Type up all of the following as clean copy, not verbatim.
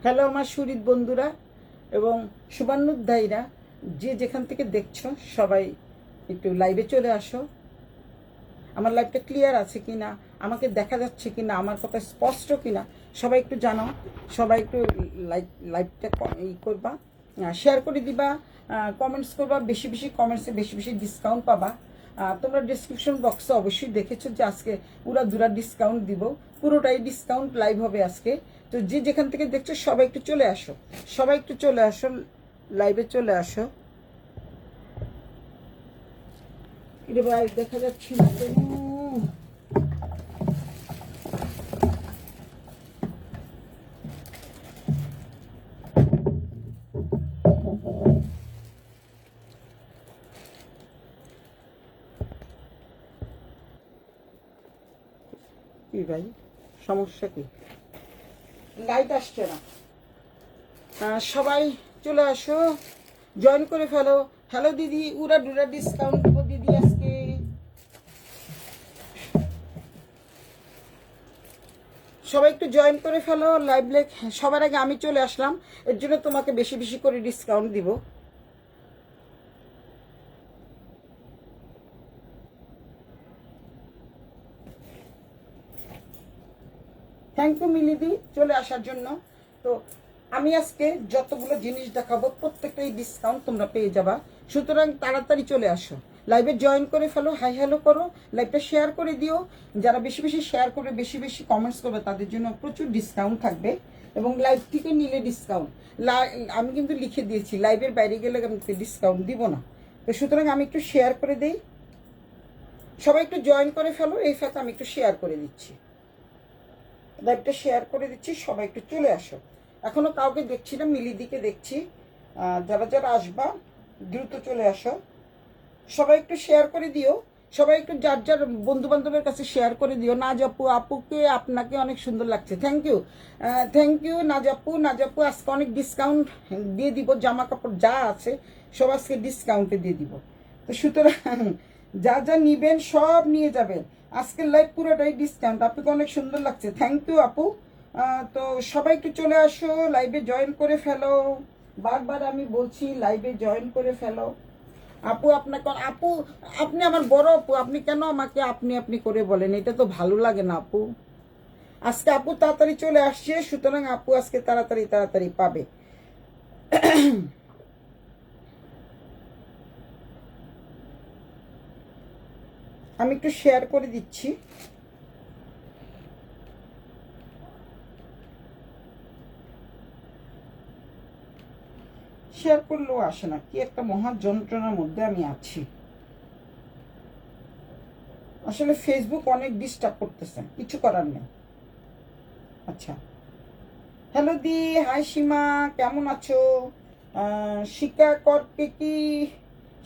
Hello আমার সুহৃদ বন্ধুরা এবং শুভানুধ্যায়ীরা, যে যেখান থেকে দেখছো সবাই একটু লাইভে চলে আসো। আমার লাইভটা ক্লিয়ার আছে কি না, আমাকে দেখা যাচ্ছে কি না, আমার কথা স্পষ্ট কি না সবাই একটু জানাও। সবাই একটু লাইভটা করবা, শেয়ার করে দিবা, কমেন্টস করবা। বেশি বেশি কমেন্টসে বেশি বেশি ডিসকাউন্ট পাবা। তোমরা ডিসক্রিপশন বক্সে অবশ্যই দেখেছো যে আজকে উড়াধুরা ডিসকাউন্ট দিব, পুরোটাই ডিসকাউন্ট লাইভ হবে আজকে। তো যে যেখান থেকে দেখছো সবাই একটু চলে আসো, সবাই একটু চলে আসো, লাইভে চলে আসো। রে ভাই দেখা যাচ্ছে না কেন? কি ভাই সমস্যা কি? লাইট আসছে না। সবাই চলে আসো, জয়েন করে ফেলো। হ্যালো দিদি, উড়াধুরা ডিসকাউন্ট দেবো দিদি আজকে। সবাই একটু জয়েন করে ফেলো লাইভ লেখ। সবার আগে আমি চলে আসলাম, এর জন্য তোমাকে বেশি বেশি করে ডিসকাউন্ট দিব। থ্যাংক ইউ মিলিদি চলে আসার জন্য। তো আমি আজকে যতগুলো জিনিস দেখাবো প্রত্যেকটাই ডিসকাউন্ট তোমরা পেয়ে যাবা, সুতরাং তাড়াতাড়ি চলে আসো, লাইভে জয়েন করে ফেলো, হাই হ্যালো করো, লাইভটা শেয়ার করে দিও। যারা বেশি বেশি শেয়ার করে বেশি বেশি কমেন্টস করবে তাদের জন্য প্রচুর ডিসকাউন্ট থাকবে, এবং লাইভ থেকে নিলে ডিসকাউন্ট। আমি কিন্তু লিখে দিয়েছি লাইভের বাইরে গেলে আমি ডিসকাউন্ট দিব না। তো সুতরাং আমি একটু শেয়ার করে দিই, সবাই একটু জয়েন করে ফেলো। এই ফাঁকে আমি একটু শেয়ার করে দিচ্ছি, লাইভটা শেয়ার করে দিচ্ছি, সবাই একটু চলে আসো। এখনো কাউকে দেখছি না, মিলিদিকে দেখছি। যারা যারা আসবা দ্রুত চলে আসো, সবাই একটু শেয়ার করে দিও। সবাই একটু যার যার বন্ধু বান্ধবের কাছে শেয়ার করে দিও। নাজাপু আপুকে আপনাকে অনেক সুন্দর লাগছে, থ্যাংক ইউ, থ্যাংক ইউ নাজাপু। নাজাপু আজকে অনেক ডিসকাউন্ট দিয়ে দিব, জামা কাপড় যা আছে সব আজকে ডিসকাউন্টে দিয়ে দিব। তো সুতরাং যা যা নিবেন সব নিয়ে যাবেন, আজকের লাইভ পুরোটাই ডিসকাউন্ট। আপনাকে অনেক সুন্দর লাগছে, থ্যাংক ইউ আপু। তো সবাই একটু চলে আসো, লাইভে জয়েন করে ফেলো। বারবার আমি বলছি লাইভে জয়েন করে ফেলো। আপু আপনাকে, আপু আপনি আমার বড় আপু, আপনি কেন আমাকে আপনি আপনি করে বলেন? এটা তো ভালো লাগে না আপু। আজকে আপু তাড়াতাড়ি চলে আসছে, সুতরাং আপু আজকে তাড়াতাড়ি তাড়াতাড়ি পাবে। আমি একটু শেয়ার করে দিচ্ছি। শেয়ার করলেও আসে না, কি একটা মহা যন্ত্রণার মধ্যে আমি আছি। আসলে ফেসবুক অনেক ডিস্টার্ব করতেছে, কিছু করার নেই। আচ্ছা, হ্যালো দি, হাই সীমা, কেমন আছো? শিকাকরকে কি,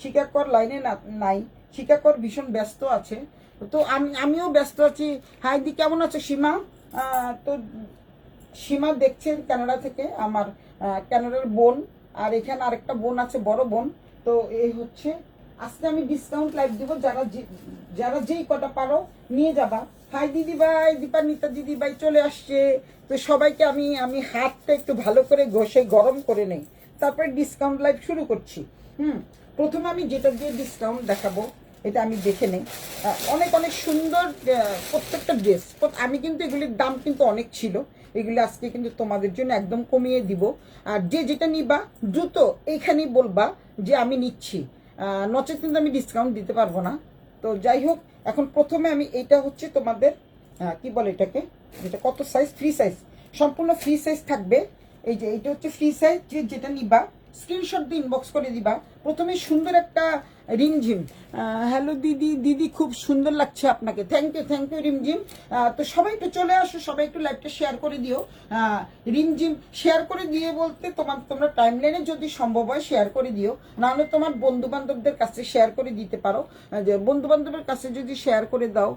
শিকাকর লাইনে নাই, শিকাকর ভীষণ ব্যস্ত আছে। তো আমিও ব্যস্ত আছি। হাই দি, কেমন আছো সীমা? তো সীমা দেখছেন কানাডা থেকে, আমার কানাডার বোন, আর এখানে আরেকটা বোন আছে, বড় বোন। তো এই হচ্ছে আজকে আমি ডিসকাউন্ট লাইভ দিব, যারা যারা যেই কটা পারো নিয়ে যাবা। হাই দিদি ভাই, দীপান্বিতা দিদি ভাই চলে আসছে। তো সবাইকে আমি আমি হাতটা একটু ভালো করে ঘষে গরম করে নেই, তারপরে ডিসকাউন্ট লাইভ শুরু করছি। প্রথমে আমি যেটা দিয়ে ডিসকাউন্ট দেখাবো এটা আমি দেখে নেই। অনেক অনেক সুন্দর প্রত্যেকটা ড্রেস। আমি কিন্তু এগুলির দাম কিন্তু অনেক ছিল, এগুলি আজকে কিন্তু তোমাদের জন্য একদম কমিয়ে দিব। আর যে যেটা নিবা দ্রুত এইখানেই বলবা যে আমি নিচ্ছি, নচেত কিন্তু আমি ডিসকাউন্ট দিতে পারবো না। তো যাই হোক, এখন প্রথমে আমি এইটা হচ্ছে তোমাদের কি বলে এটাকে, যেটা কত সাইজ, ফ্রি সাইজ, সম্পূর্ণ ফ্রি সাইজ থাকবে। এই যে এইটা হচ্ছে ফ্রি সাইজ, যে যেটা নিবা স্ক্রিনশট দিয়ে ইনবক্স করে দিবা। প্রথমে সুন্দর একটা রিমঝিম, হ্যালো দিদি, দিদি খুব সুন্দর লাগছে আপনাকে, থ্যাংক ইউ রিমঝিম। তো সবাই একটু চলে আসো, সবাই একটু লাইভটা শেয়ার করে দিও। রিমঝিম শেয়ার করে দিয়ে বলতে তোমরা টাইমলাইনে যদি সম্ভব হয় শেয়ার করে দিও, নাহলে তোমার বন্ধু বান্ধবদের কাছে শেয়ার করে দিতে পারো। যে বন্ধু বান্ধবের কাছে যদি শেয়ার করে দাও,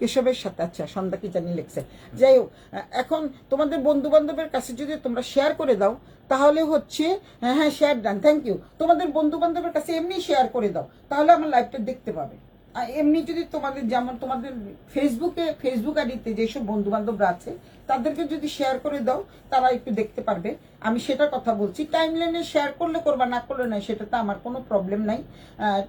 কেশবের সাথে, আচ্ছা সন্ধ্যা কি জানি লেখছে, যাই হোক, এখন তোমাদের বন্ধু বান্ধবের কাছে যদি তোমরা শেয়ার করে দাও তাহলে হচ্ছে, হ্যাঁ শেয়ার ডান, থ্যাংক ইউ। তোমাদের বন্ধু বান্ধবের কাছে এমনি শেয়ার করে দাও, তাহলে আমার লাইভটা দেখতে পাবে। এমনি যদি তোমাদের যেমন তোমাদের ফেসবুক আইডিতে যেসব বন্ধু বান্ধবরা আছে তাদেরকে যদি শেয়ার করে দাও, তারা একটু দেখতে পারবে। আমি সেটার কথা বলছি। টাইমলাইনে শেয়ার করলে করবা, না করলে নাই, সেটাতে আমার কোনো প্রবলেম নাই।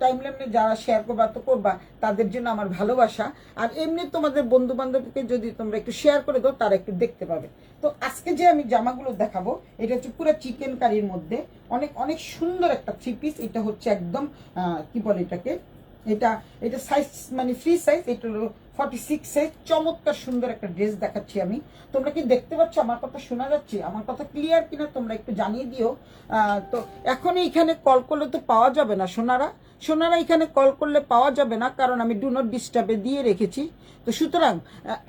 টাইমলাইনে যারা শেয়ার করবা তো করবা, তাদের জন্য আমার ভালোবাসা। আর এমনি তোমাদের বন্ধু বান্ধবকে যদি তোমরা একটু শেয়ার করে দাও, তারা একটু দেখতে পাবে। তো আজকে যে আমি জামাগুলো দেখাবো, এটা হচ্ছে পুরো চিকেন কারির মধ্যে অনেক অনেক সুন্দর একটা 3 পিস। এটা হচ্ছে একদম কি বলে এটাকে, এটা এটা সাইজ মানে ফ্রি সাইজ, এটা হলো 46 সাইজ। চমৎকার সুন্দর একটা ড্রেস দেখাচ্ছি আমি। তোমরা কি দেখতে পাচ্ছ? আমার কথা শোনা যাচ্ছে? আমার কথা ক্লিয়ার কিনা তোমরা একটু জানিয়ে দিও। তো এখন এখানে কল করলে তো পাওয়া যাবে না সোনারা এখানে কল করলে পাওয়া যাবে না, কারণ আমি ডু নট ডিস্টার্বে দিয়ে রেখেছি। তো সুতরাং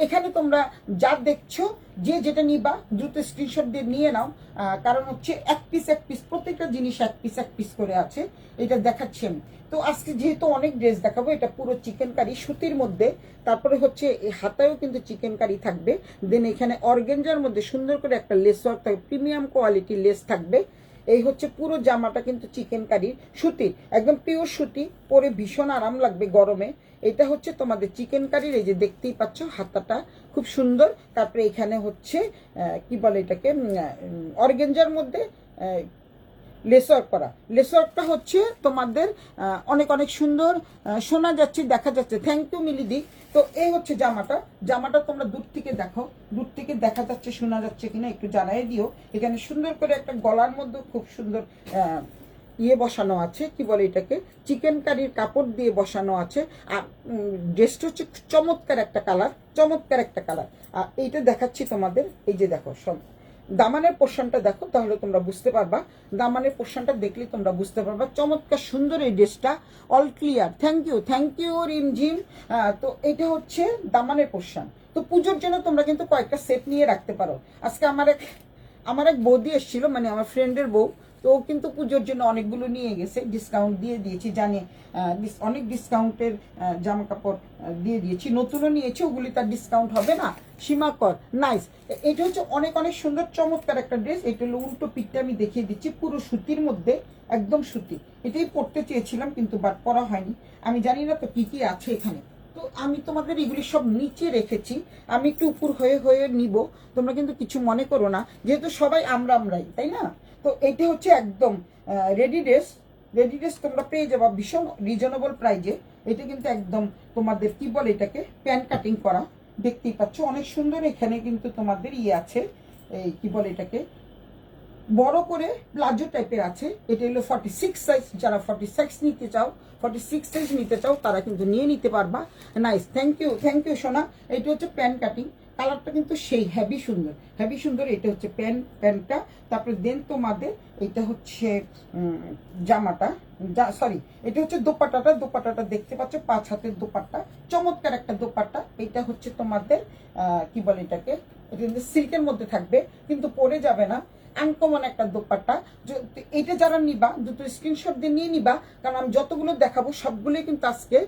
এখানে তোমরা যা দেখছো, যে যেটা নিবা দ্রুত স্ক্রিনশট দিয়ে নিয়ে নাও। কারণ হচ্ছে এক পিস প্রত্যেকটা জিনিস এক পিস করে আছে। এটা দেখাচ্ছি আমি। তো আজকে যেহেতু অনেক ড্রেস দেখাবো, এটা পুরো চিকেন কারি সুতির মধ্যে। তারপরে হচ্ছে হাতায়ও কিন্তু চিকেন কারি থাকবে। দেন এখানে অর্গেঞ্জার মধ্যে সুন্দর করে একটা লেস ওয়ার্ক থাকবে, প্রিমিয়াম কোয়ালিটির লেস থাকবে। এই হচ্ছে পুরো জামাটা কিন্তু চিকেন কারির সুতির, একদম পিওর সুতি, পরে ভীষণ আরাম লাগবে গরমে। এটা হচ্ছে তোমাদের চিকেন কারির, এই যে দেখতেই পাচ্ছ হাতাটা খুব সুন্দর। তারপরে এখানে হচ্ছে কি বলে এটাকে, অর্গেঞ্জার মধ্যে লেসওয়ার্ক করা। লেসওয়ার্কটা হচ্ছে তোমাদের অনেক অনেক সুন্দর শোনা যাচ্ছে, দেখা যাচ্ছে। থ্যাংক ইউ মিলিদি। তো এই হচ্ছে জামাটা তোমরা দূর থেকে দেখো, দূর থেকে দেখা যাচ্ছে শোনা যাচ্ছে কিনা একটু জানাই দিও। এখানে সুন্দর করে একটা গলার মধ্যে খুব সুন্দর ইয়ে বসানো আছে, কি বলে এটাকে, চিকেন কারির কাপড় দিয়ে বসানো আছে। আর ড্রেসটা হচ্ছে চমৎকার একটা কালার। আর এইটা দেখাচ্ছি তোমাদের, এই যে দেখো সব দামানের পোর্শনটা দেখো, তাহলে তোমরা বুঝতে পারবা। দামানের পোর্শনটা দেখলে তোমরা বুঝতে পারবা। চমৎকার সুন্দর এই ড্রেসটা, অল ক্লিয়ার। থ্যাংক ইউ রিমঝিম। তো এটা হচ্ছে দামানের পোর্শন। তো পুজোর জন্য তোমরা কিন্তু কয়েকটা সেট নিয়ে রাখতে পারো। আজকে আমার এক বৌদি এসেছিল, মানে আমার ফ্রেন্ডের বউ। তো ও কিন্তু পুজোর জন্য অনেকগুলো নিয়ে গেছে, ডিসকাউন্ট দিয়ে দিয়েছি জানি। অনেক ডিসকাউন্টের জামা কাপড় দিয়ে দিয়েছি। নতুনও নিয়েছি, ওগুলি তার ডিসকাউন্ট হবে না। সীমাকর নাইস। এটা হচ্ছে অনেক অনেক সুন্দর চমৎকার একটা ড্রেস। এটা হলো উল্টো পিঠটা আমি দেখিয়ে দিচ্ছি, পুরো সুতির মধ্যে, একদম সুতি। এটাই পরতে চেয়েছিলাম কিন্তু বাট পরা হয়নি। আমি জানি না তো কি কি আছে এখানে। তো আমি তোমাদের এগুলি সব নিচে রেখেছি, আমি একটু উপর হয়ে নিব। তোমরা কিন্তু কিছু মনে করো না, যেহেতু সবাই আমরাই, তাই না? তো এটা হচ্ছে একদম রেডি ড্রেস তোমরা পেয়ে যাবা ভীষণ রিজনেবল প্রাইজে। এটা কিন্তু একদম তোমাদের কি বলে এটাকে, প্যান্ট কাটিং করা, দেখতেই পাচ্ছ অনেক সুন্দর। এখানে কিন্তু তোমাদের ইয়ে আছে, এই কি বলে এটাকে, বড় করে প্লাজো টাইপের আছে। এটা হলো 46 সাইজ। যারা 46 সাইজ নিতে চাও তারা কিন্তু নিয়ে নিতে পারবা। নাইস, থ্যাংক ইউ সোনা। এটা হচ্ছে প্যান্ট কাটিং, কালারটা কিন্তু সেই হেভি সুন্দর। এটা হচ্ছে প্যান্টটা। তারপরে দেন তোমাদের এটা হচ্ছে জামাটা, সরি এটা হচ্ছে দোপাট্টাটা দেখতে পাচ্ছ, 5 হাতের দোপাট্টা, চমৎকার একটা দোপাট্টা। এটা হচ্ছে তোমাদের কি বলে এটাকে, এটা কিন্তু সিল্কের মধ্যে থাকবে, কিন্তু পরে যাবে না, আনকমন একটা দোপাট্টা। এটা যারা নিবা দুটো স্ক্রিনশট দিয়ে নিয়ে নিবা, কারণ আমি যতগুলো দেখাবো সবগুলোই কিন্তু আজকে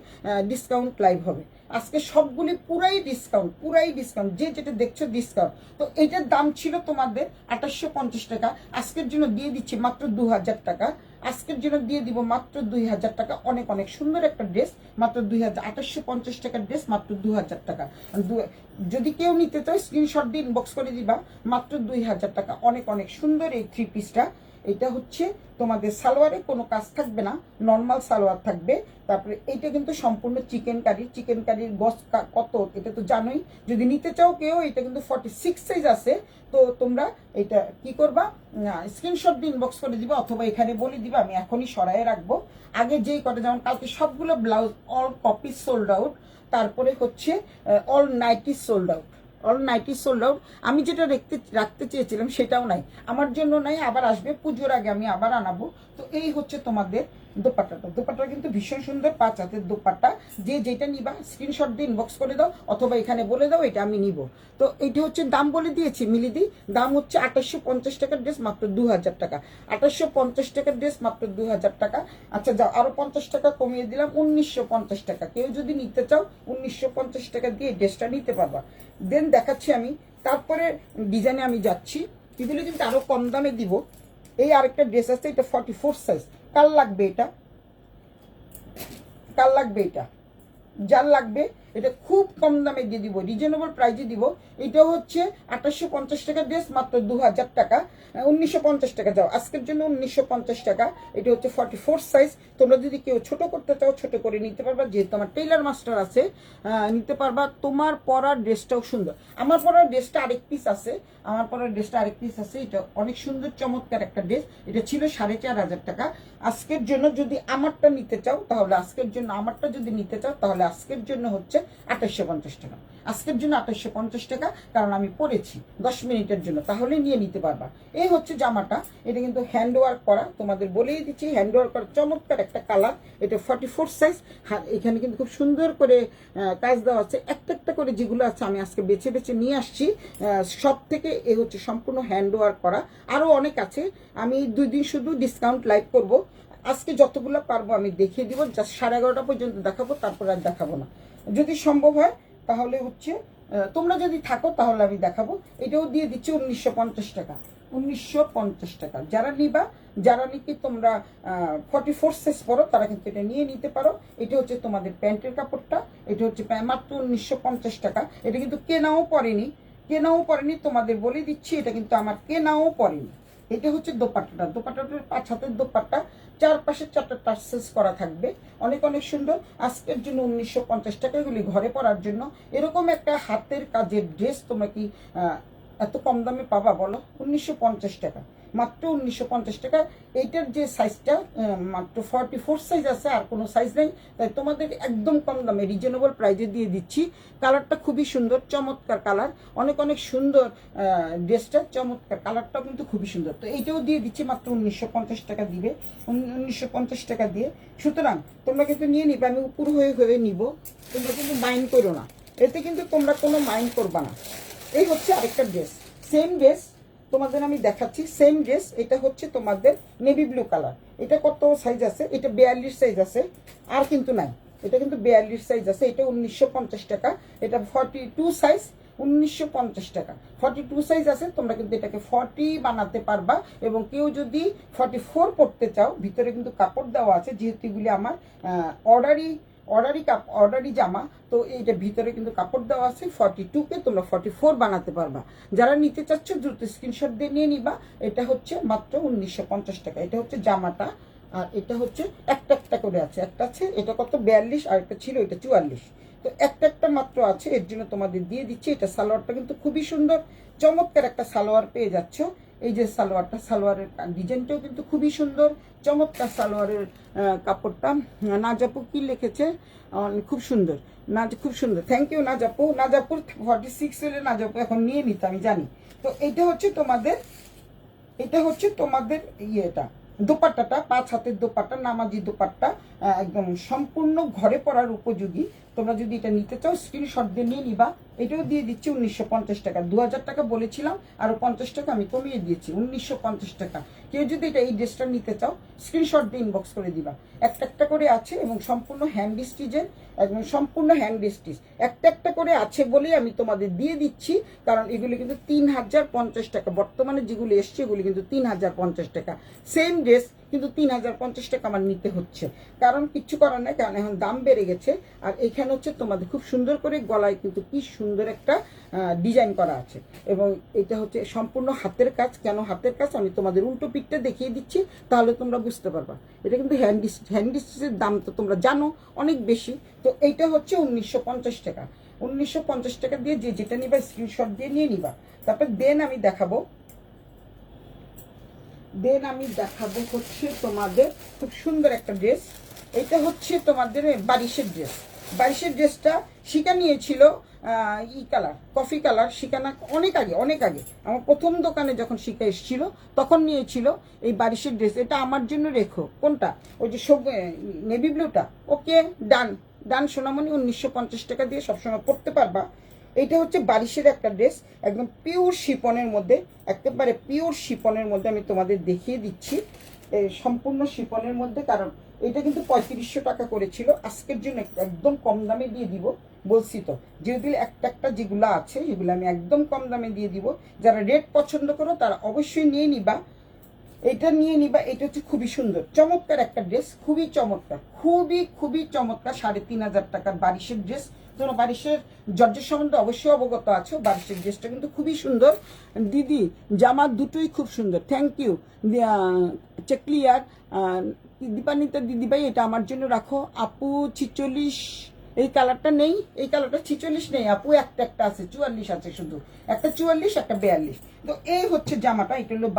ডিসকাউন্ট লাইভ হবে। আজকে সবগুলি পুরাই ডিসকাউন্ট, যে যেটা দেখছো ডিসকাউন্ট। তো এটার দাম ছিল তোমাদের 2850 টাকা, আজকের জন্য দিয়ে দিচ্ছি মাত্র 2000 টাকা। আজকের জন্য দিয়ে দিব মাত্র 2000 টাকা। অনেক অনেক সুন্দর একটা ড্রেস, মাত্র 2850 টাকার ড্রেস, মাত্র 2000 টাকা। যদি কেউ নিতে চাও স্ক্রিনশট দিয়ে ইনবক্স করে দিবা, মাত্র 2000 টাকা। অনেক অনেক সুন্দর এই 3 পিসটা। এটা হচ্ছে তোমাদের সালোয়ারে কোনো কাজ থাকবে না, নর্মাল সালোয়ার থাকবে। তারপরে এইটা কিন্তু সম্পূর্ণ চিকেন কারির গস কত এটা তো জানোই। যদি নিতে চাও কেউ, এটা কিন্তু 46 সাইজ আছে। তো তোমরা এটা কি করবা, স্ক্রিনশট দিয়ে ইনবক্স করে দিবা, অথবা এখানে বলে দিবা, আমি এখনই সরায়ে রাখবো। আগে যেই কটা, যেমন কালকে সবগুলো blouse all copy sold out, তারপরে হচ্ছে অল নাইটি সোল্ড আউট। আমি যেটা রাখতে চেয়েছিলাম সেটাও নাই, আমার জন্য নাই, আবার আসবে পুজোর আগে, আমি আবার আনাবো। তো এই হচ্ছে তোমাদের দোপাট্টাটা কিন্তু ভীষণ সুন্দর, 5 হাতের দোপাট্টা। যে যেটা নিবা স্ক্রিনশট দিয়ে ইনবক্স করে দাও, অথবা এখানে বলে দাও এটা আমি নিব। তো এইটা হচ্ছে দাম বলে দিয়েছি মিলিদি, দাম হচ্ছে 2850 টাকার ড্রেস, মাত্র 2000 টাকা। 2850 টাকার ড্রেস, মাত্র 2000 টাকা। আচ্ছা যাও, আরো 50 টাকা কমিয়ে দিলাম, 1950 টাকা। কেউ যদি নিতে চাও 1950 টাকা দিয়ে ড্রেসটা নিতে পারবা। দেন দেখাচ্ছি আমি, তারপরে ডিজাইনে আমি যাচ্ছি, এগুলো কিন্তু আরো কম দামে দিব। এই আরেকটা ড্রেস আছে, এটা 44 সাইজ। কার লাগবে এটা, যার লাগবে এটা খুব কম দামে দিয়ে দিব, রিজনেবল প্রাইজে দিব। এটা হচ্ছে 2850 টাকা ড্রেস, মাত্র 2000 টাকা, 1950 টাকা যাও আজকের জন্য, 1950 টাকা। এটা হচ্ছে 44 সাইজ। তোমরা যদি কেউ ছোট করতে চাও ছোট করে নিতে পারবা, যেহেতু আমার টেইলার মাস্টার আছে, নিতে পারবা। তোমার পরার ড্রেসটাও সুন্দর। আমার পরার ড্রেসটা আরেক পিস আছে, আমার পরার ড্রেসটা আরেক পিস আছে। এটা অনেক সুন্দর চমৎকার একটা ড্রেস। এটা ছিল 4500 টাকা। আজকের জন্য যদি আমারটা নিতে চাও তাহলে আজকের জন্য আমারটা যদি নিতে চাও তাহলে আজকের জন্য হচ্ছে 2850 টাকা। আজকের জন্য 2850 টাকা, কারণ আমি পরেছি 10 মিনিটের জন্য, তাহলে নিয়ে নিতে পারবা। এই হচ্ছে জামাটা। এটা কিন্তু হ্যান্ড ওয়ার্ক করা, তোমাদের বলেই দিচ্ছি, হ্যান্ড ওয়ার্ক করা চমৎকার একটা কালার। এটা 44 সাইজ। এখানে কিন্তু খুব সুন্দর করে কাজ দেওয়া আছে। একটা একটা করে যেগুলো আছে আমি আজকে বেছে বেছে নিয়ে আসছি সব থেকে। এ হচ্ছে সম্পূর্ণ হ্যান্ড ওয়ার্ক করা। আরও অনেক আছে, আমি 2 দিন শুধু ডিসকাউন্ট লাইভ করব। আজকে যতগুলো পারবো আমি দেখিয়ে দিব, জাস্ট 11:30 পর্যন্ত দেখাবো, তারপর আর দেখাবো না। যদি সম্ভব হয় তাহলে হচ্ছে তোমরা যদি থাকো তাহলে আমি দেখাবো। এটাও দিয়ে দিচ্ছি 1950 টাকা। 1950 টাকা। যারা নিবা, যারা নাকি তোমরা 44 সাইজ পরো, তারা কিন্তু এটা নিয়ে নিতে পারো। এটা হচ্ছে তোমাদের প্যান্টের কাপড়টা। এটা হচ্ছে মাত্র 1950 টাকা। এটা কিন্তু কেনাও পড়েনি, তোমাদের বলে দিচ্ছি, এটা কিন্তু আমার কেনাও পড়েনি। এটা হচ্ছে দোপাট্টাটা। দোপাট্টাটার 5 হাতের দোপাট্টা, চারপাশে 4টা টার্সেলস করা থাকবে, অনেক অনেক সুন্দর। আজকের জন্য 1950 টাকা। এগুলি ঘরে পরার জন্য। এরকম একটা হাতের কাজের ড্রেস তোমরা কি এত কম দামে পাবা বলো? 1950 টাকা, মাত্র 1950 টাকা। এইটার যে সাইজটা মাত্র 44 সাইজ আছে, আর কোনো সাইজ নেই। তাই তোমাদের একদম কম দামে রিজনেবল প্রাইজে দিয়ে দিচ্ছি। কালারটা খুবই সুন্দর, চমৎকার কালার, অনেক অনেক সুন্দর ড্রেসটা, চমৎকার কালারটা কিন্তু খুবই সুন্দর। তো এইটাও দিয়ে দিচ্ছি মাত্র 1950 টাকা দিবে, 1950 টাকা দিয়ে। সুতরাং তোমরা কিন্তু নিয়ে নিবে, আমি উপর হয়ে হয়ে নিব, তোমরা কিন্তু মাইন্ড করো না, এতে কিন্তু তোমরা কোনো মাইন্ড করবা না। এই হচ্ছে আরেকটা ড্রেস, সেম ড্রেস তোমাদের আমি দেখাচ্ছি, সেম ড্রেস। এটা হচ্ছে তোমাদের নেভি ব্লু কালার। এটা কত সাইজ আছে? এটা 42 সাইজ আছে, আর কিন্তু নাই। এটা কিন্তু 42 সাইজ আছে। এটা 1950 টাকা। এটা 42 সাইজ, 1950 টাকা। 42 সাইজ আছে, তোমরা কিন্তু এটাকে 40 বানাতে পারবা। এবং কেউ যদি 44 পড়তে চাও, ভিতরে কিন্তু কাপড় দেওয়া আছে, যেহেতু এগুলি আমার অর্ডারি জামা, তো এইটা ভিতরে কিন্তু কাপড় দেওয়া আছে। 42কে তোমরা 44 বানাতে পারবা। যারা নিতে চাচ্ছ দ্রুত স্ক্রিনশট দিয়ে নিয়ে নিবা। এটা হচ্ছে মাত্র 1950 টাকা। এটা হচ্ছে জামাটা, আর এটা হচ্ছে একটা একটা করে আছে। একটা আছে, এটা কত 42, আর একটা ছিল এটা 44। তো একটা একটা মাত্র আছে, এর জন্য তোমাদের দিয়ে দিচ্ছি। এটা সালোয়ারটা কিন্তু খুবই সুন্দর, চমৎকার একটা সালোয়ার পেয়ে যাচ্ছ। এই যে সালোয়ারটা, সালোয়ারের ডিজাইনটাও কিন্তু খুবই সুন্দর, চমৎকার সালোয়ারের কাপড়টা। নাজাপু কি লিখেছে, খুব সুন্দর। খুব সুন্দর, থ্যাংক ইউ নাজাপু। নাজাপুর 46 হলে নাজাপু এখন নিয়ে নিতে আমি জানি। তো এটা হচ্ছে তোমাদের ইয়েটা, দোপাট্টাটা 5 হাতের দোপাট্টা, নামাজি দোপাট্টা, একদম সম্পূর্ণ ঘরে পরার উপযোগী। তোমরা যদি এটা নিতে চাও স্ক্রিনশট দিয়ে নিয়ে নিবা। এটাও দিয়ে দিচ্ছি 1950 টাকা। 2000 টাকা বলেছিলাম, আরো 50 টাকা আমি কমিয়ে দিয়েছি, 1950 টাকা। কেউ যদি এটা এই ড্রেসটা নিতে চাও স্ক্রিনশট দিয়ে ইনবক্স করে দিবা। একটা একটা করে আছে এবং সম্পূর্ণ হ্যান্ড স্টিচের, একদম সম্পূর্ণ হ্যান্ড স্টিচ। একটা একটা করে আছে বলেই আমি তোমাদের দিয়ে দিচ্ছি, কারণ এগুলি কিন্তু 3050 টাকা। বর্তমানে যেগুলি এসছে এগুলি কিন্তু 3050 টাকা। সেম ড্রেস কিন্তু 3050 টাকা আমার নিতে হচ্ছে, কারণ কিচ্ছু করার নাই, কারণ এখন দাম বেড়ে গেছে। আর এখানে হচ্ছে তোমাদের খুব সুন্দর করে গলায় কিন্তু কি সুন্দর একটা ডিজাইন করা আছে, এবং এটা হচ্ছে সম্পূর্ণ হাতের কাজ। কেন হাতের কাজ আমি তোমাদের উল্টো পিঠটা দেখিয়ে দিচ্ছি, তাহলে তোমরা বুঝতে পারবা। এটা কিন্তু হ্যান্ড স্টিচের দাম তো তোমরা জানো অনেক বেশি। তো এইটা হচ্ছে 1950 টাকা। 1950 টাকা দিয়ে যে যেটা নিবা স্ক্রিনশট দিয়ে নিয়ে নিবা। তারপর দেন আমি দেখাবো হচ্ছে তোমাদের খুব সুন্দর একটা ড্রেস। এটা হচ্ছে তোমাদের বারিশের ড্রেস। বারিশের ড্রেসটা শিকা নিয়েছিল কালার, কফি কালার। শিকানা অনেক আগে আমার প্রথম দোকানে যখন শিকা এসেছিল তখন নিয়েছিল এই বারিশের ড্রেস। এটা আমার জন্য রেখো। কোনটা? ওই যে সব নেভি ব্লুটা। ওকে, ডান সোনামণি। 1950 টাকা দিয়ে সবসময় পড়তে পারবা। এইটা হচ্ছে বারিশের একটা ড্রেস, একদম পিওর শিপনের মধ্যে, একেবারে পিওর শিপনের মধ্যে আমি তোমাদের দেখিয়ে দিচ্ছি, সম্পূর্ণ শিপনের মধ্যে। কারণ এটা কিন্তু 3500 টাকা করেছিল, আজকের জন্য একদম কম দামে দিয়ে দিব বলছি তো। যেগুলো একটা একটা যেগুলো আছে সেগুলো আমি একদম কম দামে দিয়ে দিব। যারা রেট পছন্দ করো তারা অবশ্যই নিয়ে নিবা। এটা নিয়ে নিবা। এটা হচ্ছে খুবই সুন্দর চমৎকার একটা ড্রেস, খুবই চমৎকার, খুবই খুবই চমৎকার। 3,500 টাকার বারিশের ড্রেস। তোমরা বারিশের জর্জের সম্বন্ধে অবশ্যই অবগত আছো। বারিশের ড্রেসটা কিন্তু খুবই সুন্দর। দিদি জামা দুটোই খুব সুন্দর, থ্যাংক ইউ। চেকলিয়ার দীপান্বিতা দিদিভাই, এটা আমার জন্য রাখো। আপু 46 এই কালারটা নেই, এই কালারটা 46 নেই আপু, একটা একটা আছে, 44 আছে শুধু, একটা 44 একটা 42। তো এই হচ্ছে জামাটা, এটা হলো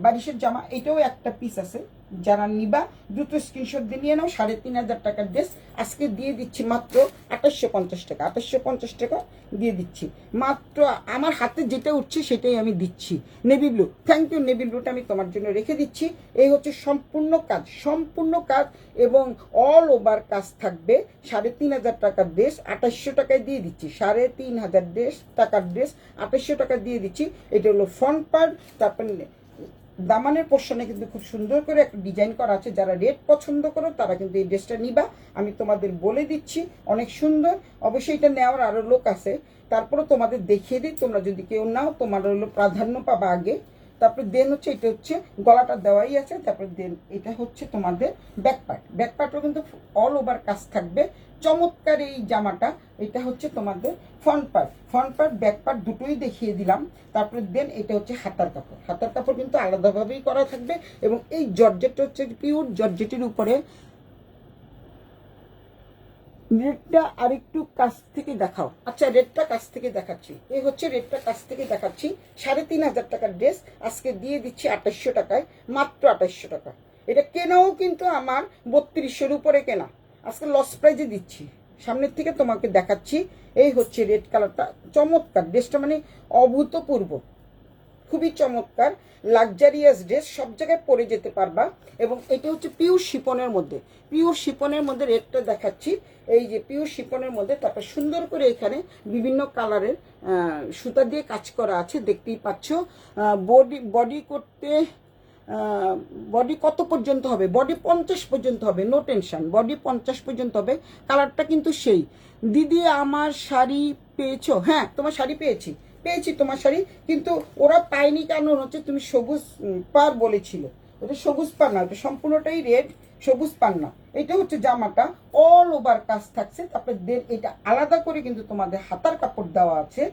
বারিশের জামা। এটাও একটা পিস আছে, যারা নিবা দ্রুত স্ক্রিনশট দিয়ে নিয়ে নাও। 3,500 টাকার ড্রেস আজকে দিয়ে দিচ্ছি মাত্র 2850 টাকা। 2850 টাকা দিয়ে দিচ্ছি মাত্র। আমার হাতে যেটা উঠছে সেটাই আমি দিচ্ছি। Navy blue, thank you. Navy ব্লুটা আমি তোমার জন্য রেখে দিচ্ছি। এই হচ্ছে সম্পূর্ণ কাজ, সম্পূর্ণ কাজ এবং অল ওভার কাজ থাকবে। 3,500 টাকার ড্রেস 2800 টাকায় দিয়ে দিচ্ছি। 3,500 টাকার ড্রেস 2800 টাকা দিয়ে দিচ্ছি। এটা হলো ফ্রন্ট পার্ট। তারপরে দামানের পোর্শনে কিন্তু খুব সুন্দর করে একটা ডিজাইন করা আছে। যারা রেড পছন্দ করো তারা কিন্তু এই ড্রেসটা নিবা, আমি তোমাদের বলে দিচ্ছি, অনেক সুন্দর। অবশ্যই এটা নেওয়ার আরো লোক আছে, তারপরে তোমাদের দেখিয়ে দিই। তোমরা যদি কেউ নাও তোমার হলো প্রাধান্য পাবা আগে। তারপরে দেন হচ্ছে এটা হচ্ছে গলাটা দেওয়াই আছে। তারপরে দেন এটা হচ্ছে তোমাদের ব্যাকপার্ট। ব্যাকপার্টও কিন্তু অল ওভার কাজ থাকবে। চমৎকার এই জামাটা। এটা হচ্ছে তোমাদের front part, front part back part দুটোই দেখিয়ে দিলাম। তারপরে দেন এটা হচ্ছে হাতার কাপড়। হাতার কাপড় কিন্তু আলাদাভাবেই করা থাকবে এবং এই জর্জেটটা হচ্ছে পিওর জর্জেটের উপরে। রেডটা আরেকটু কাছ থেকে দেখাও। আচ্ছা রেডটা কাছ থেকে দেখাচ্ছি, এই হচ্ছে রেডটা কাছ থেকে দেখাচ্ছি। 3,500 টাকার ড্রেস আজকে দিয়ে দিচ্ছি 2800 টাকায়, মাত্র 2800 টাকা। এটা কেনাও কিন্তু আমার 3200-এর উপরে কেনা, আজকে লস প্রাইজে দিচ্ছি। সামনের থেকে তোমাকে দেখাচ্ছি। এই হচ্ছে রেড কালারটা, চমৎকার ড্রেসটা, মানে অভূতপূর্ব, খুবই চমৎকার লাক্সারিয়াস ড্রেস, সব জায়গায় পরে যেতে পারবা। এবং এটা হচ্ছে পিওর শিপনের মধ্যে, পিওর শিপনের মধ্যে রেডটা দেখাচ্ছি। এই যে পিওর শিপনের মধ্যে, তারপর সুন্দর করে এখানে বিভিন্ন কালারের সুতা দিয়ে কাজ করা আছে, দেখতেই পাচ্ছ। বডি করতে বডি কত পর্যন্ত হবে? বডি 50 পর্যন্ত হবে, নো টেনশন, বডি 50 পর্যন্ত হবে। কালারটা কিন্তু সেই। দিদি আমার শাড়ি পেয়েছো? হ্যাঁ তোমার শাড়ি পেয়েছি, পেয়েছি তোমার শাড়ি, কিন্তু ওরা পায়নি কারণ হচ্ছে তুমি সবুজ পার বলেছিলে। ওটা সবুজ পার না, ওটা সম্পূর্ণটাই রেড, সবুজ পার না। এটা হচ্ছে জামাটা, অল ওভার কাজ থাকছে। তারপরে দেন এটা আলাদা করে কিন্তু তোমাদের হাতার কাপড় দেওয়া আছে।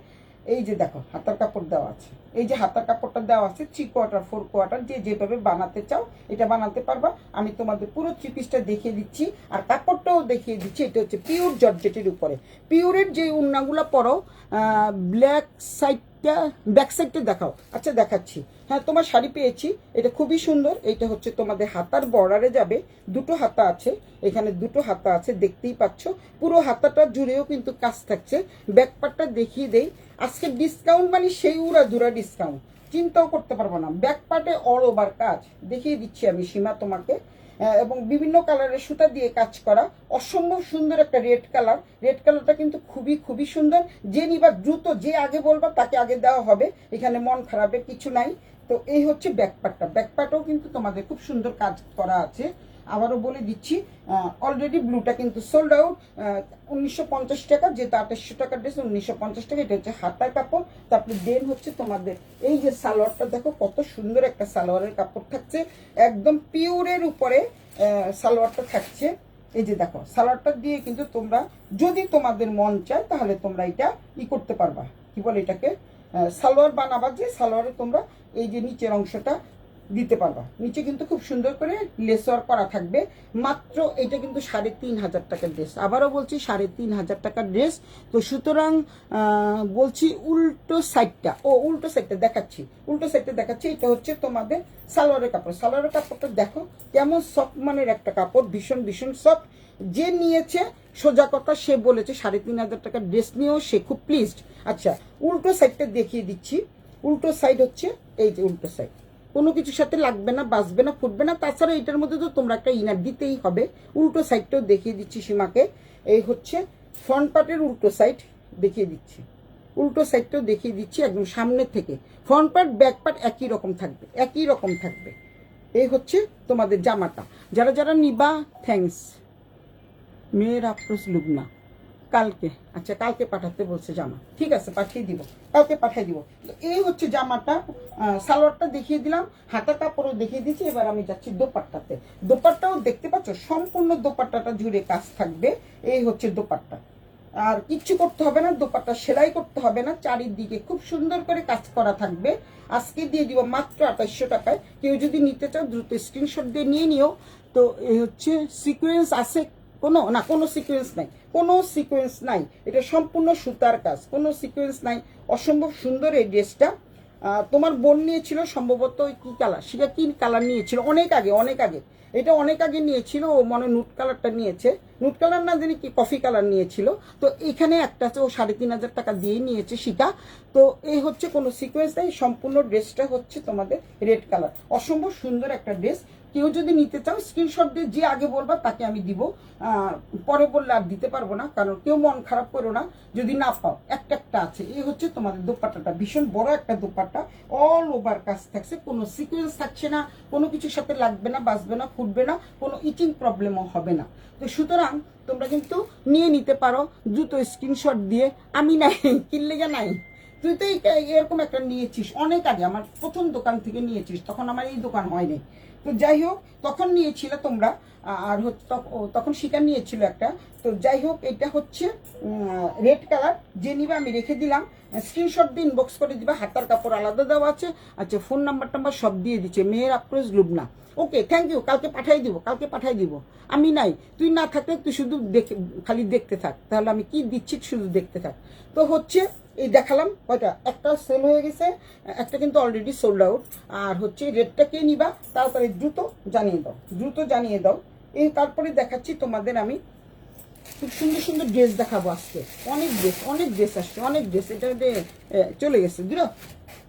এই যে দেখো হাতার কাপড় দেওয়া আছে, এই যে হাতার কাপড়টা দেওয়া আছে 3 কোয়ার্টার 4 কোয়ার্টার, যে যেভাবে বানাতে চাও এটা বানাতে পারবা। আমি তোমাদের পুরো 3 পিসটা দেখিয়ে দিচ্ছি আর কাপড়টাও দেখিয়ে দিচ্ছি। এটা হচ্ছে পিওর জর্জেটের উপরে। পিওরের যে উন্নাগুলো পরো, ব্ল্যাক সাইডটা, ব্যাক সাইডটা দেখাও। আচ্ছা দেখাচ্ছি। হ্যাঁ তোমার শাড়ি পেয়েছি, এটা খুবই সুন্দর। এটা হচ্ছে তোমাদের হাতার বর্ডারে যাবে, দুটো হাতা আছে, এখানে দুটো হাতা আছে, দেখতেই পাচ্ছ। পুরো হাতাটা জুড়েও কিন্তু কাজ থাকছে। ব্যাকপার্টটা দেখিয়ে দেই। আজকে ডিসকাউন্ট মানে সেই উড়াধুরা ডিসকাউন্ট, চিন্তাও করতে পারবো না। ব্যাকপার্টে অল ওভার কাজ দেখিয়ে দিচ্ছি আমি সীমা তোমাকে, এবং বিভিন্ন কালারের সুতা দিয়ে কাজ করা, অসম্ভব সুন্দর একটা রেড কালার। রেড কালারটা কিন্তু খুবই খুবই সুন্দর। যে নিবা দ্রুত, যে আগে বলবা তাকে আগে দেওয়া হবে, এখানে মন খারাপের কিছু নাই। তো এই হচ্ছে ব্যাকপার্টটা, ব্যাকপার্টও কিন্তু তোমাদের খুব সুন্দর কাজ করা আছে। আবারও বলে দিচ্ছি, অলরেডি ব্লুটা কিন্তু সোল্ড আউট। 1950 টাকা, যেহেতু 2800 টাকার ড্রেস 1950 টাকা। এটা হচ্ছে হাতার কাপড়। তারপরে দেন হচ্ছে তোমাদের এই যে সালোয়ারটা দেখো, কত সুন্দর একটা সালোয়ারের কাপড় থাকছে, একদম পিওরের উপরে সালোয়ারটা থাকছে। এই যে দেখো সালোয়ারটা দিয়ে কিন্তু তোমরা যদি তোমাদের মন চায় তাহলে তোমরা এটা করতে পারবা, কি বলে এটাকে, সালোয়ার বানাবা, যে সালোয়ারে তোমরা এই যে নিচের অংশটা দিতে পারবা। নিচে কিন্তু খুব সুন্দর করে লেস ওয়ার্ক করা থাকবে। মাত্র এটা কিন্তু 3,500 টাকার ড্রেস, আবারও বলছি 3,500 টাকার ড্রেস। তো সুতরাং বলছি উল্টো সাইডটা, উল্টো সাইডটা দেখাচ্ছি, উল্টো সাইডটা দেখাচ্ছি। এটা হচ্ছে তোমাদের সালোয়ারের কাপড়। সালোয়ারের কাপড়টা দেখো কেমন সফট মানের একটা কাপড়, ভীষণ ভীষণ সফট। যে নিয়েছে সোজা কথা, সে বলেছে 3,500 টাকার ড্রেস নিয়েও সে খুব প্লিজড। আচ্ছা উল্টো সাইডটা দেখিয়ে দিচ্ছি। উল্টো সাইড হচ্ছে এই যে উল্টো সাইড, কোনো কিছুর সাথে লাগবে না, বাঁচবে না, ফুটবে না। তাছাড়া এটার মধ্যে তো তোমরা একটা ইনার দিতেই হবে। উল্টো সাইডটাও দেখিয়ে দিচ্ছি সীমাকে। এই হচ্ছে ফ্রন্ট পার্টের উল্টো সাইড দেখিয়ে দিচ্ছি, উল্টো সাইডটাও দেখিয়ে দিচ্ছি একদম সামনের থেকে। ফ্রন্ট পার্ট ব্যাক পার্ট একই রকম থাকবে, একই রকম থাকবে। এই হচ্ছে তোমাদের জামাটা। যারা যারা নিবা থ্যাঙ্কস। মেয়ের আফরোজ লুবনা, কালকে, আচ্ছা কালকে পাঠাতে বলছে জামা, ঠিক আছে পাঠিয়ে দিব, কালকে পাঠিয়ে দিব। তো এই হচ্ছে জামাটা, সালোয়ারটা দেখিয়ে দিলাম, হাতা কাপড়ও দেখিয়ে দিচ্ছি। এবার আমি যাচ্ছি দোপাট্টাতে। দোপাট্টাও দেখতে পাচ্ছ, সম্পূর্ণ দোপাট্টাটা জুড়ে কাজ থাকবে। এই হচ্ছে দোপাট্টা, আর কিচ্ছু করতে হবে না, দোপাট্টা সেলাই করতে হবে না, চারিদিকে খুব সুন্দর করে কাজ করা থাকবে। আজকে দিয়ে দিব মাত্র 2800 টাকায়। কেউ যদি নিতে চাও দ্রুত স্ক্রিনশট দিয়ে নিয়ে নিও। তো এই হচ্ছে সিকোয়েন্স আছে কোনো না, কোনো সিকোয়েন্স নাই, কোনো সিকোয়েন্স নাই, এটা সম্পূর্ণ সুতার কাজ, কোনো সিকোয়েন্স নাই। অসম্ভব সুন্দর এই ড্রেসটা। তোমার বোন নিয়েছিল সম্ভবত ওই কি কালার, সেটা কি কালার নিয়েছিল অনেক আগে, অনেক আগে, এটা অনেক আগে নিয়েছিল ও, মনে নুট কালারটা নিয়েছে, নুট কালার না জানি কি কফি কালার নিয়েছিল। তো এখানে একটা আছে, ও 3500 টাকা দিয়েই নিয়েছে শিকা। তো এই হচ্ছে কোনো সিকোয়েন্স নেই, সম্পূর্ণ ড্রেসটা হচ্ছে তোমাদের রেড কালার। অসম্ভব সুন্দর একটা ড্রেস। কেউ যদি নিতে চাও স্ক্রিনশট দিয়ে যে আগে বলবা তাকে আমি দিব, পরে বললে আর দিতে পারবো না, কারণ কেউ মন খারাপ করো না যদি না পাও। একটা একটা আছে। এই হচ্ছে তোমাদের দোপাট্টাটা, ভীষণ বড় একটা দোপাট্টা, অল ওভার কাজ থাকছে, কোনো সিকোয়েন্স থাকছে না, কোনো কিছুর সাথে লাগবে না, বাজবে না, ফুটবে না, কোনো ইচিং প্রবলেমও হবে না। তো সুতরাং তোমরা কিন্তু নিয়ে নিতে পারো দ্রুত স্ক্রিনশট দিয়ে। আমি নাই কিনলে যা নাই, তুই তো এরকম একটা নিয়েছিস অনেক আগে, আমার প্রথম দোকান থেকে নিয়েছিস, তখন আমার এই দোকান হয়নি। তো যাই হোক, তখন নিয়েছিল তোমরা, আর তখন শিকার নিয়েছিল একটা। তো যাই হোক, এটা হচ্ছে রেড কালার, যে নিবে আমি রেখে দিলাম, স্ক্রিনশট দিয়ে ইনবক্স করে দিবা। হাতার কাপড় আলাদা দেওয়া আছে, আচ্ছা ফোন নাম্বার টাম্বার সব দিয়ে দিচ্ছে, মেয়ের আফরোজ লুবনা। ওকে, থ্যাংক ইউ, কালকে পাঠাই দিব, কালকে পাঠাই দিব। আমি নাই, তুই না থাকলে তুই শুধু খালি দেখতে থাক, তাহলে আমি কি দিচ্ছি শুধু দেখতে থাক। তো হচ্ছে এই দেখালাম কয়টা, একটা সেল হয়ে গেছে, একটা কিন্তু অলরেডি সোল্ড আউট। আর হচ্ছে রেটটা কে নিবা তাড়াতাড়ি দ্রুত জানিয়ে দাও, দ্রুত জানিয়ে দাও। এই তারপরে দেখাচ্ছি তোমাদের আমি খুব সুন্দর সুন্দর ড্রেস দেখাবো আজকে। অনেক ড্রেস, অনেক ড্রেস আসছে, অনেক ড্রেস। এটা চলে গেছে দূর,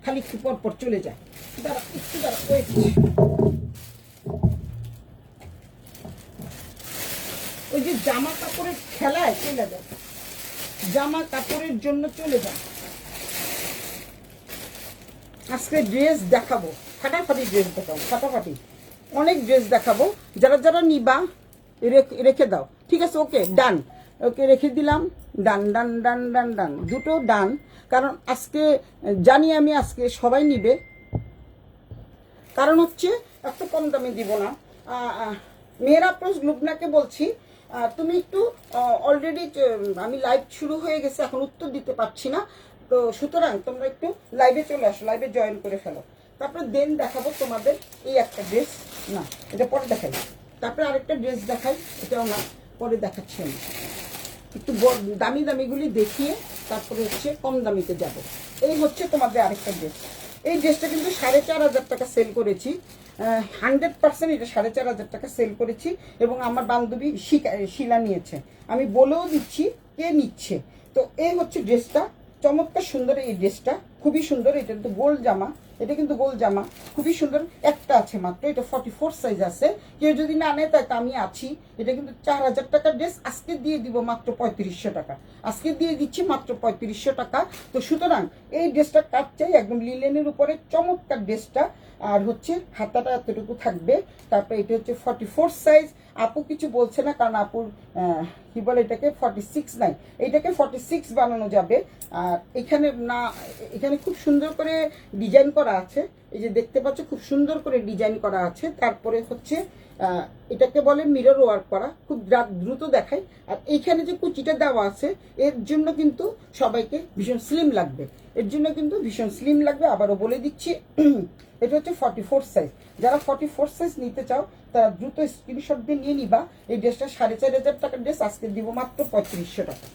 খালি একটু পর পর চলে যায়। দাঁড়া একটু, দাঁড়া ওয়েট। ওই যে জামা কাপড়ের খেলায় চলে যায়, জামা কাপড়ের জন্য চলে যায়। আজকে ড্রেস দেখাবো, ফাটাফাটি ড্রেস দেখাবো, ফাটাফাটি অনেক ড্রেস দেখাবো। যারা যারা নিবা রেখে দাও, ঠিক আছে? ওকে ডান, ওকে রেখে দিলাম, ডান ডান ডান ডান ডান, দুটো ডান। কারণ আজকে জানি আমি আজকে সবাই নিবে, কারণ হচ্ছে এত কম দামে দিব না। মেয়ের আফরোজ লুবনাকে বলছি, তুমি একটু অলরেডি, আমি লাইভ শুরু হয়ে গেছে, এখন উত্তর দিতে পারছি না। তো সুতরাং তোমরা একটু লাইভে চলে আসো, লাইভে জয়েন করে ফেলো। তারপরে দেন দেখাবো তোমাদের এই একটা ড্রেস, না এটা পরে দেখাই, তারপরে আরেকটা ড্রেস দেখাই, এটাও না পরে দেখাচ্ছি আমি। একটু দামি দামিগুলি দেখিয়ে তারপরে হচ্ছে কম দামিতে যাব। এই হচ্ছে তোমাদের আরেকটা ড্রেস। এই ড্রেসটা কিন্তু 4500 টাকা সেল করেছি, 100% এটা 4500 টাকা সেল করেছি। এবং আমার বান্ধবী শিলা নিয়েছে, আমি বলেও দিচ্ছি কে নিচ্ছে। তো এই হচ্ছে ড্রেসটা, চমৎকার সুন্দর এই ড্রেসটা, খুবই সুন্দর। এটা কিন্তু গোল জামা, এটা কিন্তু গোল জামা, খুবই সুন্দর। একটা আছে মাত্র, এটা 44 সাইজ আছে, কেউ যদি না নেয় তাই আমি আছি। এটা কিন্তু 4000 টাকার ড্রেস, আজকে দিয়ে দিব মাত্র 3500 টাকা, আজকে দিয়ে দিচ্ছি মাত্র 3500 টাকা। তো সুতরাং এই ড্রেসটা কাট চাই, একদম লিলেনের উপরে চমৎকার ড্রেসটা। আর হচ্ছে হাতাটা এতটুকু থাকবে। তারপরে এটা হচ্ছে 44 সাইজ। আপু কিছু বলছে না, কারণ আপুর কি বলে এটাকে 46 নাই, এইটাকে 46 বানানো যাবে। আর এখানে না, এখানে খুব সুন্দর করে ডিজাইন করা আছে, এই যে দেখতে পাচ্ছ খুব সুন্দর করে ডিজাইন করা আছে। তারপরে হচ্ছে এটাকে বলে মিরর ওয়ার্ক করা, খুব দ্রুত দেখাই। আর এইখানে যে কুচিটা দেওয়া আছে, এর জন্য কিন্তু সবাইকে ভীষণ স্লিম লাগবে, এর জন্য কিন্তু ভীষণ স্লিম লাগবে। আবারও বলে দিচ্ছি, এটা হচ্ছে 44 সাইজ। যারা 44 সাইজ নিতে চাও তারা দ্রুত স্ক্রিনশট দিয়ে নিয়ে নিবা। এই ড্রেসটা 4500 টাকার ড্রেস, আজকে দিব মাত্র 3500 টাকা,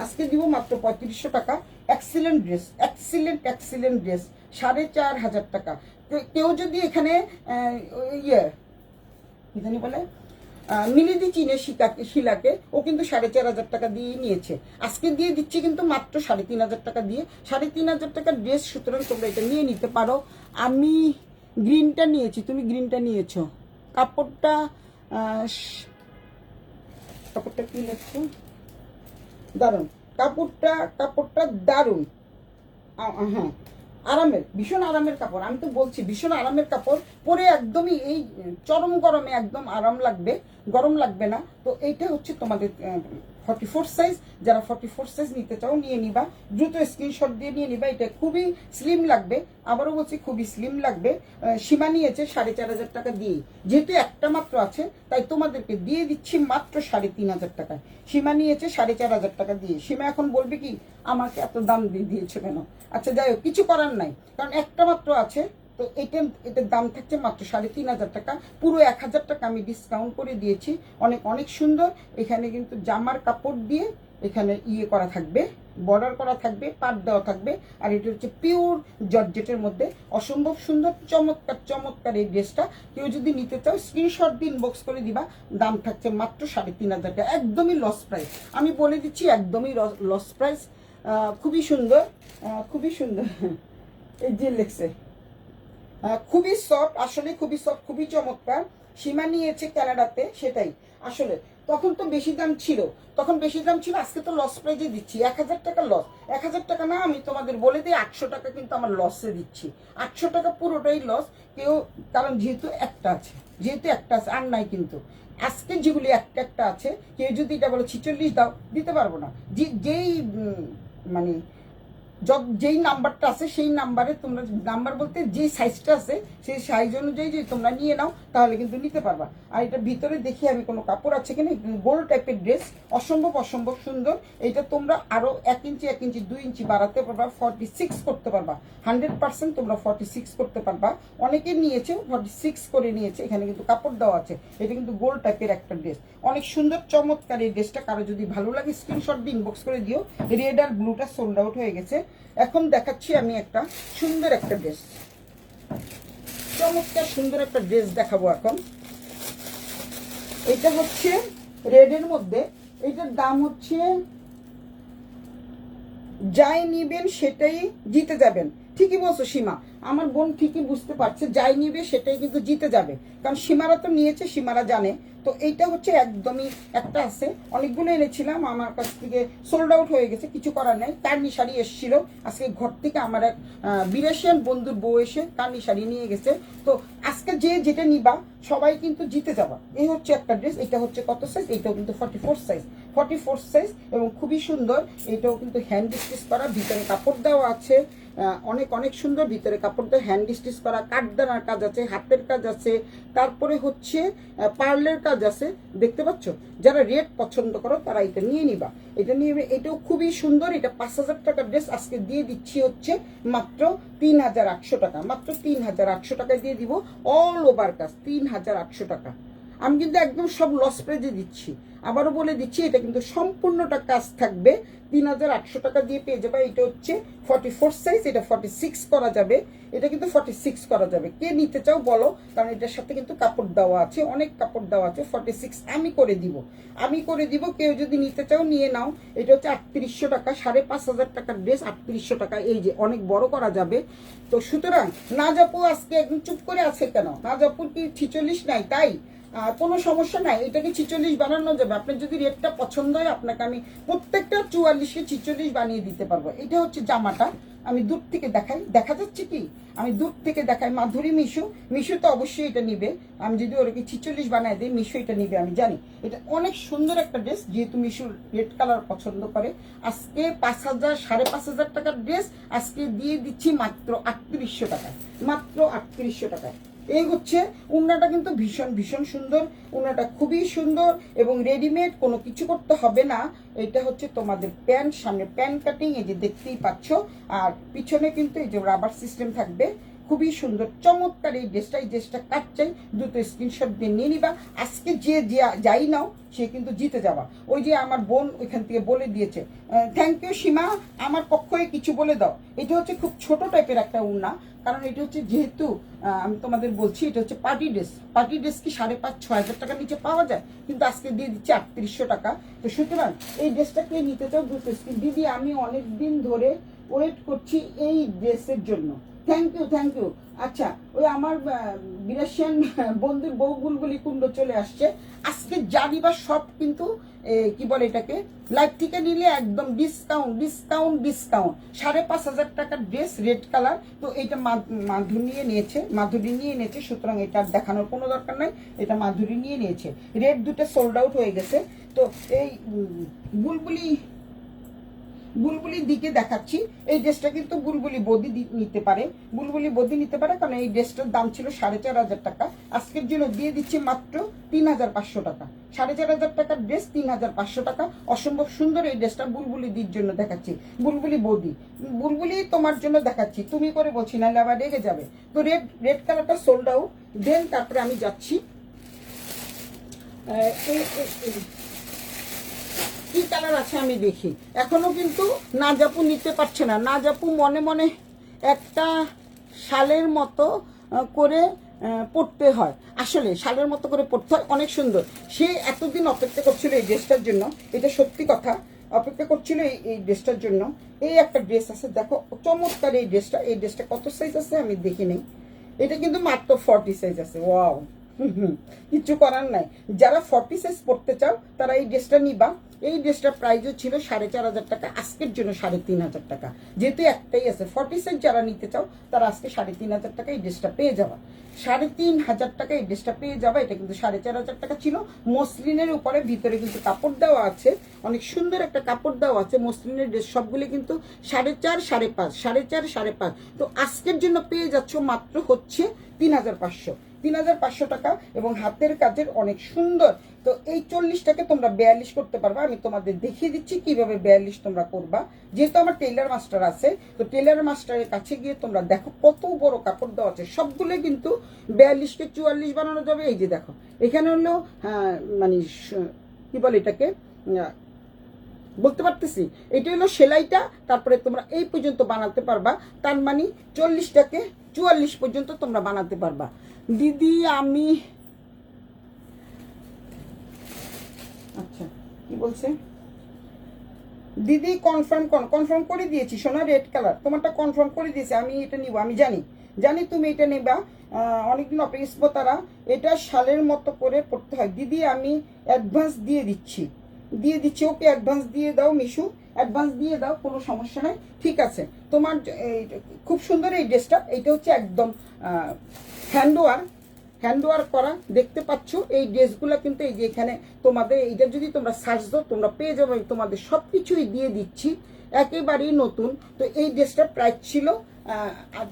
আজকে দিব মাত্র 3500 টাকা। Excellent dress, excellent excellent dress, 4500 টাকা। কেউ যদি এখানে কি জানি বলে মিলিদি চিনে শিলাকে, ও কিন্তু 4500 টাকা দিয়ে নিয়েছে, আজকে দিয়ে দিচ্ছি কিন্তু মাত্র 3500 টাকা দিয়ে, 3500 টাকার ড্রেস। সুতরাং তোমরা এটা নিয়ে নিতে পারো। আমি গ্রিনটা নিয়েছি, তুমি গ্রিনটা নিয়েছো। কাপড়টা কাপড়টা কি লাগছে, দারুণ কাপড়টা দারুণ। হ্যাঁ, আরামের, ভীষণ আরামের কাপড়। আমি তো বলছি ভীষণ আরামের কাপড়, পরে একদমই এই চরম গরমে একদম আরাম লাগবে, গরম লাগবে না। তো এইটা হচ্ছে তোমাদের 44 সাইজ। যারা 44 সাইজ নিতে চাও নিয়ে নিবা, দ্রুত স্ক্রিনশট দিয়ে নিয়ে নিবা। এটা খুবই স্লিম লাগবে, আবারও বলছি খুবই স্লিম লাগবে। সীমা নিয়েছে 4500 টাকা দিয়ে, যেহেতু একটা মাত্র আছে তাই তোমাদেরকে দিয়ে দিচ্ছি মাত্র 3500 টাকায়। সীমা নিয়েছে 4500 টাকা দিয়ে। সীমা এখন বলবে কি আমাকে এত দাম দিয়ে দিয়েছে কেন? আচ্ছা যাই হোক, কিছু করার নাই, কারণ একটা মাত্র আছে। তো এটার দাম থাকছে মাত্র 3500 টাকা। পুরো 1000 টাকা আমি ডিসকাউন্ট করে দিয়েছি। অনেক অনেক সুন্দর। এখানে কিন্তু জামার কাপড় দিয়ে এখানে ইয়ে করা থাকবে, বর্ডার করা থাকবে, পাট দেওয়া থাকবে। আর এটা হচ্ছে পিওর জর্জেটের মধ্যে, অসম্ভব সুন্দর, চমৎকার চমৎকার এই ড্রেসটা। কেউ যদি নিতে চাও স্ক্রিনশট দিয়ে ইনবক্স করে দিবা। দাম থাকছে মাত্র 3500 টাকা, একদমই লস প্রাইস। আমি বলে দিচ্ছি একদমই লস প্রাইস। খুবই সুন্দর, খুবই সুন্দর। এই যে লেখছে খুবই সফট, আসলে খুবই সফট, খুবই চমৎকার। সীমা নিয়েছে কানাডাতে, সেটাই আসলে। তখন তো বেশি দাম ছিল, তখন বেশি দাম ছিল, আজকে তো লস প্রাইজে দিচ্ছি। 1000 টাকা লস, 1000 টাকা না, আমি তোমাদের বলে দিই 800 টাকা কিন্তু আমার লসে দিচ্ছি। 800 টাকা পুরোটাই লস। কেউ, কারণ যেহেতু একটা আছে, আর নাই কিন্তু আজকে যেগুলি একটা আছে। কেউ যদি এটা বলে 46 দাও, দিতে পারবো না। যেই মানে যেই নাম্বারটা আছে সেই নাম্বারে তোমরা, নাম্বার বলতে যে সাইজটা আছে সেই সাইজ অনুযায়ী যদি তোমরা নিয়ে নাও তাহলে কিন্তু নিতে পারবা। আর এটা ভিতরে দেখি আমি কোনো কাপড় আছে কিনা। গোল্ড টাইপের ড্রেস, অসম্ভব অসম্ভব সুন্দর। এটা তোমরা আরো 1 ইঞ্চি 1 ইঞ্চি 2 ইঞ্চি বাড়াতে পারবা, 46 করতে পারবা। 100% তোমরা 46 করতে পারবা। অনেকে নিয়েছে 46 করে নিয়েছে। এখানে কিন্তু কাপড় দেওয়া আছে। এটা কিন্তু গোল্ড টাইপের একটা ড্রেস, অনেক সুন্দর চমৎকার এই ড্রেসটা। কারো যদি ভালো লাগে স্ক্রিনশট দিয়ে ইনবক্স করে দিও। রেড আর ব্লুটা সোল্ড আউট হয়ে গেছে। এখন দেখাচ্ছি আমি একটা সুন্দর একটা ড্রেস, চমৎকার সুন্দর একটা ড্রেস দেখাবো এখন। এটা হচ্ছে রেডের মধ্যে। এটার দাম হচ্ছে, যাই নিবেন সেটাই জিতে যাবেন। ঠিকই বলছো সীমা, আমার বোন ঠিকই বুঝতে পারছে, যাই নিবে সেটাই কিন্তু জিতে যাবে। কারণ সীমারা তো নিয়েছে, সীমারা জানে। তো এইটা হচ্ছে একদমই একটা আছে, অনেকগুলো এনেছিলাম, আমার কাছ থেকে সোল্ড আউট হয়ে গেছে, কিছু করার নাই। কার্নি শাড়ি এসেছিল আজকে ঘর থেকে, আমার এক বিদেশিয়ান বন্ধুর বউ এসে কার্নি শাড়ি নিয়ে গেছে। তো আজকে যে যেটা নিবা সবাই কিন্তু জিতে যাবা। এই হচ্ছে একটা ড্রেস। এটা হচ্ছে কত সাইজ? এইটাও কিন্তু 44 সাইজ, 44 সাইজ এবং খুবই সুন্দর। এটাও কিন্তু হ্যান্ড স্টিচ করা, ভিতরে কাপড় দেওয়া আছে, অনেক অনেক সুন্দর। ভিতরে কাপড় দেওয়া, হ্যান্ড স্টিচ করা, কাঠদানার কাজ আছে, হাতের কাজ আছে, তারপরে হচ্ছে পার্লের কাজ আছে। দেখতে পাচ্ছ? যারা রেড পছন্দ করো তারা এটা নিয়ে নিবা, এটা নিয়ে। এটাও খুবই সুন্দর। এটা 5000 টাকার ড্রেস, আজকে দিয়ে দিচ্ছি হচ্ছে মাত্র 3800 টাকা। মাত্র 3800 টাকায় দিয়ে দিব, অল ওভার কাজ 3800 টাকা। আমি কিন্তু একদম সব লস প্রাইজে দিচ্ছি। আবারও বলে দিচ্ছি, এটা কিন্তু সম্পূর্ণটা কাজ থাকবে। 3800 টাকা দিয়ে পেয়ে যাবে। এটা হচ্ছে 44 সাইজ, এটা 46 করা যাবে। এটা কিন্তু 46 করা যাবে। কে নিতে চাও বলো, কারণ এটার সাথে কিন্তু কাপড় দেওয়া আছে, অনেক কাপড় দেওয়া আছে। 46 আমি করে দিব। কেউ যদি নিতে চাও নিয়ে নাও। এটা হচ্ছে 3800 টাকা, 5500 টাকার ড্রেস 3800 টাকা। এই যে অনেক বড় করা যাবে। তো সুতরাং নাজাপু আজকে একদম চুপ করে আছে কেন? নাজাপুর কি 46 নাই তাই? কোনো সমস্যা নাই, এটাকে 46 বানানো যাবে। আপনার যদি রেটটা পছন্দ হয়, আপনাকে আমি প্রত্যেকটা 44কে 46 বানিয়ে দিতে পারবো। এটা হচ্ছে জামাটা, আমি দূর থেকে দেখাই, দেখা যাচ্ছে কি? আমি দূর থেকে দেখাই। মাধুরী মিশু তো অবশ্যই এটা নিবে। আমি যদি ওরকে 46 বানাই দিই, মিশু এটা নিবে, আমি জানি। এটা অনেক সুন্দর একটা ড্রেস, যেহেতু মিশু রেড কালার পছন্দ করে। আজকে 5000, 5500 টাকার ড্রেস আজকে দিয়ে দিচ্ছি মাত্র 3800 টাকায়, মাত্র 3800 টাকায়। এই হচ্ছে উন্নাটা, কিন্তু ভীষণ ভীষণ সুন্দর। উন্নাটা খুবই সুন্দর এবং রেডিমেড, কোনো কিছু করতে হবে না। এটা হচ্ছে তোমাদের প্যান্ট, সামনে প্যান্ট কাটিং, এই যে দেখতেই পাচ্ছ। আর পিছনে কিন্তু এই যে রাবার সিস্টেম থাকবে। খুবই সুন্দর চমৎকার এই ড্রেসটা। এই ড্রেসটা কাট চাই, দুটো স্ক্রিনশট দিয়ে নিয়ে নিবা। আজকে যে যাই নাও সে কিন্তু জিতে যাবা। ওই যে আমার বোন ওইখান থেকে বলে দিয়েছে, থ্যাংক ইউ সীমা, আমার পক্ষে কিছু বলে দাও। এটা হচ্ছে খুব ছোট টাইপের একটা উন্না, কারণ এটা হচ্ছে যেহেতু আমি তোমাদের বলছি এটা হচ্ছে পার্টি ড্রেস। পার্টি ড্রেস কি 5,500-6,000 টাকার নিচে পাওয়া যায়? কিন্তু আজকে দিয়ে দিচ্ছি 3800 টাকা। তো সুতরাং এই ড্রেসটাকে নিতে চাও দ্রুত স্ক্রিন। দিদি আমি অনেক দিন ধরে ওয়েট করছি এই ড্রেসের জন্য। Thank you thank you. আচ্ছা, ওই আমার বিরাশিয়ান বন্ধুর বউ বুলবুলি কুণ্ড চলে আসছে। আজকে জানিবা সব কিন্তু কি বলে এটাকে, লাইভ থেকে নিলে একদম ডিসকাউন্ট ডিসকাউন্ট ডিসকাউন্ট। 5,500 টাকার ড্রেস, রেড কালার। তো এটা মাধুরী নিয়ে নিয়েছে, সুতরাং এটা দেখানোর কোনো দরকার নাই, এটা মাধুরী নিয়ে নিয়েছে। রেড দুটো সোল্ড আউট হয়ে গেছে। তো এই বুলবুলির দিকে দেখাচ্ছি। এই ড্রেসটা কিন্তু বুলবুলি বদি নিতে পারে, কারণ এই ড্রেসটার দাম ছিল 4,500 টাকা। আজকের জন্য দিয়ে দিচ্ছি মাত্র 3,500 টাকা। 4,500 টাকার ড্রেস 3,500 টাকা। অসম্ভব সুন্দর এই ড্রেসটা বুলবুলিদির জন্য দেখাচ্ছি, বুলবুলি তোমার জন্য দেখাচ্ছি, তুমি করে বলছি, নাহলে আবার রেগে যাবে। তো রেড কালারটা সোল্ড আউট। দেন তারপরে আমি যাচ্ছি কি কালার আছে আমি দেখি। এখনো কিন্তু নাজাপু নিতে পারছে না। নাজাপু মনে মনে একটা শালের মতো করে পড়তে হয়, আসলে শালের মতো করে পড়তে হয়, অনেক সুন্দর। সে এতদিন অপেক্ষা করছিল এই ড্রেসটার জন্য, এটা সত্যি কথা, অপেক্ষা করছিল এই ড্রেসটার জন্য। এই একটা ড্রেস আছে, দেখো চমৎকার এই ড্রেসটা কত সাইজ আছে আমি দেখি নেই। এটা কিন্তু মাত্র 40 সাইজ আছে। ওয়াও, কিছু করার নাই। যারা 40 সাইজ পড়তে চাও তারা এই ড্রেসটা নিবা। এই ড্রেসটার প্রাইসও ছিল 4,500 টাকা, আজকের জন্য 3,500 টাকা। যেহেতু একটাই আছে 40 সাইজ, যারা নিতে চাও তারা আজকে 3,500 টাকা এই ড্রেসটা পেয়ে যাবা। 3,500 টাকা এই ড্রেসটা পেয়ে যাবা। এটা কিন্তু 4,500 টাকা ছিল। মসলিনের উপরে ভিতরে কিন্তু কাপড় দেওয়া আছে, অনেক সুন্দর একটা কাপড় দেওয়া আছে। মসলিনের ড্রেস সবগুলো কিন্তু 4,500, 5,500, 4,500, 5,500। তো আজকের জন্য পেয়ে যাচ্ছ মাত্র হচ্ছে 3,500 টাকা, এবং হাতের কাজের অনেক সুন্দর। তো এই 40টাকে তোমরা 42 করতে পারবা। আমি তোমাদের দেখিয়ে দিচ্ছি কিভাবে 42 তোমরা করবা। যেহেতু আমার টেইলার মাস্টার আছে, তো টেইলার মাস্টারের কাছে গিয়ে তোমরা দেখো কত বড় কাপড় দেওয়া আছে। সবগুলো কিন্তু 42কে 44 বানানো যাবে। এই যে দেখো, এখানে হলো মানে কি বলে এটাকে, বলতে পারতেছি, এটা হলো সেলাইটা। তারপরে তোমরা এই পর্যন্ত বানাতে পারবা, তার মানে 40টাকে 44 পর্যন্ত তোমরা বানাতে পারবা। দিদি আমি, আচ্ছা কি বলছে দিদি, কনফার্ম করে দিয়েছি সোনা। রেড কালার তোমারটা কনফার্ম করে দিয়েছি, আমি এটা নিব। আমি জানি তুমি এটা নেবা। অনেকদিন অপেক্ষা তারা। এটা শালের মতো করে পড়তে হয়। দিদি আমি অ্যাডভান্স দিয়ে দিচ্ছি। ওকে, অ্যাডভান্স দিয়ে দাও মিশু, অ্যাডভান্স দিয়ে দাও, কোনো সমস্যা নাই। ঠিক আছে, তোমার খুব সুন্দর এই ড্রেসটা। এইটা হচ্ছে একদম হ্যান্ডওয়ার্ক করা, দেখতে পাচ্ছ। এই ড্রেসগুলো কিন্তু এই যে এখানে তোমাদের এইটা যদি তোমরা সার্চ দাও তোমরা পেয়ে যাবে। তোমাদের সব কিছুই দিয়ে দিচ্ছি, একেবারেই নতুন। তো এই ড্রেসটার প্রাইস ছিল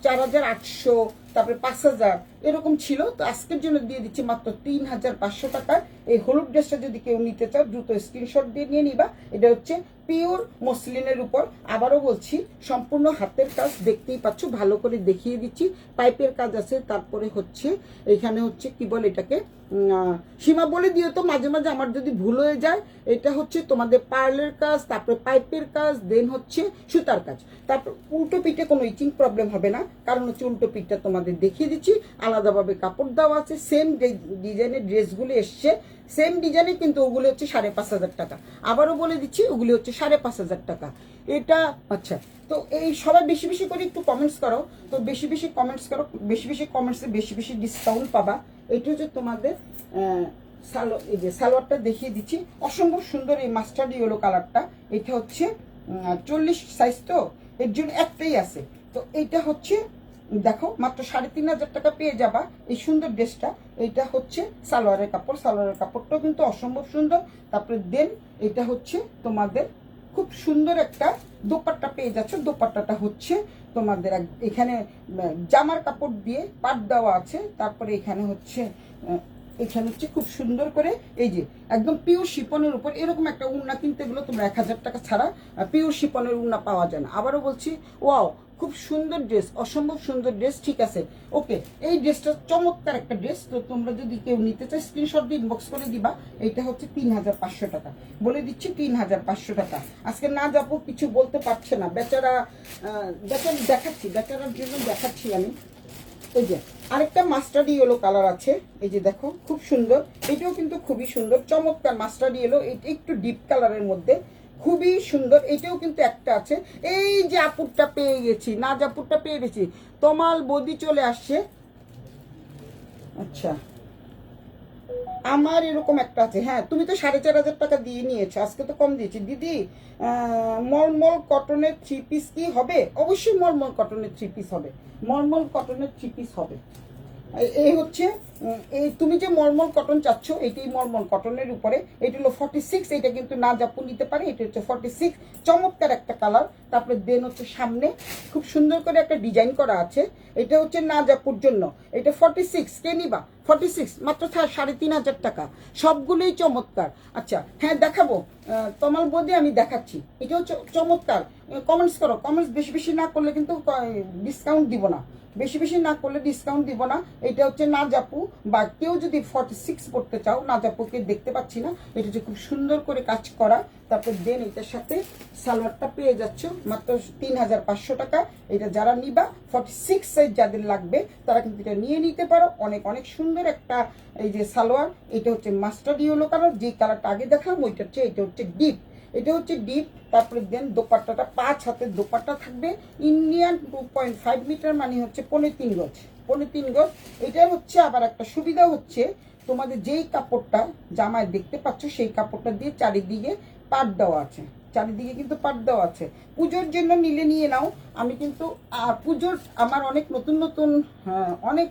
4,800, তারপরে 5,000 এরকম ছিল। তো আজকের জন্য দিয়ে দিচ্ছি মাত্র 3,500 টাকা। এই হলুদ ড্রেসটা যদি কেউ নিতে চাও দ্রুত স্ক্রিনশট দিয়ে নিয়ে নিবা। এটা হচ্ছে পিওর মসলিনের উপর, আবারও বলছি সম্পূর্ণ হাতের কাজ, দেখতেই পাচ্ছ, ভালো করে দেখিয়ে দিচ্ছি। পাইপের কাজ আছে, তারপরে হচ্ছে এখানে হচ্ছে কি বলে এটাকে, সীমা বলে দিও তো মাঝে মাঝে আমার যদি ভুল হয়ে যায়। এটা হচ্ছে তোমাদের পার্লের কাজ, তারপরে পাইপের কাজ, দেন হচ্ছে সুতার কাজ। তারপর উল্টো পিঠে কোনো ইচিং প্রবলেম হবে না, কারণ হচ্ছে উল্টো পিঠটা তোমাদের দেখিয়ে দিচ্ছি। আলাদাভাবে কাপড় দেওয়া আছে, সেম ডিজাইনের ড্রেসগুলো এসছে, সেম ডিজাইনে, কিন্তু ওগুলো হচ্ছে 5,500 টাকা। আবারও বলে দিচ্ছি, ওগুলি হচ্ছে 5,500 টাকা। এটা আচ্ছা, তো এই সবাই বেশি বেশি করে একটু কমেন্টস করো। তো বেশি বেশি কমেন্টস করো, বেশি বেশি কমেন্টসে বেশি বেশি ডিসকাউন্ট পাবা। এটা হচ্ছে তোমাদের এই যে সালোয়ারটা দেখিয়ে দিচ্ছি, অসম্ভব সুন্দর এই মাস্টার্ড ইয়েলো কালারটা। এটা হচ্ছে 40 সাইজ, তো এর জন্য একটাই আছে। তো এইটা হচ্ছে দেখো মাত্র 3,500 টাকা পেয়ে যাবা এই সুন্দর ড্রেসটা। এইটা হচ্ছে সালোয়ারের কাপড়টাও কিন্তু অসম্ভব সুন্দর। তারপরে দেন এটা হচ্ছে তোমাদের খুব সুন্দর একটা দোপাট্টা পেয়ে যাচ্ছে। দোপাট্টাটা হচ্ছে তোমাদের এখানে জামার কাপড় দিয়ে পাট দেওয়া আছে। তারপরে এখানে হচ্ছে খুব সুন্দর করে এই যে একদম পিওর শিপনের উপর এরকম একটা উন্না কিনতে গেলে তোমরা 1,000 টাকা ছাড়া পিওর শিপনের উন্না পাওয়া যায় না। আবারও বলছি, ওয়াও, খুব সুন্দর ড্রেস, অসম্ভব সুন্দর ড্রেস। ঠিক আছে, ওকে, এই ড্রেসটা চমৎকার একটা ড্রেস। তো তোমরা যদি কেউ নিতে চাই স্ক্রিনশট দিয়ে ইনবক্স করে দিবা। এইটা হচ্ছে 3,500 টাকা, বলে দিচ্ছি 3,500 টাকা। আজকে না যাবো, কিছু বলতে পারছে না বেচারা। বেচারার জন্য দেখাচ্ছি আমি। এই যে আরেকটা মাস্টার্ড ইয়েলো কালার আছে, এই যে দেখো খুব সুন্দর। এটাও কিন্তু খুবই সুন্দর, চমৎকার মাস্টার্ড ইয়েলো। এটা একটু ডিপ কালারের মধ্যে, খুবই সুন্দর। এটাও কিন্তু একটা আছে। এই যে আপুরটা পেয়ে গেছি, নাজ আপুরটা পেয়ে গেছি, তমাল বদি চলে আসছে। আচ্ছা, আমার এরকম একটা আছে। হ্যাঁ, তুমি তো 4,500 টাকা দিয়ে নিয়েছো, আজকে তো কম দিয়েছি দিদি। মলমল কটনের 3 পিস কি হবে? অবশ্যই মলমল কটনের 3 পিস হবে, মলমল কটনের 3 পিস হবে। এই হচ্ছে এই তুমি যে মলমল কটন চাচ্ছ, এটাই মলমল কটনের উপরে। এটা হলো 46, এটা কিন্তু না জাপু নিতে পারে। এটা হচ্ছে 46, চমৎকার একটা কালার। তারপরে দেন হচ্ছে সামনে খুব সুন্দর করে একটা ডিজাইন করা আছে। এটা হচ্ছে না জাপুর জন্য। এটা 46, কে নিবা? 46 মাত্র 3,500 টাকা। সবগুলোই চমৎকার। আচ্ছা হ্যাঁ, দেখাবো তোমার বদি, আমি দেখাচ্ছি। এটা হচ্ছে চমৎকার। কমেন্টস করো, কমেন্টস বেশি বেশি না করলে কিন্তু ডিসকাউন্ট দিব না, বেশি বেশি না করলে ডিসকাউন্ট দিব না। এটা হচ্ছে নাজাপু, বা কেউ যদি 46 পড়তে চাও, নাজাপুকে দেখতে পাচ্ছি না। এটা হচ্ছে খুব সুন্দর করে কাজ করা। তারপর দেন এটার সাথে সালোয়ারটা পেয়ে যাচ্ছ মাত্র 3,500 টাকা। এটা যারা নিবা 46 সাইজ যাদের লাগবে তারা কিন্তু এটা নিয়ে নিতে পারো। অনেক অনেক সুন্দর একটা এই যে সালোয়ার। এটা হচ্ছে মাস্টার্ড ইয়েলো কালার, যে কালারটা আগে দেখলাম ওইটা হচ্ছে, এটা হচ্ছে ডিপ, এটা হচ্ছে ডিপ। তারপরে দেন দোপাট্টাটা 5 হাতের দোপাট্টা থাকবে। ইন্ডিয়ান 2.5 মিটার, মানে হচ্ছে 3.5 গজ, 3.5 গজ। এটা হচ্ছে আবার একটা সুবিধা হচ্ছে, তোমাদের যেই কাপড়টা জামায় দেখতে পাচ্ছ সেই কাপড়টা দিয়ে চারিদিকে পাট দেওয়া আছে, চারিদিকে কিন্তু পাট দেওয়া আছে। পুজোর জন্য নিলে নিয়ে নাও। আমি কিন্তু পুজোর আমার অনেক নতুন নতুন অনেক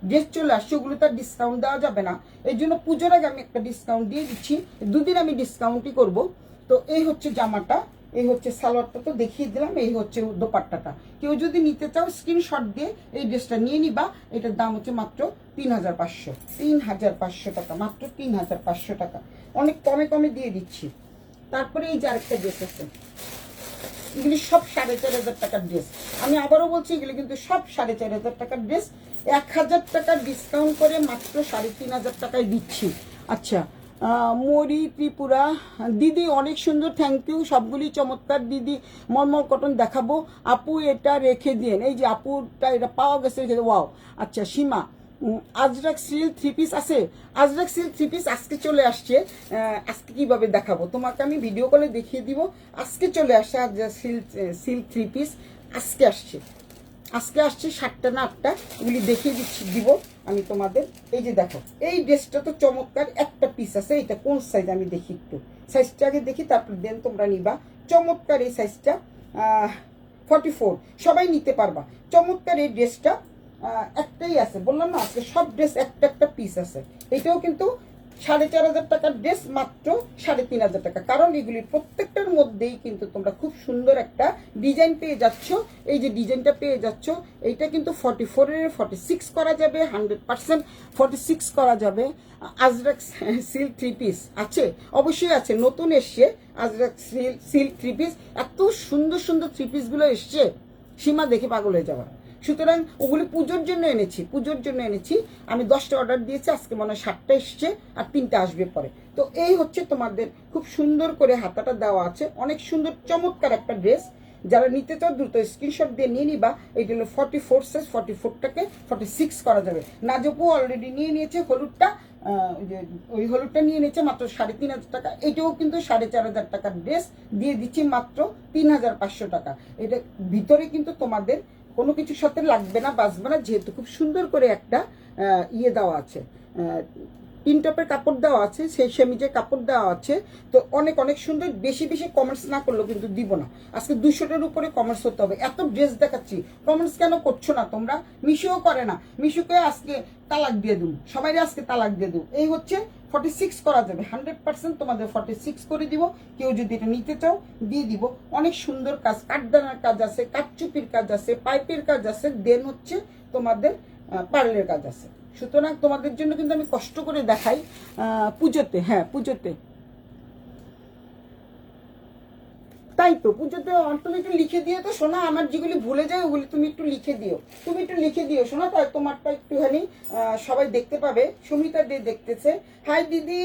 ড্রেস চলে আসছে, ওগুলো তার ডিসকাউন্ট দেওয়া যাবে না। এই জন্য পুজোর আগে আমি একটা ডিসকাউন্ট দিয়ে দিচ্ছি, 2 দিন আমি ডিসকাউন্টই করব। তো এই হচ্ছে জামাটা, এই হচ্ছে সালোয়ারটা তো দেখিয়ে দিলাম, এই হচ্ছে দোপাট্টাটা। কেউ যদি নিতে চাও স্ক্রিনশট দিয়ে এই ড্রেসটা নিয়ে নিবা। এটার দাম হচ্ছে মাত্র 3,500, 3,500 টাকা, মাত্র 3,500 টাকা। অনেক কমে কমে দিয়ে দিচ্ছি। তারপরে এই যে আরেকটা ড্রেস আছে, এগুলি সব 4,500 টাকার ড্রেস। আমি আবারও বলছি, এগুলি কিন্তু সব 4,500 টাকার ড্রেস। 1,000 টাকা ডিসকাউন্ট করে মাত্র 3,500 টাকায় দিচ্ছি। আচ্ছা, মরি ত্রিপুরা দিদি অনেক সুন্দর, থ্যাংক ইউ, সবগুলি চমৎকার দিদি। মলমল কটন দেখাবো আপু, এটা রেখে দিন। এই যে আপুটা এটা পাওয়া গেছে, ওয়াও। আচ্ছা সীমা, আজরাক সিল্ক 3 পিস আছে? আজরাক সিল্ক 3 পিস আজকে চলে আসছে। আজকে কিভাবে দেখাবো তোমাকে, আমি ভিডিও কলে দেখিয়ে দিব। আজকে চলে আসছে আজরাক সিল্ক 3 পিস, আজকে আসছে, আজকে আসছে 7টা না 8টা, এগুলি দেখিয়ে দিচ্ছি, দিব আমি তোমাদের। এই যে দেখো, এই ড্রেসটা তো চমৎকার, একটা পিস আছে। এটা কোন সাইজ আমি দেখি, একটু সাইজটা আগে দেখি, তারপর দেন তোমরা নিবা। চমৎকার এই সাইজটা 44, সবাই নিতে পারবা। চমৎকার এই ড্রেসটা একটাই আছে, বললাম না আজকে সব ড্রেস একটা একটা পিস আছে। এটাও কিন্তু 4,500 টাকার ড্রেস, মাত্র 3,500 টাকা। কারণ এগুলির প্রত্যেকটার মধ্যেই কিন্তু তোমরা খুব সুন্দর একটা ডিজাইন পেয়ে যাচ্ছ। এই যে ডিজাইনটা পেয়ে যাচ্ছ, এইটা কিন্তু 44-এর 46 করা যাবে, 100% 46 করা যাবে। আজরাক সিল্ক 3 পিস আছে, অবশ্যই আছে, নতুন এসছে আজরাক সিল্ক 3 পিস। এত সুন্দর সুন্দর 3 পিসগুলো এসছে, সীমা দেখে পাগল হয়ে যাওয়া। সুতরাং ওগুলি পুজোর জন্য এনেছি, পুজোর জন্য এনেছি। আমি 10টা অর্ডার দিয়েছি, আজকে মনে হয় 7টা এসছে, আর 3টা আসবে পরে। তো এই হচ্ছে তোমাদের খুব সুন্দর করে হাতাটা দেওয়া আছে, অনেক সুন্দর চমৎকার একটা ড্রেস। যারা নিতে চাও দ্রুত স্ক্রিনশট দিয়ে নিয়ে নিবা। এইটা হলো 44 সাইজ, 44টাকে 46 করা যাবে। নাজপু অলরেডি নিয়ে নিয়েছে হলুদটা, ওই হলুদটা নিয়ে নিয়েছে মাত্র 3,500 টাকা। এটাও কিন্তু 4,500 টাকার ড্রেস দিয়ে দিচ্ছি মাত্র 3,500 টাকা। এটা ভিতরে কিন্তু তোমাদের কোনো কিছুর সাথে লাগবে না, বাঁচবে না, যেহেতু খুব সুন্দর করে একটা ইয়ে দেওয়া আছে, তিন টপের কাপড় দেওয়া আছে, সেই সেমিজের কাপড় দেওয়া আছে। তো অনেক অনেক সুন্দর। বেশি বেশি কমেন্টস না করলেও কিন্তু দিব না, আজকে 200টার উপরে কমেন্টস হতে হবে। এত ড্রেস দেখাচ্ছি, কমেন্টস কেন করছো না তোমরা? মিশোও করে না, মিশোকে আজকে তালাক দিয়ে দেবো, সবাই আজকে তালাক দিয়ে দেবো। এই হচ্ছে 46 করা যাবে, 100% তোমাদের 46 করে দিব। কেউ যদি এটা নিতে চাও দিয়ে দিব। অনেক সুন্দর কাজ, কাঠদানার কাজ আছে, কাঠচুপির কাজ আছে, পাইপের কাজ আছে, দেন হচ্ছে তোমাদের পার্লের কাজ আছে। সুতরাং তোমাদের জন্য কিন্তু আমি কষ্ট করে দেখাই পুজোতে। হ্যাঁ পুজোতে, তাই তো পুজোতে তুমি একটু লিখে দিও তো শোনা, আমার যেগুলি ভুলে যায় ওগুলি তুমি একটু লিখে দিও, তুমি একটু লিখে দিও শোনা, তাই তোমারটা একটুখানি সবাই দেখতে পাবে। সুমিতা দে দেখতেছে, হাই দিদি,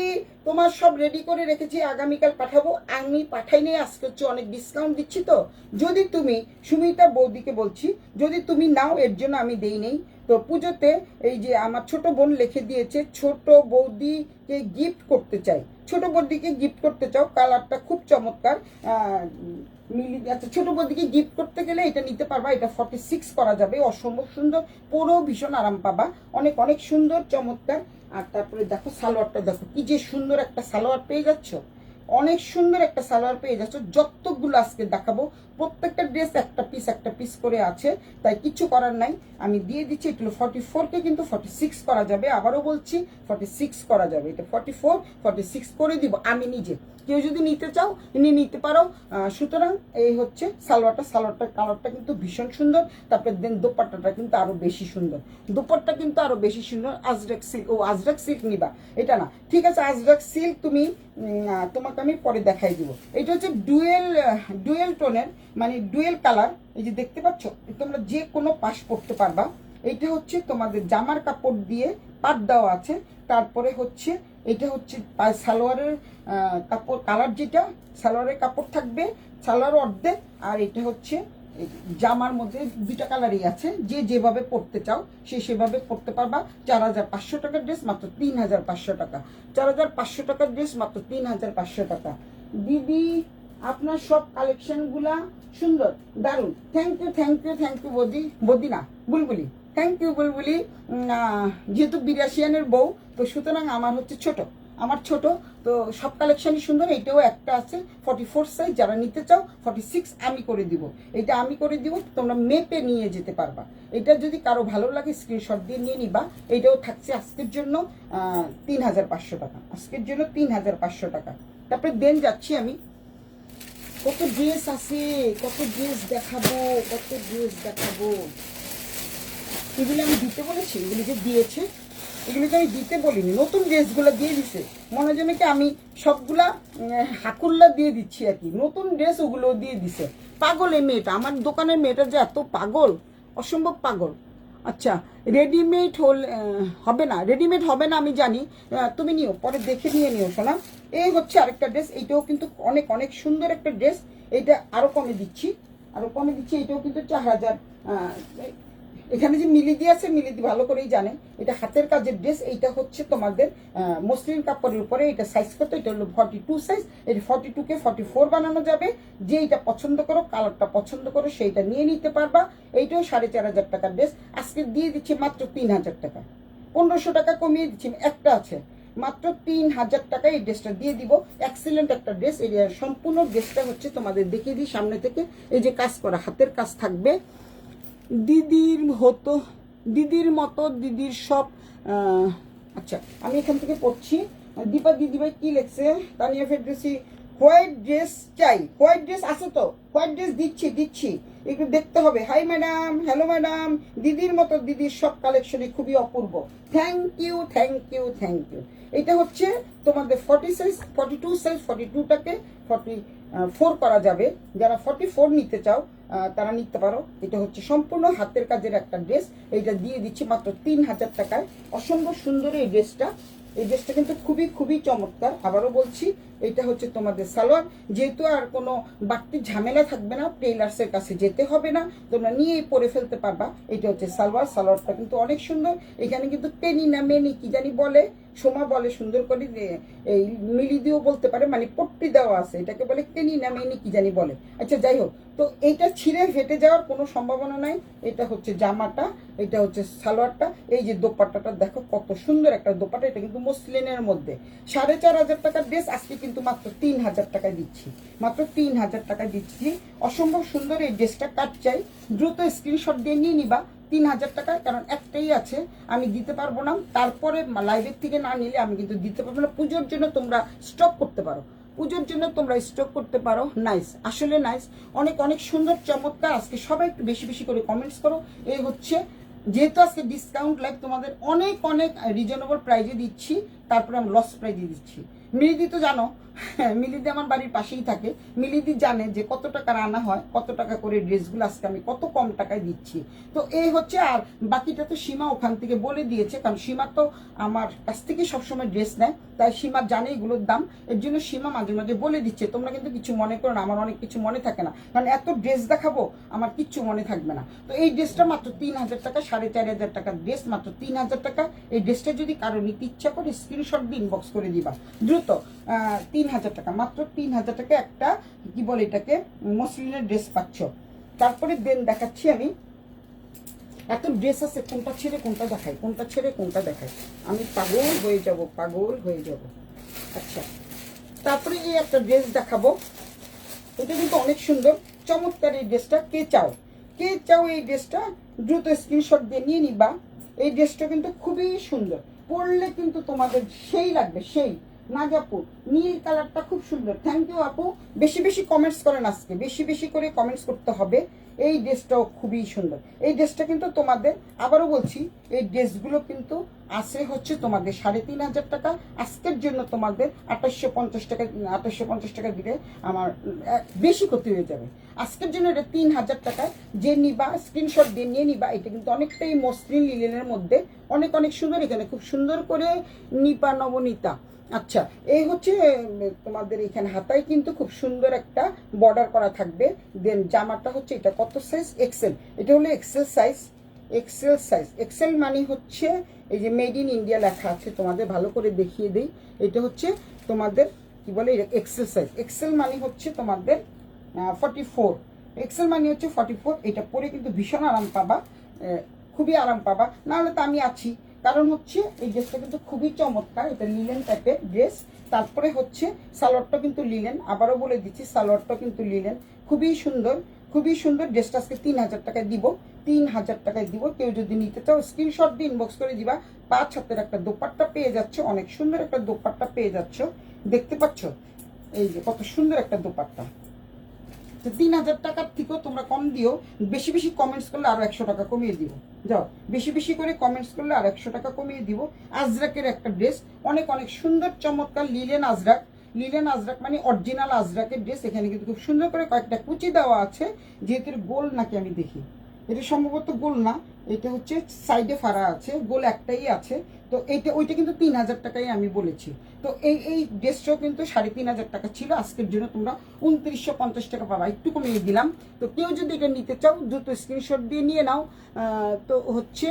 তোমার সব রেডি করে রেখেছি, আগামীকাল পাঠাবো। আমি পাঠাই নেই, আজকে হচ্ছে অনেক ডিসকাউন্ট দিচ্ছি। তো যদি তুমি, সুমিতা বৌদিকে বলছি, যদি তুমি নাও, এর জন্য আমি দেই নেই। তো তো পুজোতে এই যে আমার ছোট বোন লিখে দিয়েছে ছোট বৌদিকে গিফট করতে চাই, ছোট বৌদিকে গিফট করতে চাও, কালারটা খুব চমৎকার। আচ্ছা, ছোট বৌদিকে গিফট করতে গেলে এটা নিতে পারবা, এটা 46 করা যাবে, অসম্ভব সুন্দর, পরেও ভীষণ আরাম পাবা, অনেক অনেক সুন্দর চমৎকার। আর তারপরে দেখো সালোয়ারটা, দেখো কি যে সুন্দর একটা সালোয়ার পেয়ে যাচ্ছ, অনেক সুন্দর একটা সালোয়ার পেয়ে যাচ্ছ। যতগুলো আজকে দেখাবো প্রত্যেকটা ড্রেস একটা পিস করে আছে, তাই কিছু করার নাই, আমি দিয়ে দিচ্ছি। এগুলো 44কে কিন্তু 46 করা যাবে, আবারও বলছি 46 করা যাবে, এটা 44 46 করে দিব আমি নিজে, কেউ যদি নিতে চাও নিতে পারো। সুতরাং এই হচ্ছে সালোয়ারটার কালারটা কিন্তু ভীষণ সুন্দর। তারপরে দেন দোপাট্টাটা কিন্তু আরো বেশি সুন্দর, দোপাট্টা কিন্তু আরো বেশি সুন্দর। আজরাক সিল্ক, ও আজরাক সিল্ক নিবা এটা না, ঠিক আছে, আজরাক সিল্ক তুমি তোমাকে আমি পরে দেখাই দিব। এটা হচ্ছে ডুয়েল টোনের, মানে ডুয়েল কালার, এই যে দেখতে পাচ্ছ, তোমরা যে কোনো পাশ পরতে পারবা। এইটা হচ্ছে তোমাদের জামার কাপড় দিয়ে পাট দেওয়া আছে, তারপরে হচ্ছে এটা হচ্ছে সালোয়ারের কাপড়, কালার যেটা সালোয়ারের কাপড় থাকবে, সালোয়ার অর্ধেক, আর এটা হচ্ছে জামার মধ্যে দুইটা কালারই আছে, যে যেভাবে পরতে চাও সে সেভাবে পরতে পারবা। 4500 টাকার ড্রেস মাত্র 3500 টাকা, 4500 টাকার ড্রেস মাত্র 3500 টাকা। দিদি আপনার সব কালেকশনগুলা সুন্দর, দারুণ, থ্যাংক ইউ বদি না বুলবুলি, থ্যাংক ইউ বুলবুলি। যেহেতু বিরাশিয়ানের বউ, তো সুতরাং আমার হচ্ছে আমার ছোট, তো সব কালেকশনই সুন্দর। এইটাও একটা আছে 44 সাইজ, যারা নিতে চাও 46 আমি করে দিব, এটা আমি করে দিব, তোমরা মেপে নিয়ে যেতে পারবা। এটা যদি কারো ভালো লাগে স্ক্রিনশট দিয়ে নিয়ে নিবা। এইটাও থাকছে আজকের জন্য 3500 টাকা, আজকের জন্য 3500 টাকা। তারপরে দেন যাচ্ছি আমি, কত ড্রেস আছে, কত ড্রেস দেখাবো, এগুলো আমি দিতে বলেছি, এগুলি যে দিয়েছে এগুলিকে আমি দিতে বলিনি, নতুন ড্রেসগুলো দিয়ে দিছে, মনে জন্য কি আমি সবগুলা হাকুল্লা দিয়ে দিচ্ছি আর কি, নতুন ড্রেস ওগুলো দিয়ে দিছে। পাগল এই মেয়েটা, আমার দোকানের মেয়েটা যে এত পাগল, অসম্ভব পাগল। আচ্ছা, রেডিমেড হবে না আমি জানি, তুমি নিও, পরে দেখে নিও শোনা। এই হচ্ছে আরেকটা ড্রেস, এইটাও কিন্তু অনেক অনেক সুন্দর একটা ড্রেস, এইটা আরো কমে দিচ্ছি, এটাও কিন্তু 4000। এখানে যে মিলিদি আছে, মিলিদি ভালো করেই জানে, এটা হাতের কাজের ড্রেস। এইটা হচ্ছে তোমাদের মসলিন কাপড়ের উপরে, এটা সাইজ কত, এটা হলো 42 সাইজ, এটা 42কে 44 বানানো যাবে। যে এটা পছন্দ করো, কালারটা পছন্দ করো, সেইটা নিয়ে নিতে পারবা। এইটাও 4500 টাকার ড্রেস, আজকে দিয়ে দিচ্ছি মাত্র 3000 টাকা, 1500 টাকা কমিয়ে দিচ্ছি। একটা আছে মাত্র 3000 টাকায় এই ড্রেসটা দিয়ে দিব, এক্সিলেন্ট একটা ড্রেস। এই সম্পূর্ণ ড্রেসটা হচ্ছে তোমাদের দেখিয়ে দিই সামনে থেকে, এই যে কাজ করা হাতের কাজ থাকবে, দিদির মতো দিদির সব। আচ্ছা, আমি এখান থেকে পড়ছি, দীপা দিদিভাই কি লেখছে, তানিয়া ফেরদৌসি, হোয়াইট ড্রেস চাই, হোয়াইট ড্রেস আছে তো, হোয়াইট ড্রেস দিচ্ছি, একটু দেখতে হবে। হাই ম্যাডাম, হ্যালো ম্যাডাম, দিদির মতো দিদির সব কালেকশনই খুবই অপূর্ব, থ্যাংক ইউ। এটা হচ্ছে তোমাদের 40 সাইজ, 42 সাইজ, 42টাকে 44 করা যাবে, যারা 44 নিতে চাও তারা নিতে পারো। এটা হচ্ছে সম্পূর্ণ হাতের কাজের একটা ড্রেস, এইটা দিয়ে দিচ্ছি মাত্র 3000 টাকায়, অসম্ভব সুন্দর এই ড্রেসটা কিন্তু খুবই চমৎকার। আবারও বলছি, এটা হচ্ছে তোমাদের সালোয়ার, যেহেতু আর কোনো বাড়তি ঝামেলা থাকবে না, টেইলার্সের কাছে যেতে হবে না, তোমরা নিয়েই পরে ফেলতে পারবা। এটা হচ্ছে সালোয়ারটা কিন্তু অনেক সুন্দর। এখানে কিন্তু পেনি না মেনি কি জানি বলে, সোমা বলে সুন্দর করে, এই মিলি দিয়েও বলতে পারে, মানে পট্টি দেওয়া আছে, এটাকে বলে পেনি না মেনি কি জানি বলে। আচ্ছা, যাই হোক, তো এইটা ছিঁড়ে ফেটে যাওয়ার কোনো সম্ভাবনা নাই। এটা হচ্ছে জামাটা, এটা হচ্ছে সালোয়ারটা, এই যে দোপাট্টাটা দেখো কত সুন্দর একটা দোপাট্টা, এটা কিন্তু মসলিনের মধ্যে। 4500 টাকার ড্রেস আজকে কিন্তু মাত্র 3000 টাকায় দিচ্ছি, মাত্র 3000 টাকায় দিচ্ছি। অসম্ভব সুন্দর এই ড্রেসটা, কাট চাই, দ্রুত স্ক্রিনশট দিয়ে নিয়ে নিবা 3000 টাকা, কারণ একটাই আছে, আমি দিতে পারবো না। তারপরে লাইভের থেকে না নিলে আমি কিন্তু দিতে পারবো না। পুজোর জন্য তোমরা স্টক করতে পারো, নাইস, আসলে নাইস, অনেক অনেক সুন্দর চমৎকার। আজকে সবাই একটু বেশি বেশি করে কমেন্টস করো। এই হচ্ছে, যেহেতু আজকে ডিসকাউন্ট লাইভ, তোমাদের অনেক অনেক রিজনেবল প্রাইজে দিচ্ছি, তারপরে আমি লস প্রাইজ দিয়ে দিচ্ছি। মিলিদি তো জানো, মিলিদি আমার বাড়ির পাশেই থাকে, মিলিদি জানে যে কত টাকা রান্না হয়, কত টাকা করে ড্রেসগুলো আজকে আমি কত কম টাকায় দিচ্ছি। তো এই হচ্ছে, আর বাকিটা তো সীমা ওখান থেকে বলে দিয়েছে, কারণ সীমা তো আমার কাছ থেকে সবসময় ড্রেস নেয়, তাই সীমা জানে এগুলোর দাম, এর জন্য সীমা মাঝে মাঝে বলে দিচ্ছে। তোমরা কিন্তু কিছু মনে করো না, আমার অনেক কিছু মনে থাকে না, কারণ এত ড্রেস দেখাবো আমার কিচ্ছু মনে থাকবে না। তো এই ড্রেসটা মাত্র 3000 টাকা, 4500 টাকার ড্রেস, মাত্র 3000 টাকা। এই ড্রেসটা যদি কারো নিতে ইচ্ছা করে স্ক্রিনশট দিয়ে ইনবক্স করে দিবা দ্রুত। 3000 টাকা, মাত্র 3000 টাকা একটা কি বলে এটাকে মসলিনের ড্রেস পাচ্ছ। তারপরে দেন দেখাচ্ছি আমি, এত ড্রেস আছে, কোনটা ছেড়ে কোনটা দেখাই, কোনটা ছেড়ে কোনটা দেখাই, আমি পাগল হয়ে যাব, পাগল হয়ে যাব। আচ্ছা, তারপরে এই একটা ড্রেস দেখাবো, এটা কিন্তু অনেক সুন্দর চমৎকার। এই ড্রেসটা কে চাও, কে চাও এই ড্রেসটা দ্রুত স্ক্রিনশট দিয়ে নিয়ে নিবা। এই ড্রেসটা কিন্তু খুবই সুন্দর, পরলে কিন্তু তোমাদের সেই লাগবে, সেই না আপু, নীল কালারটা খুব সুন্দর। থ্যাংক ইউ আপু, বেশি বেশি কমেন্টস করেন, আজকে বেশি বেশি করে কমেন্টস করতে হবে। এই ড্রেসটাও খুবই সুন্দর। এই ড্রেসটা কিন্তু তোমাদের, আবারও বলছি, এই ড্রেসগুলো কিন্তু আছে হচ্ছে তোমাদের 3500 টাকা। আজকের জন্য তোমাদের 2850 টাকা, 2850 টাকা দিলে আমার বেশি ক্ষতি হয়ে যাবে। আজকের জন্য এটা 3000 টাকা। যে নিবা স্ক্রিনশট দিয়ে নিয়ে নিবা। এটা কিন্তু অনেকটাই মসৃণ লিলেনের মধ্যে, অনেক অনেক সুন্দর। এখানে খুব সুন্দর করে নিপা নবনীতা। আচ্ছা, এই হচ্ছে তোমাদের এখানে হাতায় কিন্তু খুব সুন্দর একটা বর্ডার করা থাকবে। দেন জামাটা হচ্ছে এটা কত সাইজ, এক্সেল, এটা হলো XL size. XL size, XL মানে হচ্ছে এই যে মেড ইন ইন্ডিয়া লেখা আছে, তোমাদের ভালো করে দেখিয়ে দিই। এটা হচ্ছে তোমাদের কি বলে এক্সেল সাইজ। এক্সেল মানে হচ্ছে তোমাদের 44, এক্সেল মানে হচ্ছে 44। এটা পরে কিন্তু ভীষণ আরাম পাবা, খুবই আরাম পাবা। নাহলে তো আমি আছি, কারণ হচ্ছে এই ড্রেসটা কিন্তু খুবই চমৎকার, এটা লিলেন টাইপের ড্রেস। তারপরে হচ্ছে সালোয়ারটা কিন্তু লিলেন, আবারও বলে দিচ্ছি সালোয়ারটা কিন্তু লিলেন, খুবই সুন্দর, খুবই সুন্দর। ড্রেসটা আজকে 3000 টাকায় দিব, 3000 টাকায় দিব। কেউ যদি নিতে চাও স্ক্রিনশট দিয়ে ইনবক্স করে দিবা। 5 হাতের একটা দোপাট্টা পেয়ে যাচ্ছ, অনেক সুন্দর একটা দোপাট্টা পেয়ে যাচ্ছ, দেখতে পাচ্ছ এই যে কত সুন্দর একটা দোপাট্টা। তো 3000 টাকার থেকেও তোমরা কম দিও, বেশি বেশি কমেন্টস করলে আরো 100 টাকা কমিয়ে দিব। যাও, বেশি বেশি করে কমেন্টস করলে আর 100 টাকা কমিয়ে দিব। আজরাকের একটা ড্রেস, অনেক অনেক সুন্দর চমৎকার লিলেন আজরাক। লিলেন আজরাক মানে অরিজিনাল আজরাকের ড্রেস। এখানে কিন্তু খুব সুন্দর করে কয়েকটা কুচি দেওয়া আছে, যেহেতু গোল নাকি আমি দেখি, এটা সম্ভবত গোল না, এটা হচ্ছে সাইডে ফাড়া আছে, গোল একটাই আছে। তো এইটা ওইটা কিন্তু 3000 টাকাই আমি বলেছি। তো এই ড্রেসটাও কিন্তু 3500 টাকা ছিল, আজকের জন্য তোমরা 2950 টাকা পাবা, একটু কমিয়ে দিলাম। তো কেউ যদি এটা নিতে চাও দ্রুত স্ক্রিনশট দিয়ে নিয়ে নাও। তো হচ্ছে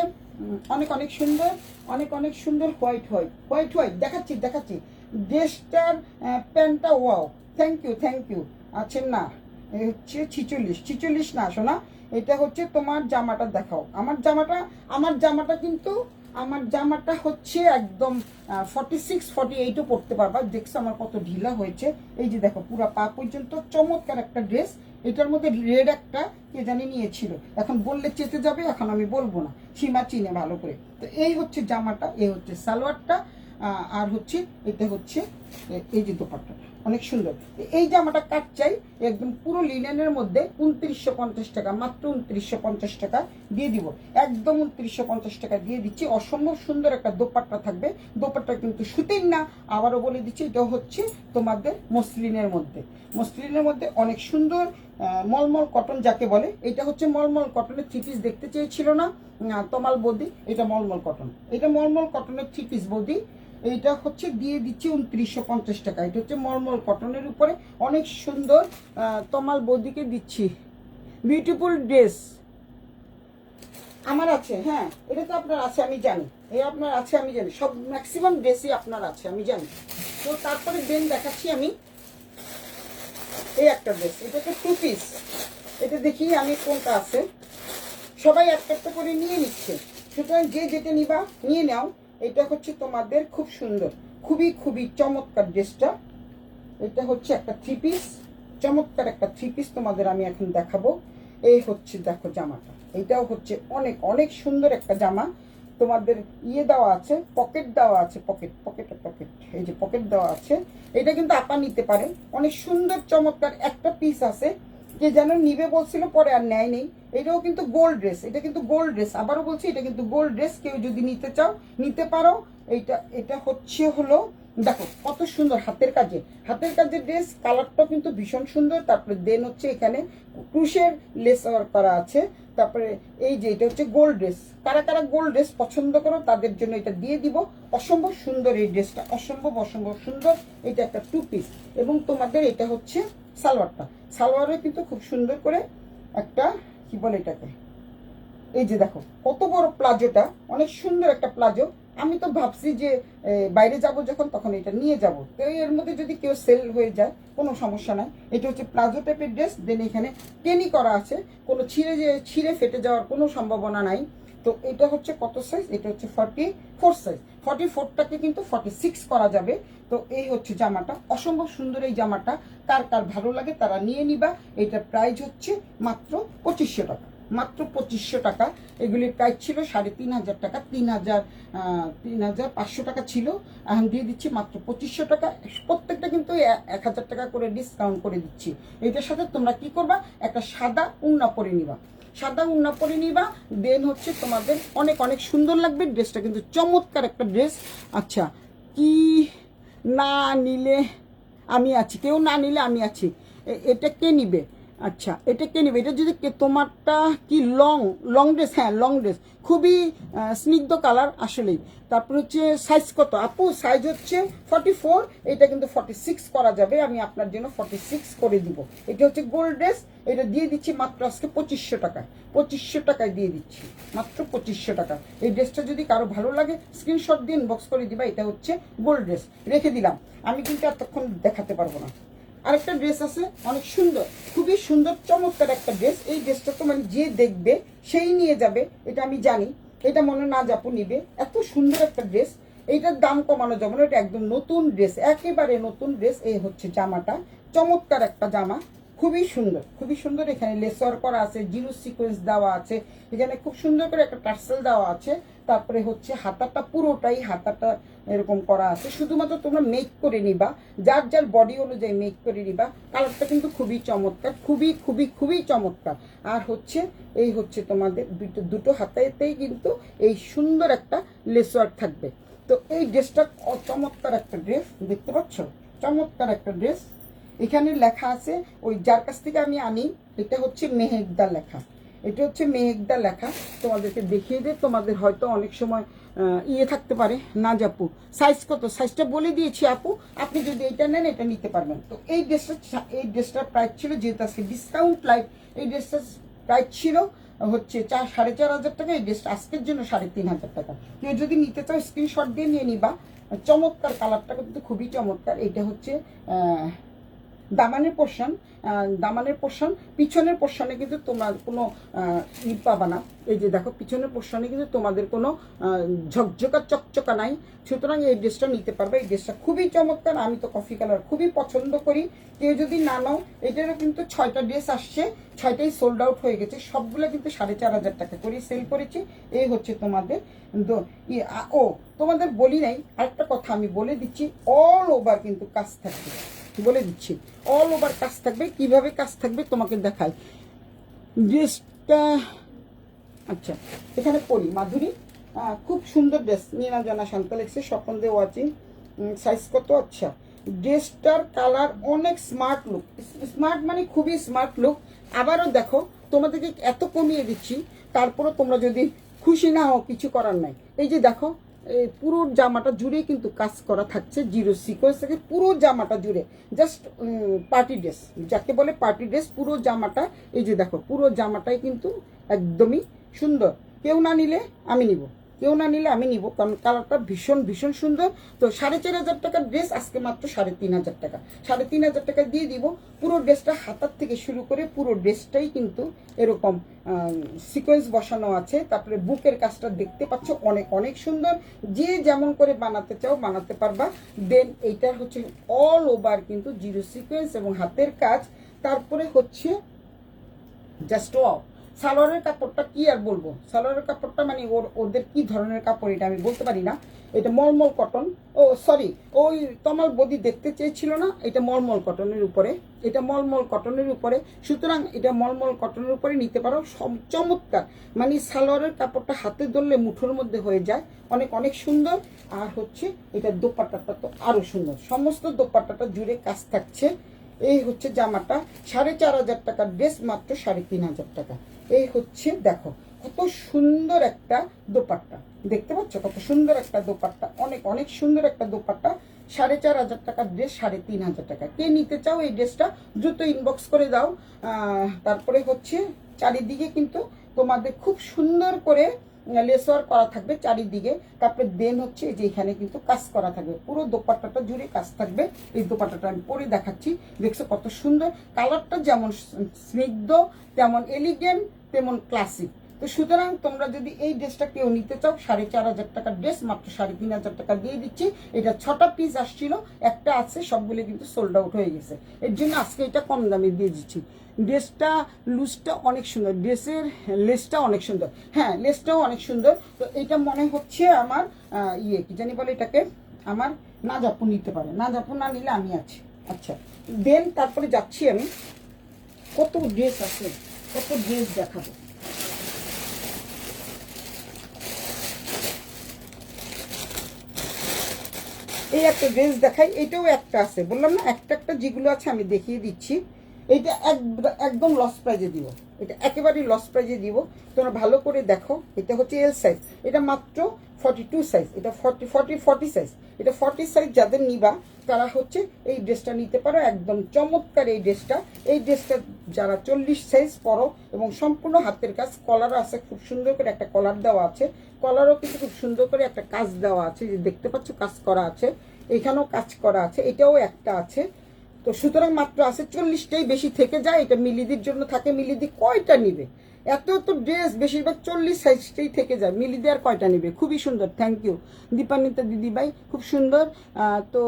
অনেক অনেক সুন্দর, অনেক অনেক সুন্দর। হোয়াইট হোয়াইট হোয়াইট হোয়াইট দেখাচ্ছি দেখাচ্ছি ড্রেসটার প্যান্টটা, ওয়াও, থ্যাংক ইউ। আচ্ছা না, হচ্ছে 46 না শোনা, এটা হচ্ছে তোমার জামাটা দেখাও। আমার জামাটা কিন্তু একদম 46 48ও পড়তে পারবা। দেখছো আমার কত ঢিলা হয়েছে, এই যে দেখো পুরো পা পর্যন্ত, চমৎকার একটা ড্রেস। এটার মধ্যে রেড একটা কে জানি নিয়েছিল, এখন বললে চেতে যাবে, এখন আমি বলবো না, সীমা চিনে ভালো করে। তো এই হচ্ছে জামাটা, এই হচ্ছে সালোয়ারটা, আর হচ্ছে এটা হচ্ছে এই যে দোপাট্টাটা অনেক সুন্দর। এই জামাটা কাট চাই একদম পুরো লিনেনের মধ্যে 2950 টাকা, মাত্র 2950 টাকা দিয়ে দিব, একদম 2950 টাকা দিয়ে দিচ্ছি। অসম্ভব সুন্দর একটা দোপাট্টা থাকবে। দোপাট্টা কিন্তু সুতির না, আবারও বলে দিচ্ছি, এটা হচ্ছে তোমাদের মসলিনের মধ্যে, মসলিনের মধ্যে অনেক সুন্দর মলমল কটন যাকে বলে। এটা হচ্ছে মলমল কটনের থ্রি পিস, দেখতে চেয়েছিল না তোমাল বৌদি, এটা মলমল কটন, এটা মলমল কটনের থ্রি পিস বৌদি। এইটা হচ্ছে দিয়ে দিচ্ছি 2950 টাকা। এটা হচ্ছে মলমল কটনের উপরে অনেক সুন্দর, তমাল বৌদিকে দিচ্ছি। বিউটিফুল ড্রেস আমার আছে, হ্যাঁ এটা তো আপনার আছে আমি জানি, এই আপনার আছে আমি জানি, সব ম্যাক্সিমাম ড্রেসই আপনার আছে আমি জানি। তো তারপরে দেন দেখাচ্ছি আমি এই একটা ড্রেস, এটা তো টু পিস। এটা দেখি আমি কোনটা আছে, সবাই একটা একটা করে নিয়ে নিচ্ছে, সুতরাং যে যেটা নিবা নিয়ে নাও। এটা হচ্ছে তোমাদের খুব সুন্দর, খুবই খুবই চমৎকার ড্রেসটা। এটা হচ্ছে একটা থ্রি পিস, চমৎকার একটা থ্রি পিস তোমাদের আমি এখন দেখাবো। এই হচ্ছে দেখো জামাটা, এটাও হচ্ছে অনেক অনেক সুন্দর একটা জামা। তোমাদের ইয়ে দেওয়া আছে, পকেট দেওয়া আছে, পকেট পকেট পকেট, এই যে পকেট দেওয়া আছে। এটা কিন্তু আপা নিতে পারে, অনেক সুন্দর চমৎকার একটা পিস আছে। কে যেন নিবে বলছিল, পরে আর নেয় নেই। এটাও কিন্তু গোল্ড ড্রেস, এটা কিন্তু গোল্ড ড্রেস, আবারও বলছি এটা কিন্তু গোল্ড ড্রেস। কেউ যদি নিতে চাও নিতে পারো। এইটা এটা হচ্ছে হলো দেখো কত সুন্দর হাতের কাজের ড্রেস, কালারটাও কিন্তু ভীষণ সুন্দর। তারপরে দেন হচ্ছে এখানে ক্রুশের লেস ওয়ার্ক করা আছে। তারপরে এই যে এটা হচ্ছে গোল্ড ড্রেস, কারা কারা গোল্ড ড্রেস পছন্দ করো তাদের জন্য এটা দিয়ে দিব। অসম্ভব সুন্দর এই ড্রেসটা, অসম্ভব সুন্দর। এটা একটা 2 পিস এবং তোমাদের এটা হচ্ছে সালোয়ারে কিন্তু খুব সুন্দর করে একটা কি বলে এটাকে, এই যে দেখো কত বড় প্লাজোটা, অনেক সুন্দর একটা প্লাজো। আমি তো ভাবছি যে বাইরে যাব যখন তখন এটা নিয়ে যাব, তো এর মধ্যে যদি কেউ সেল হয়ে যায় কোনো সমস্যা নাই। এটা হচ্ছে প্লাজো টাইপের ড্রেস, দেন এখানে টেনি করা আছে, কোনো ছিঁড়ে ফেটে যাওয়ার কোনো সম্ভাবনা নাই। তো এটা হচ্ছে কত সাইজ, এটা হচ্ছে 44 সাইজ, 44টাকে কিন্তু 46 করা যাবে। তো এই হচ্ছে জামাটা, অসম্ভব সুন্দর এই জামাটা। কার কার ভালো লাগে তারা নিয়ে নিবা। এটার প্রাইস হচ্ছে মাত্র 2500 টাকা, মাত্র 2500 টাকা। এগুলির প্রাইস ছিল 3500 টাকা, 3500 টাকা ছিল, এখন দিয়ে দিচ্ছি মাত্র 2500 টাকা। প্রত্যেকটা কিন্তু 1000 টাকা করে ডিসকাউন্ট করে দিচ্ছি। এটার সাথে তোমরা কি করবা, একটা সাদা উন্না পরে নিবা, দেন হচ্ছে তোমাদের অনেক অনেক সুন্দর লাগবে। ড্রেসটা কিন্তু চমৎকার একটা ড্রেস। আচ্ছা, কি না নিলে আমি আছি, কেউ না নিলে আমি আছি। এটা কে নিবে? আচ্ছা, এটা কে নেবে? এটা যদি তোমারটা কি লং ড্রেস? হ্যাঁ, লং ড্রেস, খুবই স্নিগ্ধ কালার আসলেই। তারপর হচ্ছে সাইজ কত আপু? সাইজ হচ্ছে 44, এটা কিন্তু 46 করা যাবে, আমি আপনার জন্য 46 করে দিব। এটা হচ্ছে গোল্ড ড্রেস, এটা দিয়ে দিচ্ছি মাত্র আজকে 2500 টাকায়, 2500 টাকায় দিয়ে দিচ্ছি, মাত্র 2500 টাকা। এই ড্রেসটা যদি কারো ভালো লাগে স্ক্রিনশট দিয়ে ইনবক্স করে দিবা। এটা হচ্ছে গোল্ড ড্রেস, রেখে দিলাম, আমি কিন্তু এতক্ষণ দেখাতে পারবো না। আরেকটা ড্রেস আছে অনেক সুন্দর, খুবই সুন্দর চমৎকার একটা ড্রেস। এই ড্রেসটা তো মানে যে দেখবে সেই নিয়ে যাবে, এটা আমি জানি। এটা মনে না যাপু নিবে, এত সুন্দর একটা ড্রেস। এইটার দাম কমানো যাবে না, এটা একদম নতুন ড্রেস, একেবারে নতুন ড্রেস। এই হচ্ছে জামাটা, চমৎকার একটা জামা, খুবই সুন্দর, খুবই সুন্দর। এখানে লেসওয়ার করা আছে, জিরো সিকোয়েন্স দেওয়া আছে, এখানে খুব সুন্দর করে একটা টার্সেল দেওয়া আছে। তারপরে হচ্ছে হাতাটা, পুরোটাই হাতাটা এরকম করা আছে। শুধুমাত্র তোমরা মেক করে নিবা, যার যার বডি অনুযায়ী মেক করে নিবা। কালারটা কিন্তু খুবই চমৎকার, খুবই খুবই খুবই চমৎকার। আর হচ্ছে এই হচ্ছে তোমাদের দুটো হাতাতেই কিন্তু এই সুন্দর একটা লেসওয়ার্ক থাকবে। তো এই ড্রেসটা চমৎকার একটা ড্রেস, দেখতে পাচ্ছ, চমৎকার একটা ড্রেস। এখানে লেখা আছে, ওই যার কাছ থেকে আমি আনি, এটা হচ্ছে মেহেকদা লেখা, এটা হচ্ছে মেহেকদা লেখা। তোমাদেরকে দেখিয়ে দে, তোমাদের হয়তো অনেক সময় ইয়ে থাকতে পারে না যাপু। সাইজ কত? সাইজটা বলে দিয়েছি আপু, আপনি যদি এটা নেন এটা নিতে পারবেন। তো এই ড্রেসটার প্রাইস ছিল, যেহেতু আজকে ডিসকাউন্ট লাইভ, এই ড্রেসটার প্রাইস ছিল হচ্ছে 4500 টাকা। এই ড্রেসটা আজকের জন্য 3500 টাকা। কেউ যদি নিতে চাও স্ক্রিনশট দিয়ে নিয়ে নিবা। চমৎকার, কালারটা কিন্তু খুবই চমৎকার। এটা হচ্ছে দামানের পোর্শন, পিছনের পোর্শনে কিন্তু তোমার কোনো ই পাবা না। এই যে দেখো, পিছনের পোর্শনে কিন্তু তোমাদের কোনো ঝকঝকা চকচকা নাই। সুতরাং এই ড্রেসটা নিতে পারবে। এই ড্রেসটা খুবই চমৎকার, আমি তো কফি কালার খুবই পছন্দ করি। কেউ যদি না নাও, এটারও কিন্তু 6টা ড্রেস আসছে, 6টাই সোল্ড আউট হয়ে গেছে। সবগুলো কিন্তু 4500 টাকা করে সেল করেছি। এই হচ্ছে তোমাদের তোমাদের বলি নাই, আরেকটা কথা আমি বলে দিচ্ছি, অল ওভার কিন্তু কাজ থাকবে, বলে দিচ্ছি, অল ওভার কাজ থাকবে। কিভাবে কাজ থাকবে তোমাকে দেখাই ড্রেসটা। আচ্ছা, এখানে পড়ি মাধুরী, খুব সুন্দর ড্রেস, নীলাঞ্জনা শান্ত লেগছে, স্বপন দে ওয়াচিং। সাইজ কত? আচ্ছা, ড্রেসটার কালার অনেক স্মার্ট লুক, স্মার্ট মানে খুবই স্মার্ট লুক। আবারও দেখো, তোমাদেরকে এত কমিয়ে দিচ্ছি, তারপরও তোমরা যদি খুশি না হও কিছু করার নাই। এই যে দেখো, পুরো জামাটা জুড়ে কিন্তু কাজ করা থাকছে, জিরো সিকোয়েন্স থেকে পুরো জামাটা জুড়ে, জাস্ট পার্টি ড্রেস, যাকে বলে পার্টি ড্রেস। পুরো জামাটা, এই যে দেখো, পুরো জামাটাই কিন্তু একদমই সুন্দর। কেউ না নিলে আমি নিব, কারণ কালারটা ভীষণ ভীষণ সুন্দর। তো 4500 টাকার ড্রেস আজকে মাত্র 3500 টাকা, 3500 টাকা দিয়ে দিব। পুরো ড্রেসটা হাতার থেকে শুরু করে পুরো ড্রেসটাই কিন্তু এরকম সিকোয়েন্স বসানো আছে। তারপরে বুকের কাজটা দেখতে পাচ্ছ, অনেক অনেক সুন্দর। যে যেমন করে বানাতে চাও বানাতে পারবা। দেন এইটার হচ্ছে অল ওভার কিন্তু জিরো সিকোয়েন্স এবং হাতের কাজ। তারপরে হচ্ছে জাস্ট ওয়াও, সালোয়ারের কাপড়টা কি আর বলবো, সালোয়ারের কাপড়টা মানে ওদের কি ধরনের কাপড় এটা আমি বলতে পারি না। এটা মলমল কটন, ও সরি, ওই তমাল বদি দেখতে চেয়েছিল না, এটা মলমল কটনের উপরে, এটা মলমল কটনের উপরে। সুতরাং এটা মলমল কটনের উপরে নিতে পারো, চমৎকার। মানে সালোয়ারের কাপড়টা হাতে ধরলে মুঠোর মধ্যে হয়ে যায়, অনেক অনেক সুন্দর। আর হচ্ছে এটা দোপাট্টাটা তো আরো সুন্দর, সমস্ত দোপাট্টাটা জুড়ে কাজ থাকছে। এই হচ্ছে জামাটা, 4,500 টাকার ড্রেস মাত্র 3,500 টাকা। এই হচ্ছে দেখো কত সুন্দর একটা দোপাট্টা, দেখতে পাচ্ছ কত সুন্দর একটা দোপাট্টা, অনেক অনেক সুন্দর একটা দোপাট্টা। 4,500 টাকার ড্রেস 3,500 টাকা। কে নিতে চাও এই ড্রেসটা দ্রুত ইনবক্স করে দাও। তারপরে হচ্ছে চারিদিকে কিন্তু তোমাদের খুব সুন্দর করে লেস ওয়ার্ক করা থাকবে চারিদিকে। তারপরে দেন হচ্ছে যে এখানে কিন্তু কাজ করা থাকবে, পুরো দোপাট্টাটা জুড়ে কাজ থাকবে। এই দোপাট্টাটা আমি পরে দেখাচ্ছি, দেখছো কত সুন্দর। কালারটা যেমন স্নিগ্ধ, তেমন এলিগেন্ট, তেমন ক্লাসিক। তো সুতরাং তোমরা যদি এই ড্রেসটা কেউ নিতে চাও, 4,500 টাকার ড্রেস মাত্র 3,500 টাকা দিয়ে দিচ্ছি। এটা 6টা পিস আসছিল, একটা আছে, সবগুলো কিন্তু সোল্ড আউট হয়ে গেছে। এর জন্য আজকে এটা কম দামে দিয়ে দিচ্ছি। ড্রেসটা লুজটা অনেক সুন্দর, ড্রেসের লেসটা অনেক সুন্দর, হ্যাঁ লেসটাও অনেক সুন্দর। তো এটা মনে হচ্ছে আমার কি জানি বলে এটাকে, আমার না জাপু নিতে পারে, না জাপু না নিলে আমি আছি। আচ্ছা দেন তারপরে যাচ্ছি আমি, কত ড্রেস আছে, কত ড্রেস দেখাবো। এই একটা ড্রেস দেখাই, এটাও একটা আছে, বললাম না একটা একটা যেগুলো আছে আমি দেখিয়ে দিচ্ছি। এটা একদম লস প্রাইজে দিব, এটা একেবারেই লস প্রাইজে দিব, তোমরা ভালো করে দেখো। এটা হচ্ছে এল সাইজ, এটা মাত্র 42 সাইজ, এটা 40 সাইজ, এটা 40 সাইজ যাদের নিবা তারা হচ্ছে এই ড্রেসটা নিতে পারো, একদম চমৎকার এই ড্রেসটা। এই ড্রেসটা যারা 40 সাইজ পরো, এবং সম্পূর্ণ হাতের কাজ, কলারও আছে, খুব সুন্দর করে একটা কলার দেওয়া আছে, কলারও কিন্তু খুব সুন্দর করে একটা কাজ দেওয়া আছে, যে দেখতে পাচ্ছ কাজ করা আছে, এখানেও কাজ করা আছে, এটাও একটা আছে। তো সুতরাং মাত্র আছে 40টাই, বেশি থেকে যায়, এটা মিলিদির জন্য থাকে। মিলিদি কয়টা নিবে, এত তো ড্রেস বেশিরভাগ 40 সাইজটাই থেকে যায়, মিলিদি আর কয়টা নিবে। খুবই সুন্দর, থ্যাংক ইউ দীপান্বিতা দিদিভাই, খুব সুন্দর। তো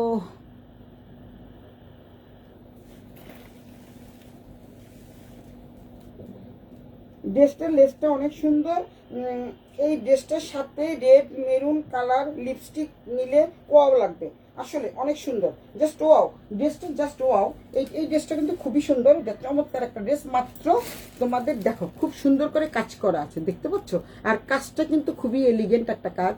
ড্রেসটার লেসটা অনেক সুন্দর। এই ড্রেসটার সাথে রেড মেরুন কালার লিপস্টিক নিলে ওয়াও লাগবে, আসলে অনেক সুন্দর, জাস্ট ওয়াও ড্রেসটা, জাস্ট ওয়াও। এই ড্রেসটা কিন্তু খুবই সুন্দর, এটা চমৎকার একটা ড্রেস। মাত্র তোমাদের দেখো খুব সুন্দর করে কাজ করা আছে, দেখতে পাচ্ছ, আর কাজটা কিন্তু খুবই এলিগেন্ট একটা কাজ।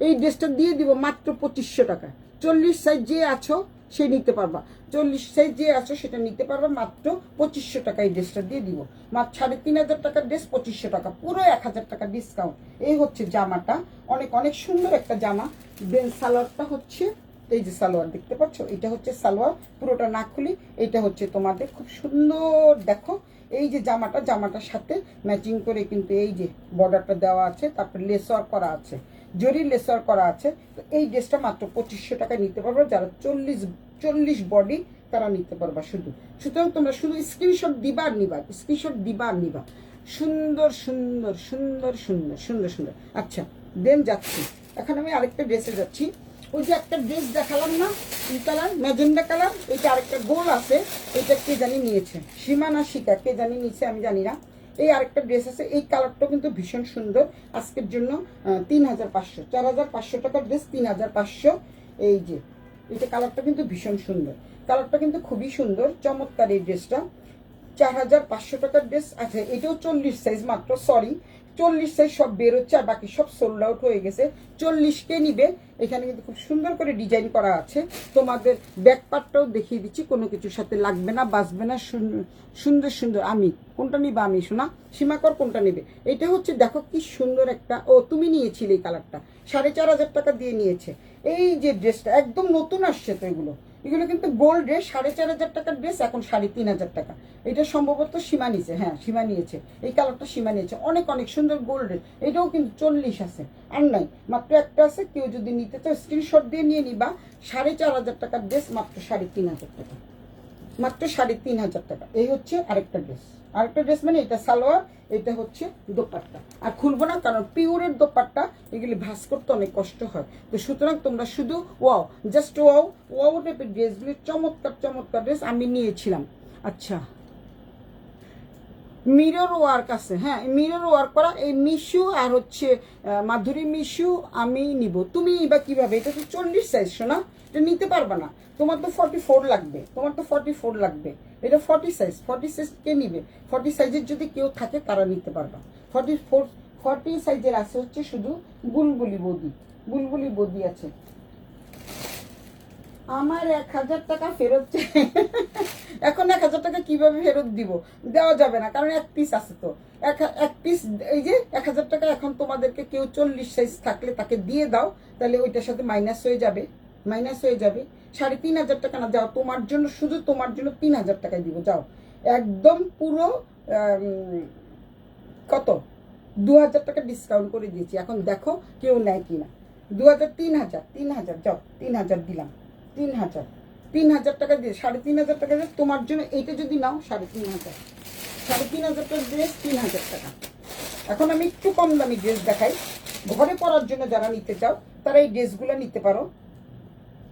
এই ড্রেসটা দিয়ে দিব মাত্র 2500 টাকা। 40 সাইজ যে আছো সে নিতে পারবা, 40 সাইজ যে আছো সেটা নিতে পারবা, মাত্র 2500 টাকা এই ড্রেসটা দিয়ে দিব। মাত্র 3,500 টাকার ড্রেস 2500 টাকা, পুরো 1000 টাকা ডিসকাউন্ট। এই হচ্ছে জামাটা, অনেক অনেক সুন্দর একটা জামা। দেন সালোয়ারটা হচ্ছে এই যে সালোয়ার দেখতে পাচ্ছ, এটা হচ্ছে সালোয়ার, পুরোটা না খুলি। এটা হচ্ছে তোমাদের খুব সুন্দর, দেখো এই যে জামাটার সাথে ম্যাচিং করে কিন্তু এই যে বর্ডারটা দেওয়া আছে, তারপর লেস ওয়ার্ক করা আছে, জরি লেস ওয়ার্ক করা আছে। তো এই ড্রেসটা মাত্র 2500 টাকায় নিতে পারবে, যারা 40 বডি তারা নিতে পারবা শুধু। সুতরাং তোমরা শুধু স্ক্রিনশট দিবা আর নিবা, স্ক্রিনশট দিবা আর নিবা। সুন্দর সুন্দর সুন্দর সুন্দর সুন্দর সুন্দর। আচ্ছা দেন যাচ্ছি, এখন আমি আরেকটা ড্রেসে যাচ্ছি। ওই যে একটা ড্রেস দেখালাম না, এই কালার ম্যাজেন্ডা কালার, এটা আরেকটা গোল আছে, এটা কে জানি নিয়েছে, সীমা না শিকা, কে জানি নিয়েছে আমি জানি না। এই আরেকটা ড্রেস আছে, এই কালারটা কিন্তু ভীষণ সুন্দর। আজকের জন্য 3,500, 4,500 টাকার ড্রেস 3,500। এই যে এটা কালারটা কিন্তু ভীষণ সুন্দর, কালারটা কিন্তু খুবই সুন্দর, চমৎকার এই ড্রেসটা। 4,500 টাকার ড্রেস আছে, এটাও 40 সাইজ মাত্র, সরি 40 সাইজ সব বেরোচ্ছে, আর বাকি সব সোল্ড আউট হয়ে গেছে। 40 কে নিবে। এখানে কিন্তু খুব সুন্দর করে ডিজাইন করা আছে। তোমাদের ব্যাক পার্টটাও দেখিয়ে দিচ্ছি, কোনো কিছুর সাথে লাগবে না, বাঁচবে না, সুন্দর সুন্দর। আমি কোনটা নিবা, আমি শোনা সীমাকর কোনটা নেবে। এটা হচ্ছে দেখো কি সুন্দর একটা, ও তুমি নিয়েছিলে এই কালারটা, 4,500 টাকা দিয়ে নিয়েছে। এই যে ড্রেসটা একদম নতুন আসছে, তো এগুলো কিন্তু গোল্ড ড্রেস, 4,500 টাকার ড্রেস এখন 3,500 টাকা। এটা সম্ভবত সীমা নিয়েছে, হ্যাঁ সীমা নিয়েছে, এই কালারটা সীমা নিয়েছে, অনেক অনেক সুন্দর গোল্ড ড্রেস। এটাও কিন্তু 40 আছে, আর নাই মাত্র একটা আছে। কেউ যদি নিতে চাও স্ক্রিনশট দিয়ে নিয়ে নিবা। 4,500 টাকার ড্রেস মাত্র 3,500 টাকা, মাত্র 3,500 টাকা। এই হচ্ছে আরেকটা ড্রেস, আরেকটা ড্রেস মানে এটা সালোয়ার, এটা হচ্ছে দোপাট্টা। আর খুলবো না, কারণ পিওরের দোপাট্টা এগুলি ভাঁজ করতে অনেক কষ্ট হয়। তো সুতরাং তোমরা শুধু ওয়াও, জাস্ট ওয়াও, ওয়াও টাইপের ড্রেসগুলি চমৎকার চমৎকার ড্রেস আমি নিয়েছিলাম। আচ্ছা মিরর ওয়ার্ক আছে, হ্যাঁ মিরর ওয়ার্ক করা। এই মিশু আর হচ্ছে মাধুরী মিশু আমি নিব, তুমি বা কিভাবে? এটা তো 40 সাইজ শোনা, এটা নিতে পারবে না, তোমার তো 44 লাগবে, তোমার তো 44 লাগবে, এটা 40 সাইজ। 40 সাইজ কে নিবে? 40 সাইজের যদি কেউ থাকে তারা নিতে পারবা। 40 সাইজের আছে হচ্ছে শুধু বুলবুলি বদি, বুলবুলি বদি আছে। আমার 1000 টাকা ফেরত চাই। এখন 1000 টাকা কিভাবে ফেরত দিব? দেওয়া যাবে না, কারণ এক পিস আছে তো। এক পিস, এই যে 1000 টাকা এখন তোমাদেরকে কেউ 40 সাইজ থাকলে তাকে দিয়ে দাও, তাহলে ওইটার সাথে মাইনাস হয়ে যাবে, মাইনাস হয়ে যাবে। 3500 টাকা না, যাও তোমার জন্য, শুধু তোমার জন্য 3000 টাকায় দিব, যাও একদম পুরো কত 2000 টাকা ডিসকাউন্ট করে দিয়েছি। এখন দেখো কেউ নেয় কিনা। 2000, 3000, যাও 3000 দিলাম, 3000 টাকা দিয়ে 3500 টাকা দিয়ে তোমার জন্য। এইটা যদি নাও 3500, 3500 টাকা ড্রেস 3000 টাকা। এখন আমি একটু কম দামি ড্রেস দেখাই, ঘরে পরার জন্য যারা নিতে চাও তারা এই ড্রেসগুলো নিতে পারো।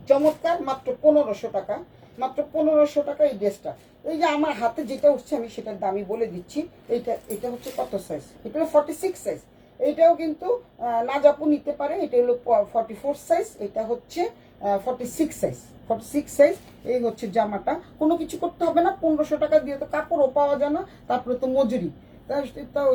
চমৎকার, মাত্র 1500 টাকা, মাত্র 1500 টাকা এই ড্রেসটা। এই যে আমার হাতে যেটা উঠছে আমি সেটার দামই বলে দিচ্ছি। এটা হচ্ছে কত সাইজ? এটা হলো 46 সাইজ। এইটাও কিন্তু নাজাপু নিতে পারে। এটা হলো 44 সাইজ, এটা হচ্ছে 46 সাইজ। 46 সাইজ। এই হচ্ছে জামাটা, কোনো কিছু করতে হবে না, 1500 টাকা দিয়ে তো কাপড়ও পাওয়া যায় না, তারপরে তো মজুরি।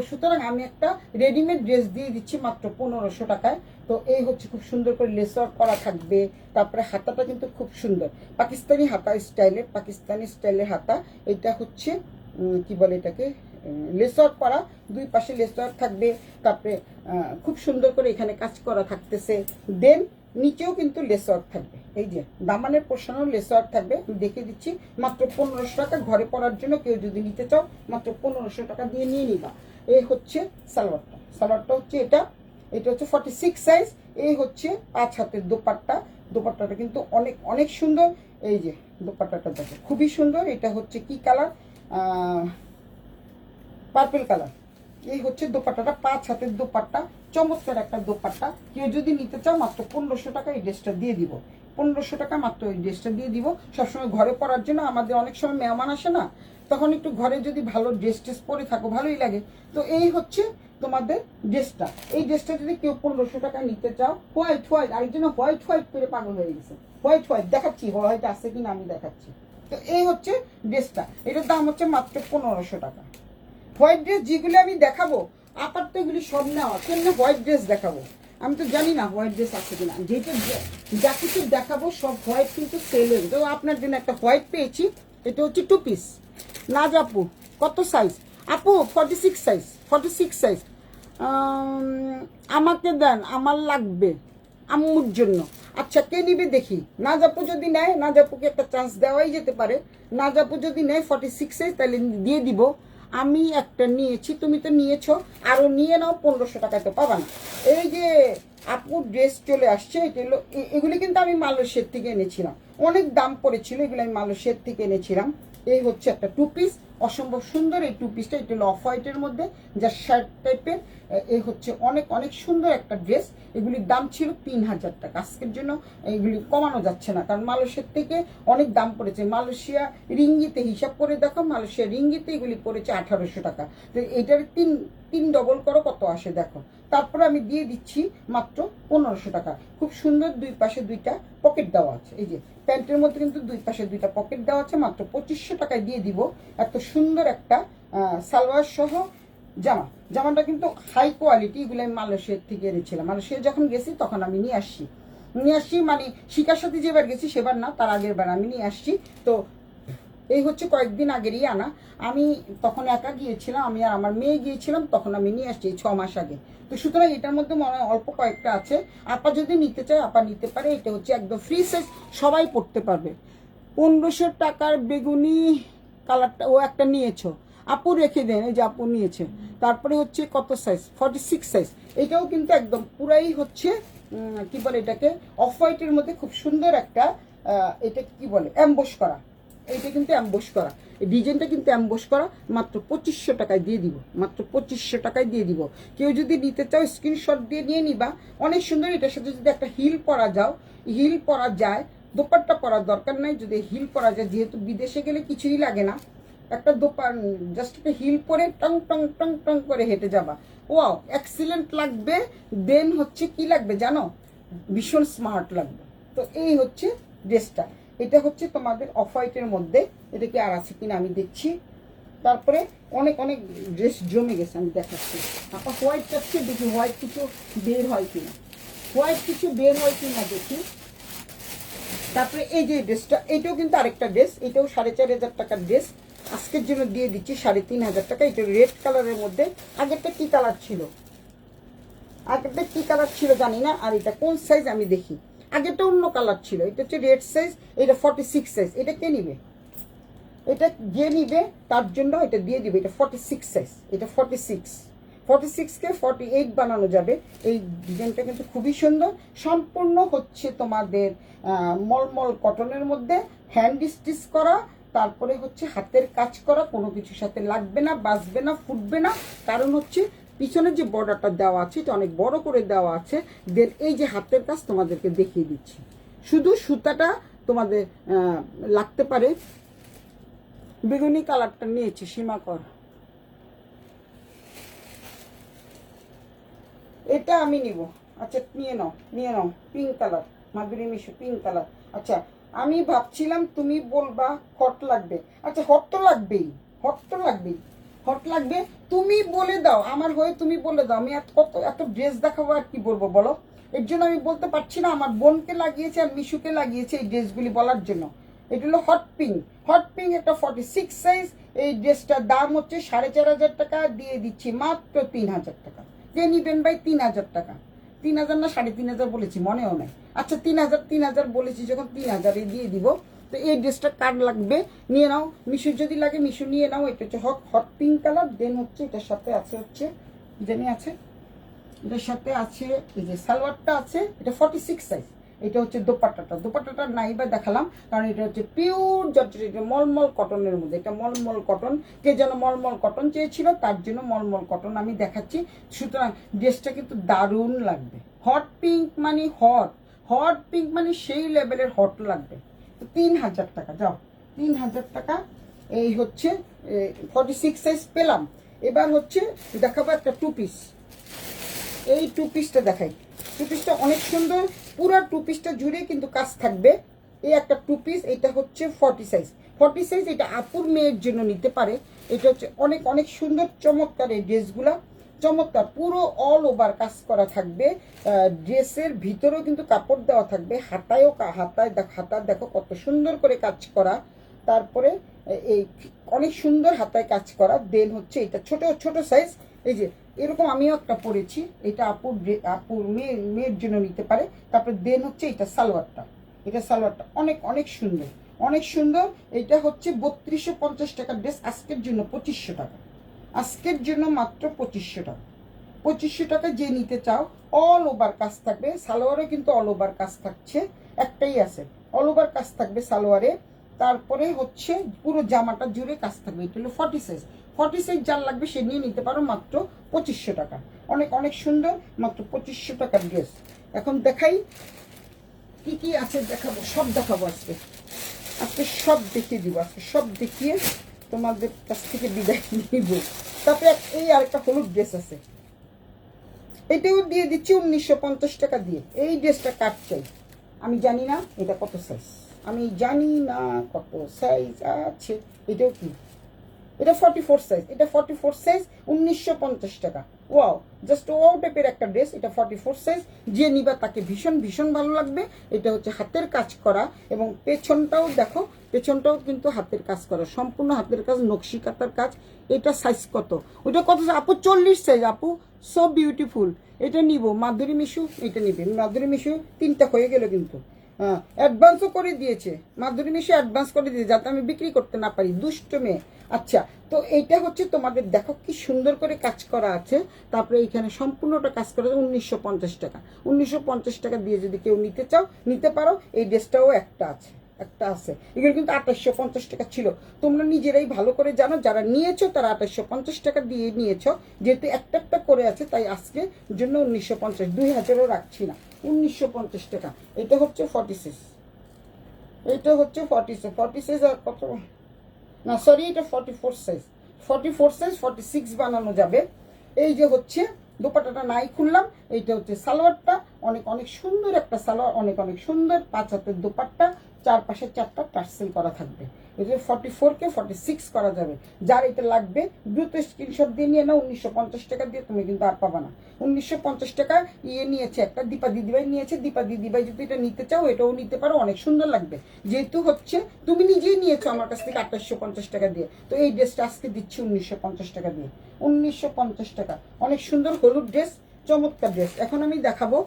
সুতরাং আমি একটা রেডিমেড ড্রেস দিয়ে দিচ্ছি মাত্র 1500 টাকায়। তো এই হচ্ছে খুব সুন্দর করে লেস ওয়ার্ক করা থাকবে। তারপরে হাতাটা কিন্তু খুব সুন্দর, পাকিস্তানি হাতা স্টাইলের, পাকিস্তানি স্টাইলের হাতা। এটা হচ্ছে কি বলে এটাকে, লেস ওয়ার্ক করা, দুই পাশে লেস ওয়ার্ক থাকবে। তারপরে খুব সুন্দর করে এখানে কাজ করা থাকতেছে। দেন নিচেও কিন্তু লেস ওয়ার্ক থাকবে, এই যে দামানের পোর্শনেও লেস ওয়ার্ক থাকবে। আমি দেখে দিচ্ছি মাত্র 1500 টাকা। ঘরে পরার জন্য কেউ যদি নিতে চাও মাত্র 1500 টাকা দিয়ে নিয়ে নিবা। এই হচ্ছে সালোয়ারটা, সালোয়ারটা হচ্ছে এটা, এটা হচ্ছে 46 সাইজ। এই হচ্ছে 5 হাতের দোপাট্টা, দোপাট্টাটা কিন্তু অনেক অনেক সুন্দর। এই যে দোপাট্টাটা দেখো খুবই সুন্দর। এটা হচ্ছে কি কালার? Purple colour. এই হচ্ছে দোপাট্টাটা, 5 হাতের দোপাট্টা, চমৎকার একটা দোপাট্টা। কেউ যদি নিতে চাও মাত্র 1500 টাকা এই ড্রেসটা দিয়ে দিব, 1500 টাকা মাত্র এই ড্রেসটা দিয়ে দিব। সবসময় ঘরে পরার জন্য, আমাদের অনেক সময় মেহমান আসে না, তখন একটু ঘরে যদি ভালো ড্রেস টেস পরে থাকো ভালোই লাগে। তো এই হচ্ছে তোমাদের ড্রেসটা। এই ড্রেসটা যদি কেউ 1500 টাকা নিতে চাও, হোয়াইট হোয়াইট, আরেকজন হোয়াইট হোয়াইট করে পাগল হয়ে গেছে। হোয়াইট হোয়াইট দেখাচ্ছি, হোয়াইট আছে কিনা আমি দেখাচ্ছি। তো এই হচ্ছে ড্রেসটা, এটার দাম হচ্ছে মাত্র 1500 টাকা। হোয়াইট ড্রেস যেগুলো আমি দেখাবো, আপার তো এগুলি সব নেওয়া, কেমনি হোয়াইট ড্রেস দেখাবো? আমি তো জানি না হোয়াইট ড্রেস আছে কিনা। যেটা যা কিছু দেখাবো সব হোয়াইট কিন্তু সেল হয়ে গেছে। তো আপনার জন্য একটা হোয়াইট পেয়েছি, এটা হচ্ছে 2 পিস। নাজ আপু কত সাইজ? আপু 46 সাইজ, 46 সাইজ। আমাকে দেন, আমার লাগবে আম্মুর জন্য। আচ্ছা কে নিবে দেখি। নাজাপু যদি নেয়, নাজাপুকে একটা চান্স দেওয়াই যেতে পারে। নাজাপু যদি নেয় 46 সাইজ, তাহলে দিয়ে দিব। আমি একটা নিয়েছি, তুমি তো নিয়েছো, আরো নিয়ে নাও, 1500 টাকায় তো পাবা না। এই যে আপুর ড্রেস চলে আসছে, এটা হলো, এগুলি কিন্তু আমি মালয়েশিয়ার থেকে এনেছিলাম, অনেক দাম পড়েছিল, এগুলো আমি মালয়েশিয়ার থেকে এনেছিলাম। এই হচ্ছে একটা 2 পিস, অসম্ভব সুন্দর এই 2 পিসটা। এটা হলো অফ হোয়াইটের মধ্যে, যা শার্ট টাইপের। এই হচ্ছে অনেক অনেক সুন্দর একটা ড্রেস। এগুলির দাম ছিল 3000 টাকা। আজকের জন্য এগুলি কমানো যাচ্ছে না, কারণ মালয়েশিয়ার থেকে অনেক দাম পড়েছে। মালয়েশিয়া রিঙ্গিতে হিসাব করে দেখো, মালয়েশিয়া রিঙ্গিতে এগুলি পড়েছে 1800 টাকা। তো এটার তিন ডবল করো কত আসে দেখো। তারপরে আমি দিয়ে দিচ্ছি মাত্র 1500 টাকা। খুব সুন্দর, দুই পাশে দুইটা পকেট দেওয়া আছে। এই যে প্যান্টের মধ্যে কিন্তু দুই পাশে দুইটা পকেট দেওয়া আছে। মাত্র 2500 টাকায় দিয়ে দিব এত সুন্দর একটা সালোয়ার সহ জামা। জামাটা কিন্তু হাই কোয়ালিটি, এগুলো আমি মালয়েশিয়ার থেকে এনেছিলাম। মালয়েশিয়া যখন গেছি তখন আমি নিয়ে আসছি, মানে শিকার সাথে যেবার গেছি সেবার না, তার আগের বার আমি নিয়ে আসছি। তো এই হচ্ছে কয়েকদিন আগেরই আনা। আমি তখন একা গিয়েছিলাম, আমি আর আমার মেয়ে গিয়েছিলাম, তখন আমি নিয়ে আসছি 6 মাস আগে। তো সুতরাং এটার মধ্যে মনে হয় অল্প কয়েকটা আছে। আপা যদি নিতে চায় আপা নিতে পারে। এটা হচ্ছে একদম ফ্রি সাইজ, সবাই পড়তে পারবে। 1500 টাকার বেগুনি কালারটা ও একটা নিয়েছো, আপু রেখে দেন, এই যে আপু নিয়েছে। তারপরে হচ্ছে কত সাইজ? 46 সাইজ। এটাও কিন্তু একদম পুরাই হচ্ছে কি বলে এটাকে, অফ হোয়াইটের মধ্যে খুব সুন্দর একটা এটা কি বলে, অ্যাম্বস করা। এইটা কিন্তু অ্যাম্বস করা, এই ডিজাইনটা কিন্তু অ্যাম্বস করা। মাত্র 2500 টাকায় দিয়ে দিব, মাত্র 2500 টাকায় দিয়ে দিব। কেউ যদি নিতে চাও স্ক্রিনশট দিয়ে নিয়ে নিবা। অনেক সুন্দর। এটার সাথে যদি একটা হিল পরা যাও, হিল পরা যায়, দোপাট্টা পরার দরকার নাই, যদি হিল পরা যায়, যেহেতু বিদেশে গেলে কিছুই লাগে না, একটা দোকান জাস্ট একটা হিল পরে টং টং টং টং করে হেঁটে যাবা, ওয়াও এক্সিলেন্ট লাগবে। দেন হচ্ছে কি লাগবে জানো, ভীষণ স্মার্ট লাগবে। তো এই হচ্ছে ড্রেসটা, এটা হচ্ছে তোমাদের অফ হোয়াইটের মধ্যে। এটা কি আর আছে কিনা আমি দেখছি। তারপরে অনেক অনেক ড্রেস জমে গেছে, আমি দেখাচ্ছি। আপনার হোয়াইট চাচ্ছে, দেখি হোয়াইট কিছু বের হয় কিনা, হোয়াইট কিছু বের হয় কিনা দেখি। তারপরে এই যে ড্রেসটা, এটাও কিন্তু আরেকটা ড্রেস, এটাও 4,500 টাকার ড্রেস, আজকের জন্য দিয়ে দিচ্ছি 3,500 টাকা। এটা রেড কালারের মধ্যে। আগেরটা কি কালার ছিল, আগেরটা কি কালার ছিল জানি না। আর এটা কোন সাইজ আমি দেখি, আগেরটা অন্য কালার ছিল, এটা হচ্ছে রেড সাইজ, এটা 46 সাইজ। এটা কে নিবে, এটা যে নিবে তার জন্য এটা দিয়ে দিবে। এটা 46 সাইজ, এটা 46কে 48 বানানো যাবে। এই ডিজাইনটা কিন্তু খুবই সুন্দর, সম্পূর্ণ হচ্ছে তোমাদের মলমল কটনের মধ্যে, হ্যান্ড স্টিচ করা। তারপরে হচ্ছে হাতের কাজ করা, কোনো কিছুর সাথে লাগবে না, বাজবে না, ফুটবে না। কারণ হচ্ছে পিছনে যে বর্ডারটা দেওয়া আছে এটা অনেক বড় করে দেওয়া আছে। দেন এই যে হাতের কাজ তোমাদেরকে দেখিয়ে দিচ্ছি, শুধু সুতাটা তোমাদের লাগতে পারে। বেগুনি কালারটা নিয়েছি সীমা কর, এটা আমি নিব। আচ্ছা নিয়ে নাও, নিয়ে নাও। পিঙ্ক কালার, মাধুরী মিশু পিঙ্ক কালার। আচ্ছা আমি ভাবছিলাম তুমি বলবা হট লাগবে। আচ্ছা হট তো লাগবেই, হট তো লাগবেই, হট লাগবে। তুমি বলে দাও, আমার হয়ে তুমি বলে দাও। আমি এত ড্রেস দেখাবো আর কি বলবো বলো। এর জন্য আমি বলতে পারছি না। আমার বোনকে লাগিয়েছে আর মিশুকে লাগিয়েছে এই ড্রেসগুলি বলার জন্য। এটা হলো হট পিঙ্ক, হট পিঙ্ক একটা 46 সাইজ। এই ড্রেসটার দাম হচ্ছে 4,500 টাকা, দিয়ে দিচ্ছি মাত্র 3,000 টাকা। যে নিবেন ভাই 3,000 টাকা, 3,000 না 3,500 বলেছি মনেও নাই। আচ্ছা 3,000 বলেছি যখন 3,000 দিয়ে দিব। তো এই ড্রেসটা কার লাগবে নিয়ে নাও, মিশুর যদি লাগে মিশু নিয়ে নাও। এটা হচ্ছে হট পিঙ্ক কালার। দেন হচ্ছে এটার সাথে আছে হচ্ছে জানি আছে, এটার সাথে আছে এই যে সালোয়ারটা আছে, এটা 46 সাইজ। এটা হচ্ছে দোপাট্টাটা, দোপাট্টাটা নাই বা দেখালাম কারণ এটা হচ্ছে পিওর জর্জেট, এটা মলমল কটনের মধ্যে। এটা মলমল কটন, কে যেন মলমল কটন চেয়েছিল তার জন্য মলমল কটন আমি দেখাচ্ছি। সুতরাং ড্রেসটা কিন্তু দারুণ লাগবে। হট পিঙ্ক মানে হট, হট পিঙ্ক মানে সেই লেভেলের হট লাগবে। 3,000 টাকা, যাও 3,000 টাকা। এই হচ্ছে 46 সাইজ পেলাম। এবার হচ্ছে দেখাবো একটা টু পিস। এই টু পিসটা দেখাই, টু পিসটা অনেক সুন্দর, পুরো টু পিসটা জুড়ে কিন্তু কাজ থাকবে। এই একটা টু পিস, এটা হচ্ছে 40 সাইজ, 40 সাইজ। এটা আপুর মেয়ের জন্য নিতে পারে। এটা হচ্ছে অনেক অনেক সুন্দর, চমৎকার এই ড্রেসগুলা, চমৎকার। পুরো অল ওভার কাজ করা থাকবে। ড্রেসের ভিতরেও কিন্তু কাপড় দেওয়া থাকবে, হাতায়ও হাতা দেখো কত সুন্দর করে কাজ করা। তারপরে এই অনেক সুন্দর হাতায় কাজ করা। দেন হচ্ছে এটা ছোট ছোট সাইজ, এই যে এরকম আমিও একটা পরেছি, এটা আপুর মেয়ের জন্য নিতে পারে। তারপরে দেন হচ্ছে এটা সালোয়ারটা, এটা সালোয়ারটা অনেক অনেক সুন্দর, অনেক সুন্দর। এটা হচ্ছে 3250 টাকার ড্রেস, আজকের জন্য 2500 টাকা, আজকের জন্য মাত্র 2500 টাকা। 2500 টাকা যে নিতে চাও, অল ওভার কাজ থাকবে। সালোয়ারে কিন্তু অল ওভার কাজ থাকছে, একটাই আছে অল ওভার কাজ থাকবে সালোয়ারে। তারপরে হচ্ছে পুরো জামাটা জুড়ে কাজ থাকবে। এটা হলো 40 সাইজ, 40 সাইজ যার লাগবে সে নিয়ে নিতে পারো মাত্র 2500 টাকা। অনেক অনেক সুন্দর, মাত্র 2500 টাকার ড্রেস। এখন দেখাই কি কি আছে, দেখাবো সব দেখাবো আজকে, আজকে সব দেখিয়ে দিব, আজকে সব দেখিয়ে তোমাদের কাছ থেকে বিদায় নিব। তারপরে এই আরেকটা হলুদ ড্রেস আছে, এটাও দিয়ে দিচ্ছি 1950 টাকা দিয়ে। এই ড্রেসটা কাট চাই, আমি জানি না এটা কত সাইজ, আমি জানি না কত সাইজ আছে। এটাও কি, এটা 44 সাইজ, এটা 44 সাইজ 1950 টাকা। ওয়াও, জাস্ট ওয়াও টাইপের একটা ড্রেস। এটা 44 সাইজ, যে নিবা তাকে ভীষণ ভীষণ ভালো লাগবে। এটা হচ্ছে হাতের কাজ করা এবং পেছনটাও দেখো, পেছনটাও কিন্তু হাতের কাজ করা, সম্পূর্ণ হাতের কাজ, নকশি কাতার কাজ। এটা সাইজ কত, ওইটা কত আপু? 40 সাইজ আপু, সো বিউটিফুল। এটা নিব মাধুরী মিশু, এটা নিবে মাধুরী মিশু। 3টা হয়ে গেল কিন্তু, হ্যাঁ অ্যাডভান্সও করে দিয়েছে মাধুরী মিশু, অ্যাডভান্স করে দিয়েছে যাতে আমি বিক্রি করতে না পারি, দুষ্ট মেয়ে। আচ্ছা তো এইটা হচ্ছে তোমাদের দেখো কি সুন্দর করে কাজ করা আছে। তারপরে এইখানে সম্পূর্ণটা কাজ করা আছে 1950 টাকা। 1950 টাকা দিয়ে যদি কেউ নিতে চাও নিতে পারো। এই ড্রেসটাও একটা আছে, একটা আছে। এগুলো কিন্তু 2850 টাকা ছিল। তোমরা নিজেরাই ভালো করে জানো, যারা নিয়েছো তারা 2850 টাকা দিয়ে নিয়েছো। যেহেতু একটা একটা করে আছে তাই আজকে জন্য 1950, 2000ও রাখছি না, 1950 টাকা। এটা হচ্ছে 46, এটা হচ্ছে 46 আর কত না সরি, এটা 44 সাইজ, 44 সাইজ, 46 বানানো যাবে। এই যে হচ্ছে দোপাট্টাটা নাই খুললাম, এইটা হচ্ছে সালোয়ারটা, অনেক অনেক সুন্দর একটা সালোয়ার, অনেক অনেক সুন্দর 5 হাতের দোপাট্টা, চারপাশে 4টা টার্সেল করা থাকবে। এটা 44 কে 46 করা যাবে। যার এটা লাগবে দ্রুত স্ক্রিনশট দিয়ে নিয়ে নাও। 1950 টাকা দিয়ে তুমি কিন্তু আর পাবা না। 1950 টাকা ইয়ে নিয়েছে একটা, দীপা দিদিভাই নিয়েছে। দীপা দিদিভাই যদি এটা নিতে চাও এটাও নিতে পারো, অনেক সুন্দর লাগবে। যেহেতু হচ্ছে তুমি নিজেই নিয়েছো আমার কাছ থেকে 2850 টাকা দিয়ে, তো এই ড্রেসটা আজকে দিচ্ছি 1950 টাকা দিয়ে। 1950 টাকা, অনেক সুন্দর হলুদ ড্রেস, চমৎকার ড্রেস। এখন আমি দেখাবো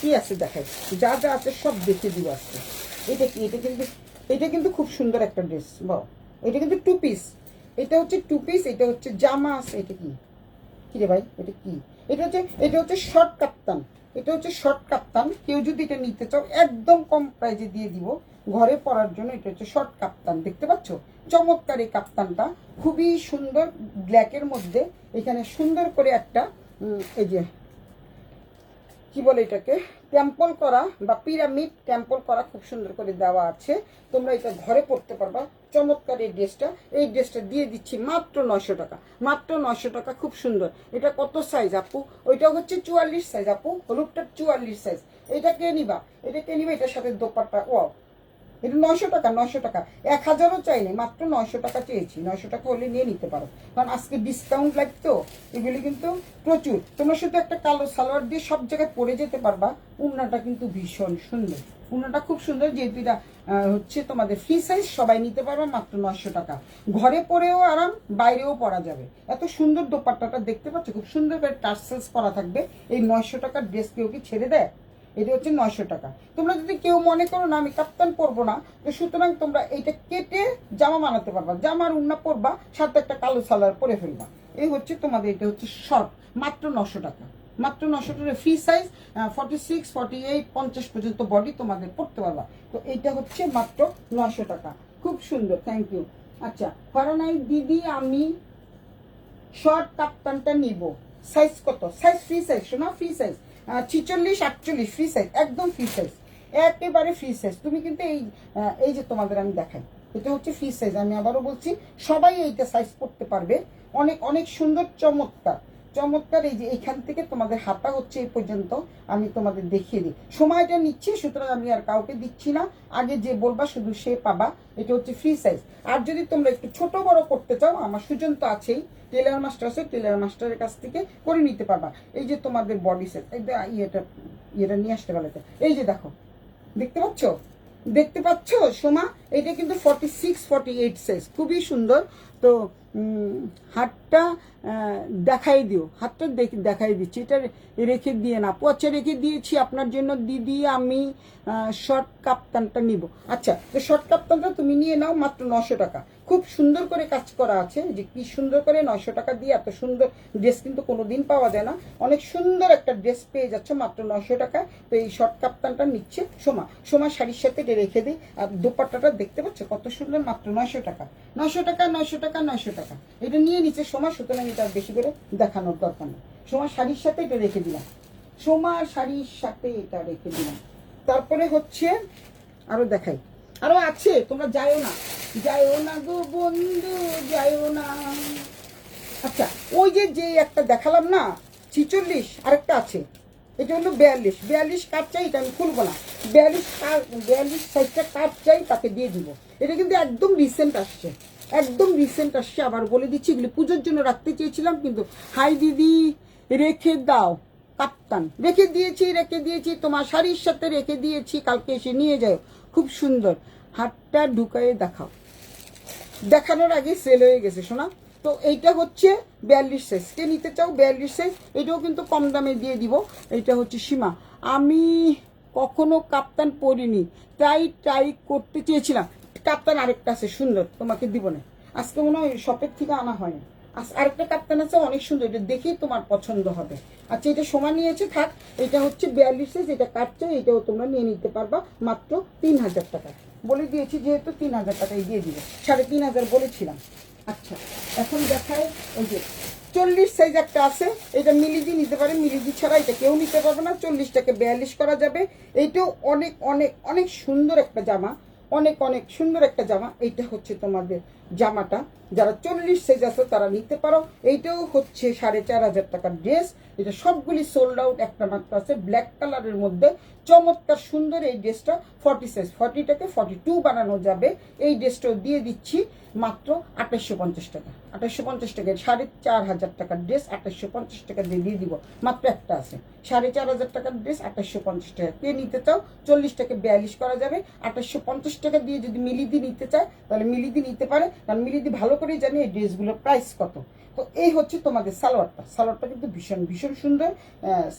কি আছে, দেখাই যা যা আছে সব দেখিয়ে দিব আজকে। এটা কি, এটা কিন্তু খুব সুন্দর একটা ড্রেস। বাহ, এটা কিন্তু 2 পিস, এটা হচ্ছে 2 পিস, এটা হচ্ছে জামা আছে। এটা কি রে ভাই, এটা কি? এটা হচ্ছে শর্ট কাপ্তান, এটা হচ্ছে শর্ট কাপ্তান। কেউ যদি এটা নিতে চাও একদম কম প্রাইজে দিয়ে দিব ঘরে পরার জন্য। এটা হচ্ছে শর্ট কাপ্তান, দেখতে পাচ্ছ? চমৎকার এই কাপ্তানটা, খুবই সুন্দর ব্ল্যাকের মধ্যে। এখানে সুন্দর করে একটা এই যে কি বলে এটাকে, টেম্পল করা বা পিরামিড টেম্পল করা খুব সুন্দর করে দেওয়া আছে। তোমরা এটা ঘরে পড়তে পারবা। চমৎকার এই ড্রেসটা দিয়ে দিচ্ছি মাত্র 900 টাকা, মাত্র 900 টাকা। খুব সুন্দর। এটা কত সাইজ আপু? ওইটা হচ্ছে 44 সাইজ আপু, হলুদটা 44 সাইজ। এটা কে নিবা? এটার সাথে দোপাট্টা। ও, এটা 900 টাকা, 900 টাকা। 1000ও চাইনি, মাত্র 900 টাকা চেয়েছি। 900 টাকা হলে নিয়ে নিতে পারো, কারণ আজকে ডিসকাউন্ট লাগতো। এগুলি কিন্তু প্রচুর। তোমরা শুধু একটা কালো সালোয়ার দিয়ে সব জায়গায় পরে যেতে পারবা। উন্নাটা কিন্তু ভীষণ সুন্দর, উন্নাটা খুব সুন্দর। যেহেতু এটা হচ্ছে তোমাদের ফ্রি সাইজ, সবাই নিতে পারবে মাত্র 900 টাকা। ঘরে পরেও আরাম, বাইরেও পরা যাবে। এত সুন্দর দোপাট্টাটা দেখতে পাচ্ছ, খুব সুন্দর করে টার্সেলস করা থাকবে। এই 900 টাকার ড্রেস কেউ কি ছেড়ে দেয়? এটা হচ্ছে 900 টাকা। তোমরা যদি কেউ মনে করো না আমি কাপ্তান পরবো না, তো সুতরাং তোমরা এইটা কেটে জামা বানাতে পারবা। জামার উন্না পরবা, সাথে একটা কালো সালোয়ার পরে ফেলবা। এই হচ্ছে তোমাদের, এটা হচ্ছে শর্ট, মাত্র 900 টাকা, মাত্র 900 টাকা। ফ্রি সাইজ 46, 48, 50 পর্যন্ত বডি তোমাদের পড়তে পারবা। তো এইটা হচ্ছে মাত্র 900 টাকা। খুব সুন্দর, থ্যাংক ইউ। আচ্ছা, ফারানাই দিদি আমি শর্ট কাপ্তানটা নিব, সাইজ কত? সাইজ ফ্রি সাইজ, শোনা, ফ্রি সাইজ 46, 48 ফ্রি সাইজ, একদম ফ্রি সাইজ, একেবারে ফ্রি সাইজ। তুমি কিন্তু এই যে তোমাদের আমি দেখাই, এটা হচ্ছে ফ্রি সাইজ। আমি আবারও বলছি, সবাই এইটা সাইজ করতে পারবে। অনেক অনেক সুন্দর, চমৎকার চমৎকার। এই যে এখান থেকে তোমাদের হাতা হচ্ছে এই পর্যন্ত, আমি তোমাদের দেখিয়ে দিই। সময়টা নিচ্ছি, সুতরাং আমি আর কাউকে দিচ্ছি না। আগে যে বলবা শুধু সে পাবা। এটা হচ্ছে ফ্রি সাইজ। আর যদি তোমরা একটু ছোট বড় করতে চাও, আমার সুজন তো আছেই, টেলার মাস্টার আছে, টেলার মাস্টারের কাছ থেকে করে নিতে পারবা। এই যে তোমাদের বডি সেট, ইয়েটা নিয়ে আসতে পারলে। এই যে দেখো, দেখতে পাচ্ছ, দেখতে পাচ্ছ সোমা? এটা কিন্তু 46, 48 সাইজ, খুবই সুন্দর। তো হাতটা দেখাই দিও, হাতটা দেখাই দিচ্ছি। এটা রেখে দিয়ে না, আচ্ছা রেখে দিয়েছি আপনার জন্য দিদি। আমি শর্ট কাপ্তানটা নিব। আচ্ছা, তো শর্ট কাপ্তানটা তুমি নিয়ে নাও, মাত্র 900 টাকা। খুব সুন্দর করে কাজ করা আছে, যে কি সুন্দর করে 900 টাকা দিয়ে এত সুন্দর ড্রেস কিন্তু কোনোদিন পাওয়া যায় না। অনেক সুন্দর একটা ড্রেস পেয়ে যাচ্ছে মাত্র 900 টাকায়। তো এই শর্ট কাপ্তানটা নিচ্ছে সোমা শাড়ির সাথে এটা রেখে দিই। আর দোপাট্টাটা দেখতে পাচ্ছ কত সুন্দর, মাত্র 900 টাকা, 900 টাকা, 900 টাকা, 900 টাকা। এটা নিয়ে নিচ্ছে সোমা, সুতরাং এটা বেশি করে দেখানোর দরকার নেই। সোমা শাড়ির সাথে এটা রেখে দিলাম, সোমার শাড়ির সাথে এটা রেখে দিলাম। তারপরে হচ্ছে আরো দেখাই, আরো আছে, তোমরা যাইও না গো বন্ধু, যাইও না। আচ্ছা, ওই যে একটা দেখালাম না 46, আরেকটা আছে, এটা হলো 42 কাট চাই, এটা আমি খুলবো না। 42 সাইজটা কাট চাই, তাকে দিয়ে দিব। এটা কিন্তু একদম রিসেন্ট আসছে, একদম রিসেন্ট আসছে। আবার বলে দিচ্ছি, এগুলি পুজোর জন্য রাখতে চেয়েছিলাম, কিন্তু হাই দিদি রেখে দাও। কাপ্তান রেখে দিয়েছি, তোমার শাড়ির সাথে রেখে দিয়েছি, কালকে এসে নিয়ে যাও। খুব সুন্দর। হাতটা ঢুকায়ে দেখাও, দেখানোর আগে সেল হয়ে গেছে সোনা। তো এইটা হচ্ছে 42 সাইজ, কে নিতে চাও 42 সাইজ, এটাও কিন্তু কম দামে দিয়ে দিব। এটা হচ্ছে সীমা, আমি কখনো কাপ্তান পরিনি, ট্রাই করতে চেয়েছিলাম। কাপ্তান আরেকটা আছে সুন্দর, তোমাকে দিব না, আজকে মনে হয় শপের থেকে আনা হয়নি। আরেকটা কাপ্তান আছে অনেক সুন্দর, এটা দেখেই তোমার পছন্দ হবে। আচ্ছা, এটা সময় নিয়েছে, থাক। এটা হচ্ছে 42 সাইজ, এটা কাটছে, এটাও তোমরা নিয়ে নিতে পারবা মাত্র 3000 টাকা। বলে দিয়েছি যেহেতু 3000 টাকায় দিয়ে দিবে, 3500 বলেছিলাম। আচ্ছা, এখন দেখায় ওই যে 40 সাইজ একটা আছে, এটা মিলিদি নিতে পারে, মিলিদি ছাড়া এটা কেউ নিতে পারবে না। 40 টাকে 42 করা যাবে। এইটাও অনেক অনেক অনেক সুন্দর একটা জামা, অনেক অনেক সুন্দর একটা জামা। এইটা হচ্ছে তোমাদের জামাটা, যারা 40 সাইজ আছে তারা নিতে পারো। এইটাও হচ্ছে 4,500 টাকার ড্রেস। এটা সবগুলি সোল্ড আউট, একটা মাত্র আছে ব্ল্যাক কালারের মধ্যে। চমৎকার সুন্দর এই ড্রেসটা 40 সাইজ, 40টাকে 42 বানানো যাবে। এই ড্রেসটাও দিয়ে দিচ্ছি মাত্র 2850 টাকা। 2850 টাকায় 4,500 টাকার ড্রেস 2850 টাকা দিয়ে দিব। মাত্র একটা আছে 4,500 টাকার ড্রেস 2850 টাকা। কে নিতে চাও 40 টাকা 42 করা যাবে। 2850 টাকা দিয়ে যদি মিলিদি নিতে চায় তাহলে মিলিদি নিতে পারে, কারণ মিলিদি ভালো করেই জানে এই ড্রেসগুলোর প্রাইস কত। তো এই হচ্ছে তোমাদের সালোয়ারটা। সালোয়ারটা কিন্তু ভীষণ ভীষণ সুন্দর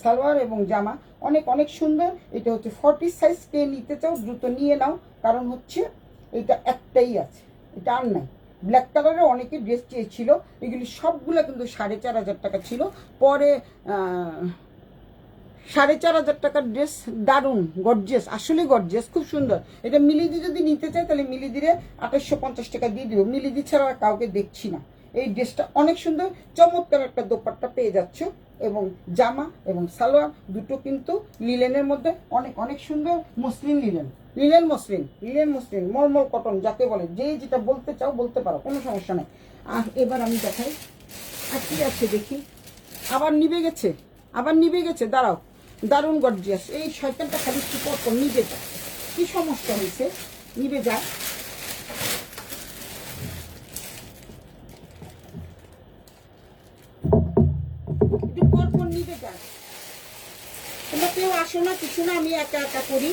সালোয়ার এবং জামা অনেক অনেক সুন্দর। এটা হচ্ছে 40 সাইজ। কে নিতে চাও দ্রুত নিয়ে নাও, কারণ হচ্ছে এটা একটাই আছে, এটা আর নাই। ব্ল্যাক কালারের অনেকে ড্রেস চেয়েছিল, এগুলি সবগুলো কিন্তু 4,500 টাকা ছিল। পরে 4,500 টাকার ড্রেস দারুণ গর্জিয়াস, আসলে গর্জিয়াস, খুব সুন্দর। এটা মিলিদি যদি নিতে চায় তাহলে মিলিদিরে 2850 টাকা দিয়ে দিব। মিলিদি ছাড়া আর কাউকে দেখছি না। এই ড্রেসটা অনেক সুন্দর, চমৎকার একটা দোপাট্টা পেয়ে যাচ্ছ, এবং জামা এবং সালোয়ার দুটো কিন্তু লিলেনের মধ্যে অনেক অনেক সুন্দর। Muslin linen, linen muslin, linen muslin, মলমল কটন যাকে বলে, যে যেটা বলতে চাও বলতে পারো, কোনো সমস্যা নেই। আর এবার আমি দেখাই আর কি আছে দেখি। আবার নিভে গেছে, আবার নিভে গেছে, দাঁড়াও। দারুণ গর্জিয়াস। এই শয়তানটা খালি কি পর নিভে যায়, কি সমস্যা হয়েছে, নিভে যায়। একটু পর নিভে যায়। তোমরা কেউ আসো না, কিছু না, আমি একা একা করি,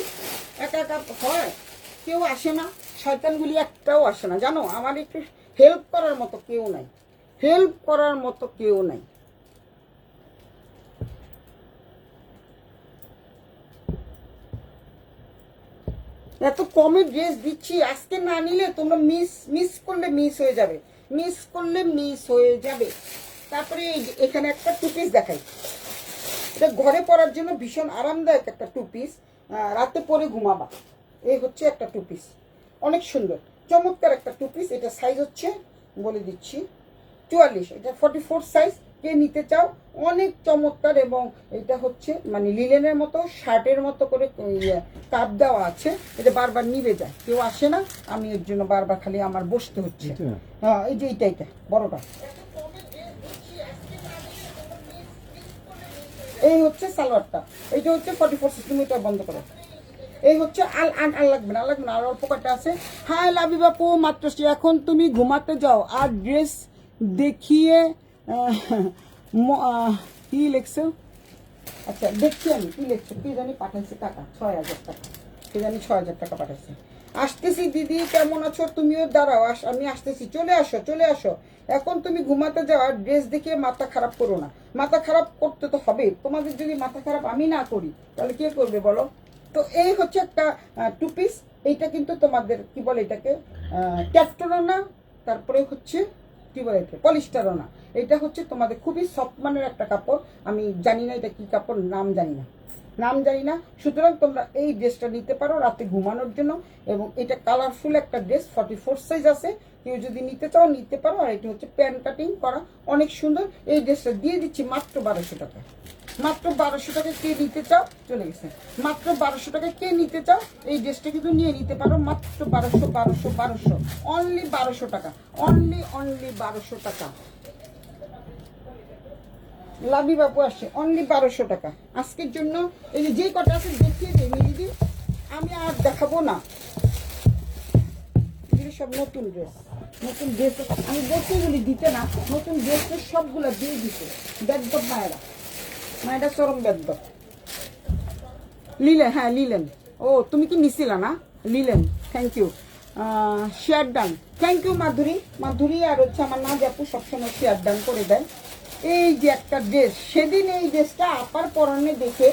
একা একা হয়, কেউ আসে না। শয়তানগুলি একটাও আসে না, জানো। আমার একটু হেল্প করার মতো কেউ নাই, হেল্প করার মতো কেউ নাই। এত কমে ড্রেস দিচ্ছি, আজকে না নিলে তোমরা মিস করলে মিস হয়ে যাবে, মিস করলে মিস হয়ে যাবে। তারপরে এখানে একটা টু পিস দেখাই। এটা ঘরে পরার জন্য ভীষণ আরামদায়ক একটা টু পিস, রাতে পরে ঘুমাবা। এই হচ্ছে একটা টু পিস, অনেক সুন্দর চমৎকার একটা টু পিস। এটা সাইজ হচ্ছে বলে দিচ্ছি 44, এটা 44 সাইজ। কে নিতে চাও, অনেক চমৎকার। এবং এটা হচ্ছে মানে লিলেনের মতো শার্টের মতো করে কাপ দেওয়া আছে। এটা বারবার নিভে যায়, কেউ আসে না, আমি এর জন্য বারবার খালি আমার বসতে হচ্ছে। হ্যাঁ, এই যে এইটা বড়টা। এই হচ্ছে সালোয়ারটা, এইটা হচ্ছে 44 সেন্টিমিটার। বন্ধ করো। এই হচ্ছে আর লাগবে না, লাগবে না, আর অল্প কটা আছে। হ্যাঁ লাভি বাপু, মাত্র এখন তুমি ঘুমাতে যাও আর ড্রেস দেখিয়ে কি লিখছো? আচ্ছা দেখছি আমি কি লিখছো, কি জানি পাঠাইছে টাকা 6,000 টাকা, কি জানি 6,000 টাকা পাঠাইছে। আসতেছি দিদি, কেমন আছো? তুমিও দাঁড়াও, আমি আসতেছি, চলে আসো চলে আসো। এখন তুমি ঘুমাতে যাও আর ড্রেস দেখিয়ে মাথা খারাপ করো না। মাথা খারাপ করতে তো হবে, তোমাদের যদি মাথা খারাপ আমি না করি তাহলে কে করবে বলো? তো এই হচ্ছে একটা টু পিস। এইটা কিন্তু তোমাদের কি বলে এটাকে, ক্যাপটনও না, তারপরে হচ্ছে কি বলে এটা পলিস্টারও না। এটা হচ্ছে তোমাদের খুবই সফট মানের একটা কাপড়। আমি জানি না এটা কি কাপড়, নাম জানি না, নাম জানি না। সুতরাং তোমরা এই ড্রেসটা নিতে পারো রাতে ঘুমানোর জন্য। এবং এটা কালারফুল একটা ড্রেস, 44 সাইজ আছে। কেউ যদি নিতে চাও নিতে পারো। আর এটা হচ্ছে প্যান্ট কাটিং করা, অনেক সুন্দর। এই ড্রেসটা দিয়ে দিচ্ছি মাত্র 1200 টাকা। মাত্র 1200 টাকা কে নিতে চাও, চলে গেছে। মাত্র 1200 টাকা কে নিতে চাও এই ড্রেসটা কিন্তু নিয়ে নিতে পারো। মাত্র 1200 অনলি 1200 টাকা, অনলি 1200 টাকা। লাভি বাবু আসছে, অনলি 1200 টাকা আজকের জন্য। এই যে কটা আছে দেখিয়ে দিই মিলিদি, আমি আর দেখাবো না। এগুলি সব নতুন ড্রেস, নতুন ড্রেস। আমি বলছি এগুলি দিতে না, নতুন ড্রেস সবগুলো দিয়ে দিতে। বেদব মায়েরা, মায়েরা চরম বেদব। লিলেন, হ্যাঁ লিলেন। ও তুমি কি নিছিলা না? Linen, thank you. Share done, thank you Madhuri. Madhuri আর হচ্ছে আমার না আপু সবসময় শেয়ার ডান করে দেয়। এই যে একটা ড্রেস, সেদিন এই ড্রেসটা আপার পরনে দেখে,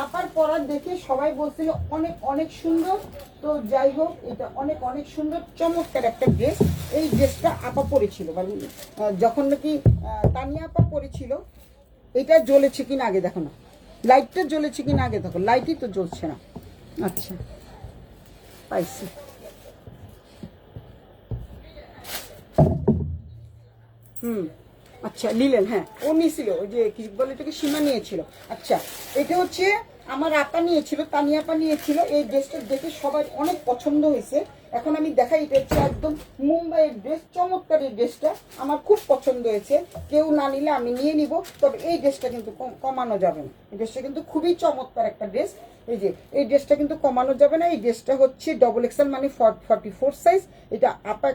আপার পরার দেখে সবাই বলছিল অনেক অনেক সুন্দর। তো যাই হোক, এটা অনেক অনেক সুন্দর চমৎকার একটা ড্রেস। এই ড্রেসটা আপা পরেছিল, মানে যখন নাকি তানিয়া আপা পরেছিল। এটা জ্বলেছে কিনা আগে দেখো না, লাইটটা জ্বলেছে কিনা আগে দেখো, লাইটই তো জ্বলছে না। আচ্ছা পাইছি। আচ্ছা লিলেন, হ্যাঁ ও নিয়েছিল, ওই যে কি বলে এটাকে সীমা নিয়েছিল। আচ্ছা এটা হচ্ছে আমার আপা নিয়েছিল, তানিয়া আপা নিয়েছিল। এই ড্রেসটা দেখে সবাই অনেক পছন্দ হয়েছে। এখন আমি দেখাই, এটা হচ্ছে একদম মুম্বাইয়ের ড্রেস। চমৎকার এই ড্রেসটা আমার খুব পছন্দ হয়েছে। কেউ না নিলে আমি নিয়ে নিব, তবে এই ড্রেসটা কিন্তু কমানো যাবে না। এই ড্রেসটা কিন্তু খুবই চমৎকার একটা ড্রেস। এই যে এই ড্রেসটা কিন্তু কমানো যাবে না। এই ড্রেসটা হচ্ছে ডবল এক্সেল, মানে 44 সাইজ। এটা আপা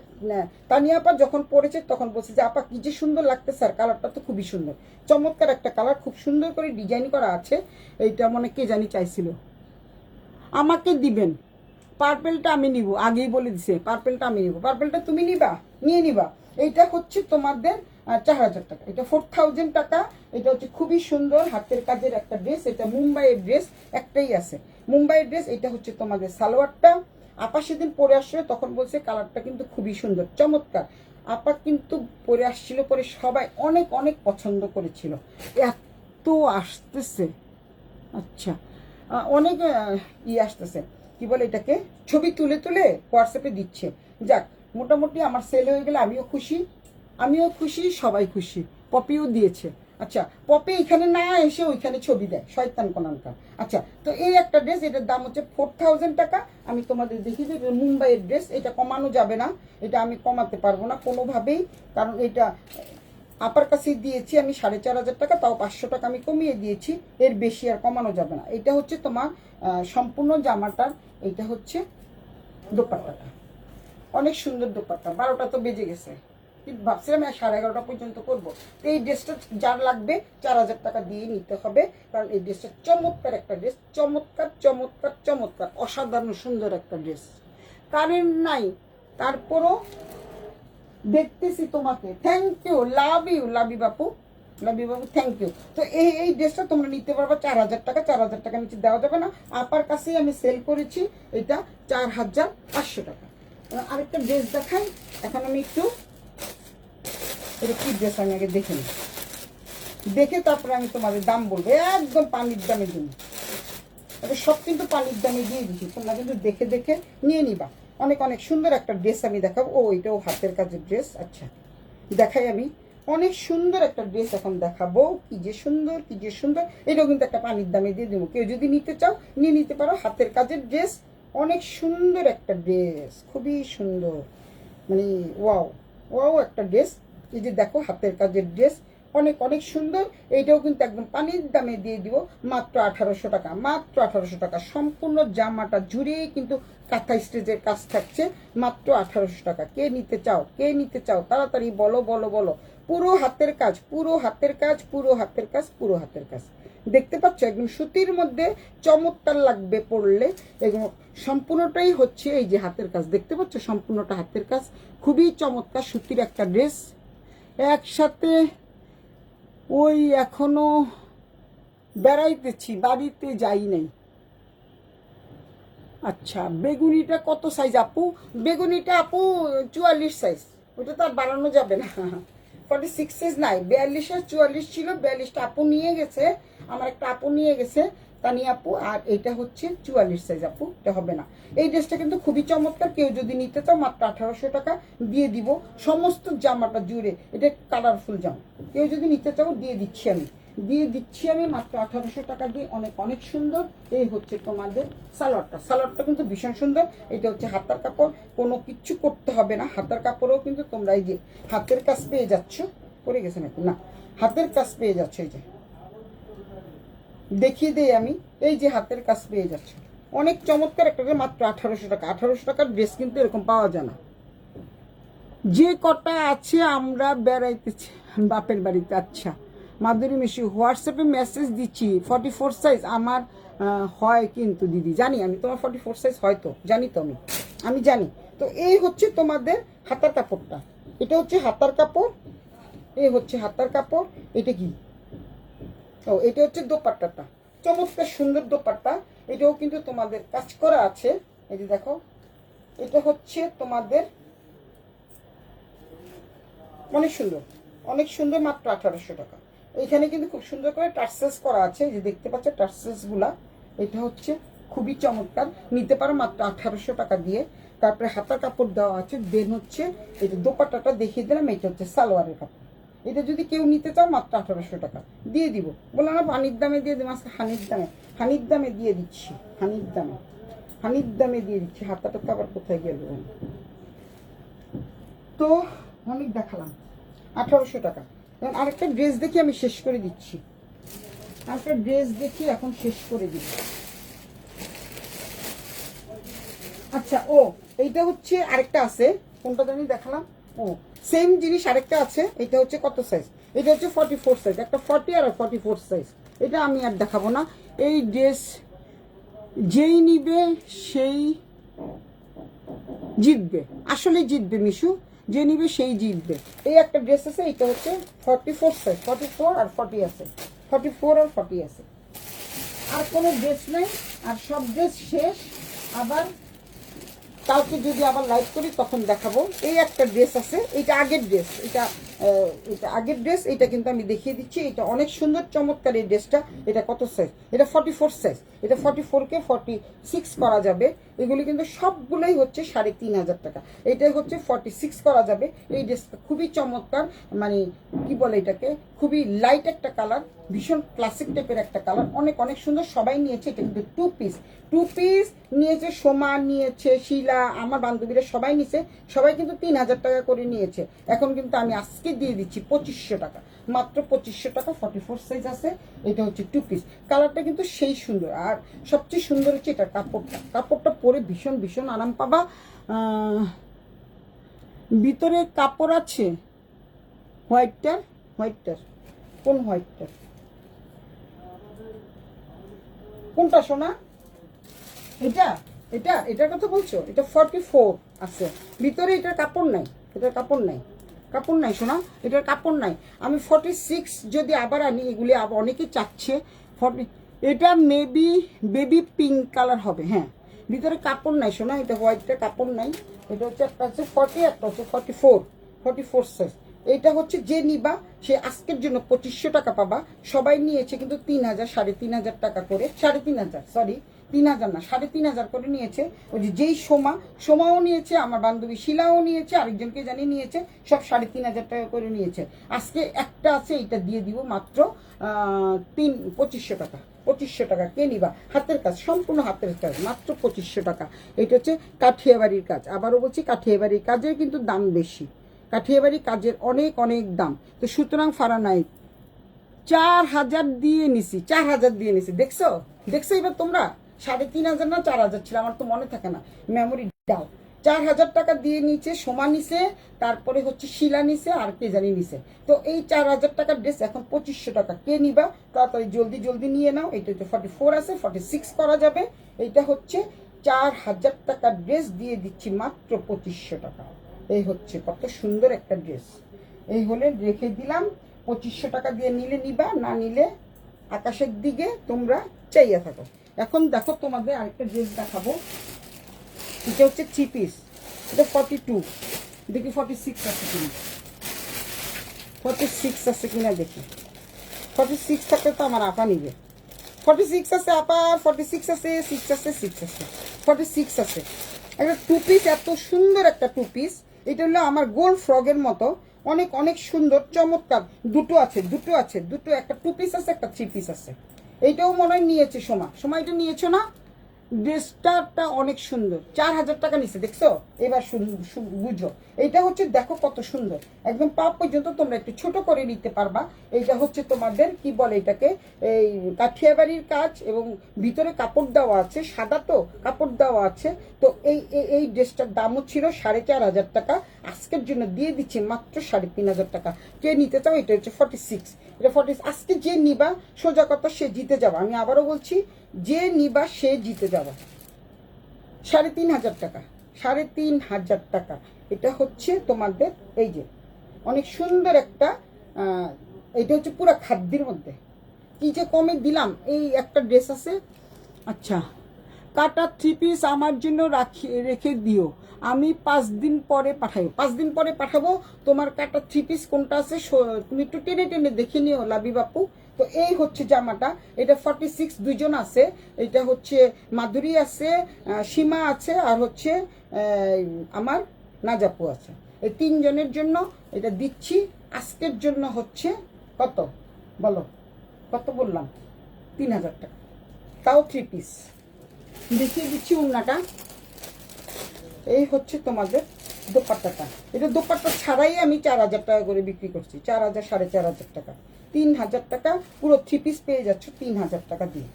তানিয়া আপা যখন পরেছে তখন বলছে যে আপা কি যে সুন্দর লাগতেছে, আর কালারটা তো খুবই সুন্দর, চমৎকার একটা কালার, খুব সুন্দর করে ডিজাইন করা আছে। এইটা মনে কে জানি চাইছিল, আমাকে দিবেন। পার্পেলটা আমি নিব, আগেই বলে দিছে পার্পেলটা আমি নিব। পার্পেলটা তুমি নিবা, নিয়ে নিবা। এইটা হচ্ছে তোমাদের 4000 টাকা, এটা 4000 টাকা। এটা হচ্ছে খুবই সুন্দর হাতের কাজের একটা ড্রেস। এটা মুম্বাইয়ের ড্রেস, একটাই আছে মুম্বাইয়ের ড্রেস। এটা হচ্ছে তোমাদের সালোয়ারটা। আপা সেদিন পরে আসছিল, তখন বলছে কালারটা কিন্তু খুবই সুন্দর, চমৎকার। আপা কিন্তু পরে আসছিল, পরে সবাই অনেক অনেক পছন্দ করেছিল। এত আসতেছে, আচ্ছা অনেক আসতেছে, কি বলে এটাকে, ছবি তুলে তুলে হোয়াটসঅ্যাপে দিচ্ছে। যাক, মোটামুটি আমার সেল হয়ে গেলে আমিও খুশি, আমিও খুশি, সবাই খুশি। পপিও দিয়েছে। আচ্ছা, পপি এখানে না এসে ওইখানে ছবি দেয়, শয়তান কোনানকার। আচ্ছা, তো এই একটা ড্রেস, এটার দাম হচ্ছে 4000 টাকা। আমি তোমাদের দেখি যে মুম্বাইয়ের ড্রেস, এটা কমানো যাবে না, এটা আমি কমাতে পারবো না কোনোভাবেই, কারণ এটা আপার কাছে দিয়েছি আমি 4500 টাকা, তাও 500 টাকা আমি কমিয়ে দিয়েছি, এর বেশি আর কমানো যাবে না। এটা হচ্ছে তোমার সম্পূর্ণ জামাটার, এটা হচ্ছে দোপাট্টাটা, অনেক সুন্দর দোপাট্টা। 12টা তো বেজে গেছে, কিন্তু ভাবছিলাম 11:30 পর্যন্ত করবো। এই ড্রেসটা যার লাগবে 4000 টাকা দিয়ে নিতে হবে, কারণ এই ড্রেসটা চমৎকার একটা ড্রেস, চমৎকার চমৎকার চমৎকার, অসাধারণ সুন্দর একটা ড্রেস। কারেন্ট নাই, তারপরও দেখতেছি তোমাকে। Thank you, love you, love you বাপু, লাভ ইউ বাবু, থ্যাংক ইউ। তো এই ড্রেসটা তোমরা নিতে পারবে 4000 টাকা, 4000 টাকা নিচে দেওয়া যাবে না। আপার কাছেই আমি সেল করেছি এটা 4500 টাকা। আরেকটা ড্রেস দেখাই, এখন আমি একটু, এটা কি ড্রেস আমি আগে দেখে নিই, দেখে তারপরে আমি তোমাদের দাম বলবো, একদম পানির দামে দিন। তবে সব কিন্তু পানির দামে দিয়ে দিচ্ছি, তোমরা কিন্তু দেখে দেখে নিয়ে নিবা। অনেক অনেক সুন্দর একটা ড্রেস আমি দেখাবো। ও, এটাও হাতের কাজের ড্রেস। আচ্ছা, দেখাই আমি, অনেক সুন্দর একটা ড্রেস এখন দেখাবো। কি যে সুন্দর, কি যে সুন্দর। এটাও কিন্তু একটা পানির দামে দিয়ে দেবো, কেউ যদি নিতে চাও নিয়ে নিতে পারো। হাতের কাজের ড্রেস, অনেক সুন্দর একটা ড্রেস, খুবই সুন্দর, মানে ওয়াও ওয়াও একটা ড্রেস। এই যে দেখো, হাতের কাজের ড্রেস, অনেক অনেক সুন্দর। এইটাও কিন্তু একদম পানির দামে দিয়ে দিব, মাত্র 1800 টাকা, মাত্র 1800 টাকা। সম্পূর্ণ জামাটা জুড়েই কিন্তু কাঁথা স্টেজের কাজ থাকছে, মাত্র 1800 টাকা। কে নিতে চাও, কে নিতে চাও, তাড়াতাড়ি বলো বলো বলো। পুরো হাতের কাজ, পুরো হাতের কাজ, পুরো হাতের কাজ, পুরো হাতের কাজ। দেখতে পাচ্ছ, একদম সুতির মধ্যে চমৎকার লাগবে পরলে। এগুলো সম্পূর্ণটাই হচ্ছে এই যে হাতের কাজ, দেখতে পাচ্ছ, সম্পূর্ণটা হাতের কাজ, খুবই চমৎকার সুতির একটা ড্রেস। একসাথে ওই এখনো বেড়াইতেছি, বাড়িতে যাই নাই। আচ্ছা, বেগুনিটা কত সাইজ আপু? বেগুনিটা আপু 44 সাইজ, ওটা তো আর বাড়ানো যাবে না। 46 সাইজ নাই, 42 আর 44 ছিল, 42টা আপু নিয়ে গেছে, আমার একটা আপু নিয়ে গেছে, তানি আপু। আর এটা হচ্ছে 44 সাইজ আপু, এটা হবে না। এই ড্রেসটা কিন্তু খুবই চমৎকার, কেউ যদি নিতে চাও মাত্র 1800 টাকা দিয়ে দিব, সমস্ত জামাটা জুড়ে। এটা কালারফুল জামা, কেউ যদি নিতে চাও দিয়ে দিচ্ছি আমি, দিয়ে দিচ্ছি আমি মাত্র 1800 টাকা দিয়ে। অনেক অনেক সুন্দর। এই হচ্ছে তোমাদের সালোয়ারটা, সালোয়ারটা কিন্তু ভীষণ সুন্দর। এটা হচ্ছে হাতার কাপড়, কোনো কিচ্ছু করতে হবে না। হাতার কাপড়েও কিন্তু তোমরা এই যে হাতের কাজ পেয়ে যাচ্ছ, পরে গেছে নাকি না, হাতের কাজ পেয়ে যাচ্ছ। এই যে দেখিয়ে দেই আমি, এই যে হাতের কাজ পেয়ে যাচ্ছ, অনেক চমৎকার একটা, মাত্র 1800 টাকা। 1800 টাকার ড্রেস কিন্তু এরকম পাওয়া যায় না। যে কটা আছে আমরা বেড়াইতেছি বাপের বাড়িতে। আচ্ছা, মাধুরী মিশি, হোয়াটসঅ্যাপে মেসেজ দিচ্ছি 44 সাইজ আমার হয় কিন্তু দিদি, জানি আমি তোমার 44 সাইজ হয়তো, জানি তো আমি জানি। তো এই হচ্ছে তোমাদের হাতার কাপড়টা, এটা হচ্ছে হাতার কাপড়, এই হচ্ছে হাতার কাপড়। এটা কি, ও এটা হচ্ছে দোপাট্টাটা, চমৎকার সুন্দর দোপাট্টা। এটাও কিন্তু তোমাদের কাজ করা আছে, এই যে দেখো, এটা হচ্ছে তোমাদের অনেক সুন্দর, অনেক সুন্দর, মাত্র 1800 টাকা। এখানে কিন্তু খুব সুন্দর করে টার্সেলস করা আছে, যে দেখতে পাচ্ছ টার্সেলস গুলা। এটা হচ্ছে খুবই চমৎকার, নিতে পারো মাত্র 1800 টাকা দিয়ে। তারপরে হাতার কাপড় দেওয়া আছে, দেন হচ্ছে এই যে দোপাট্টাটা দেখিয়ে দিলাম, এটা হচ্ছে সালোয়ারের কাপড়, এটা যদি কেউ নিতে চাও মাত্র 1800 টাকা দিয়ে দিব। বললাম না পানির দামে দিয়ে দিব, আজকে হানির দামে দিয়ে দিচ্ছি, হানির দামে দিয়ে দিচ্ছি। হাতাটা তো আবার কোথায় গেল? তো অনেক দেখালাম, 1800 টাকা। এখন আরেকটা ড্রেস দেখি, আমি শেষ করে দিচ্ছি। আরেকটা ড্রেস দেখি এখন শেষ করে দিব। আচ্ছা, ও এইটা হচ্ছে আরেকটা আছে, কোনটা জানি দেখালাম। ও সেম জিনিস আরেকটা আছে, এটা হচ্ছে কত সাইজ? এটা হচ্ছে 44 সাইজ, একটা 40 আর 44 সাইজ। এটা আমি আর দেখাবো না। এই ড্রেস যেই নিবে সেই জিতবে, আসলে জিতবে মিশু, যে নিবে সেই জিতবে। এই একটা ড্রেস আছে, এটা হচ্ছে 44 সাইজ, 44 আর 40 আছে, 44 আর 40 আছে। আর কোনো ড্রেস নেই, আর সব ড্রেস শেষ। আবার কালকে যদি আবার লাইভ করি তখন দেখাবো। এই একটা ড্রেস আছে, এটা আগের ড্রেস, এটা আগের ড্রেস। এটা কিন্তু আমি দেখিয়ে দিচ্ছি, এটা অনেক সুন্দর চমৎকার এই ড্রেসটা। এটা কত সাইজ? এটা 44 সাইজ। এটা 44কে 46 করা যাবে। এগুলি কিন্তু সবগুলোই হচ্ছে 3500 টাকা। এটাই হচ্ছে 46 করা যাবে। এই ড্রেসটা খুবই চমৎকার, মানে কি বলে এটাকে, খুবই লাইট একটা কালার, ভীষণ ক্লাসিক টাইপের একটা কালার, অনেক অনেক সুন্দর। সবাই নিয়েছে। এটা কিন্তু টু পিস নিয়েছে, সোমা নিয়েছে, শিলা, আমার বান্ধবীরা সবাই নিয়েছে। সবাই কিন্তু 3000 টাকা করে নিয়েছে। এখন কিন্তু আমি আজকে দিয়ে দিচ্ছি 2500 টাকা, মাত্র 2500 টাকা। 44 সাইজ আছে। এটা হচ্ছে টু পিস। কালারটা কিন্তু সেই সুন্দর। আর সবচেয়ে সুন্দর হচ্ছে এটা কাপড়টা পরে ভীষণ ভীষণ আরাম পাবা। ভিতরে কাপড় আছে হোয়াইটটার কোন হোয়াইটটার? কোনটা সোনা? এটার কথা বলছো? এটা 44 আছে ভিতরে। এটার কাপড় নাই, কাপড় নাই সোনা, এটার কাপড় নাই। আমি 46 যদি আবার আনি, এগুলি আবার অনেকেই চাচ্ছে 40। এটা মেবি বেবি পিঙ্ক কালার হবে। হ্যাঁ, ভিতরে কাপড় নাই সোনা, এটা হোয়াইটটা কাপড় নাই। এটা হচ্ছে একটা হচ্ছে 40, একটা হচ্ছে 44 সাইজ। এটা হচ্ছে যে নিবা সে আজকের জন্য 2500 টাকা পাবা। সবাই নিয়েছে কিন্তু 3000, 3500 টাকা করে, 3500, সরি 3000 না, 3500 করে নিয়েছে। ওই যেই সোমাও নিয়েছে, আমার বান্ধবী শিলাও নিয়েছে, আরেকজনকে জানি নিয়েছে, সব 3500 টাকা করে নিয়েছে। আজকে একটা আছে, এটা দিয়ে দিব মাত্র 2500 টাকা। 2500 টাকা কে নিবা? হাতের কাজ, সম্পূর্ণ হাতের কাজ, মাত্র 2500 টাকা। এটা হচ্ছে কাঠিয়াবাড়ির কাজ। আবারও বলছি, কাঠিয়াবাড়ির কাজের কিন্তু দাম বেশি, কাঠিয়াবাড়ি কাজের অনেক অনেক দাম। তো সুতরাং ফারানাইট 4000 দিয়ে নিছি, 4000 দিয়ে নিছি। দেখছো এবার তোমরা? 3500 না 4000 ছিল, আমার তো মনে থাকে না, মেমোরি দাও। 4000 টাকা দিয়ে নিচে সোমা নিছে, তারপরে হচ্ছে শিলা নিছে, আর কে জানি নিছে। তো এই 4000 টাকার ড্রেস এখন 2500 টাকা। কে নিবা? তাড়াতাড়ি জলদি নিয়ে নাও। এটা হচ্ছে 44 আছে, 46 করা যাবে। এইটা হচ্ছে 4000 টাকার ড্রেস দিয়ে দিচ্ছি মাত্র 2500 টাকা। এই হচ্ছে কত সুন্দর একটা ড্রেস। এই হলে রেখে দিলাম। 2500 টাকা দিয়ে নিলে নিবা, না নিলে আকাশের দিকে তোমরা চাইয়া থাকো। এখন দেখো, তোমাদের আরেকটা ড্রেস দেখাবো। এটা হচ্ছে 3 পিস। এটা 42, দেখি 46 আছে কিনা। 46 আছে কিনা দেখি। 46 থাকলে তো আমার আপা নিবে। 46 আছে আপা, 46 আছে, 6 আছে, 6 আছে, 46 আছে। একটা টু পিস, এত সুন্দর একটা টু পিস। এটা হলো আমার গোল ফ্রগের মতো, অনেক অনেক সুন্দর চমৎকার। দুটো একটা টু পিস আছে, একটা 3 পিস আছে। এইটাও মনে হয় নিয়েছে সোমা এটা নিয়েছো না? ড্রেসটা অনেক সুন্দর। 4000 টাকা নিচ্ছে, দেখছো? এবার বুঝো। এইটা হচ্ছে দেখো কত সুন্দর, একদম পা পর্যন্ত তোমরা একটু ছোট করে নিতে পারবা। এইটা হচ্ছে তোমাদের কি বলে এটাকে, এই কাঠিয়াবাড়ির কাজ, এবং ভিতরে কাপড় দেওয়া আছে, সাদা তো কাপড় দেওয়া আছে। তো এই ড্রেসটার দামও ছিল 4500 টাকা। আজকের জন্য দিয়ে দিচ্ছি মাত্র 3500 টাকা। কে নিতে চাও? এটা হচ্ছে 46, এটা 40। আজকে যে নিবা, সোজা কথা, সে জিতে যাবা। আমি আবারও বলছি, যে নিবা সে জিতে যাবা। 3500 টাকা, 3500 টাকা। এটা হচ্ছে তোমাদের এই যে অনেক সুন্দর একটা, এটা হচ্ছে পুরো খাদ্যের মধ্যে। কি যে কমে দিলাম। এই একটা ড্রেস আছে। আচ্ছা, কাটা 3 পিস আমার জন্য রেখে দিও, আমি 5 দিন পরে পাঠাবো। 5 দিন পরে পাঠাবো। তোমার কাটা 3 পিস কোনটা আছে তুমি একটু টেনে দেখে নিও লাবি বাপু। তো এই হচ্ছে জামাটা। এটা 46 দুইজন আছে। এটা হচ্ছে মাধুরী আছে, সীমা আছে, আর হচ্ছে আমার নাজাপু আছে। এই 3 জনের জন্য এটা দিচ্ছি। আজকের জন্য হচ্ছে কত বলো, কত বললাম? 3000 টাকা, তাও 3 পিস। দেখিয়ে দিচ্ছি উন্নাটা। এই হচ্ছে তোমাদের দোপাট্টাটা। এটা দোপাট্টা ছাড়াই আমি 4000 টাকা করে বিক্রি করছি। 4000, 4500 টাকা, 3000 টাকা পুরো 3 পিস পেয়ে যাচ্ছ 3000 টাকা দিয়ে।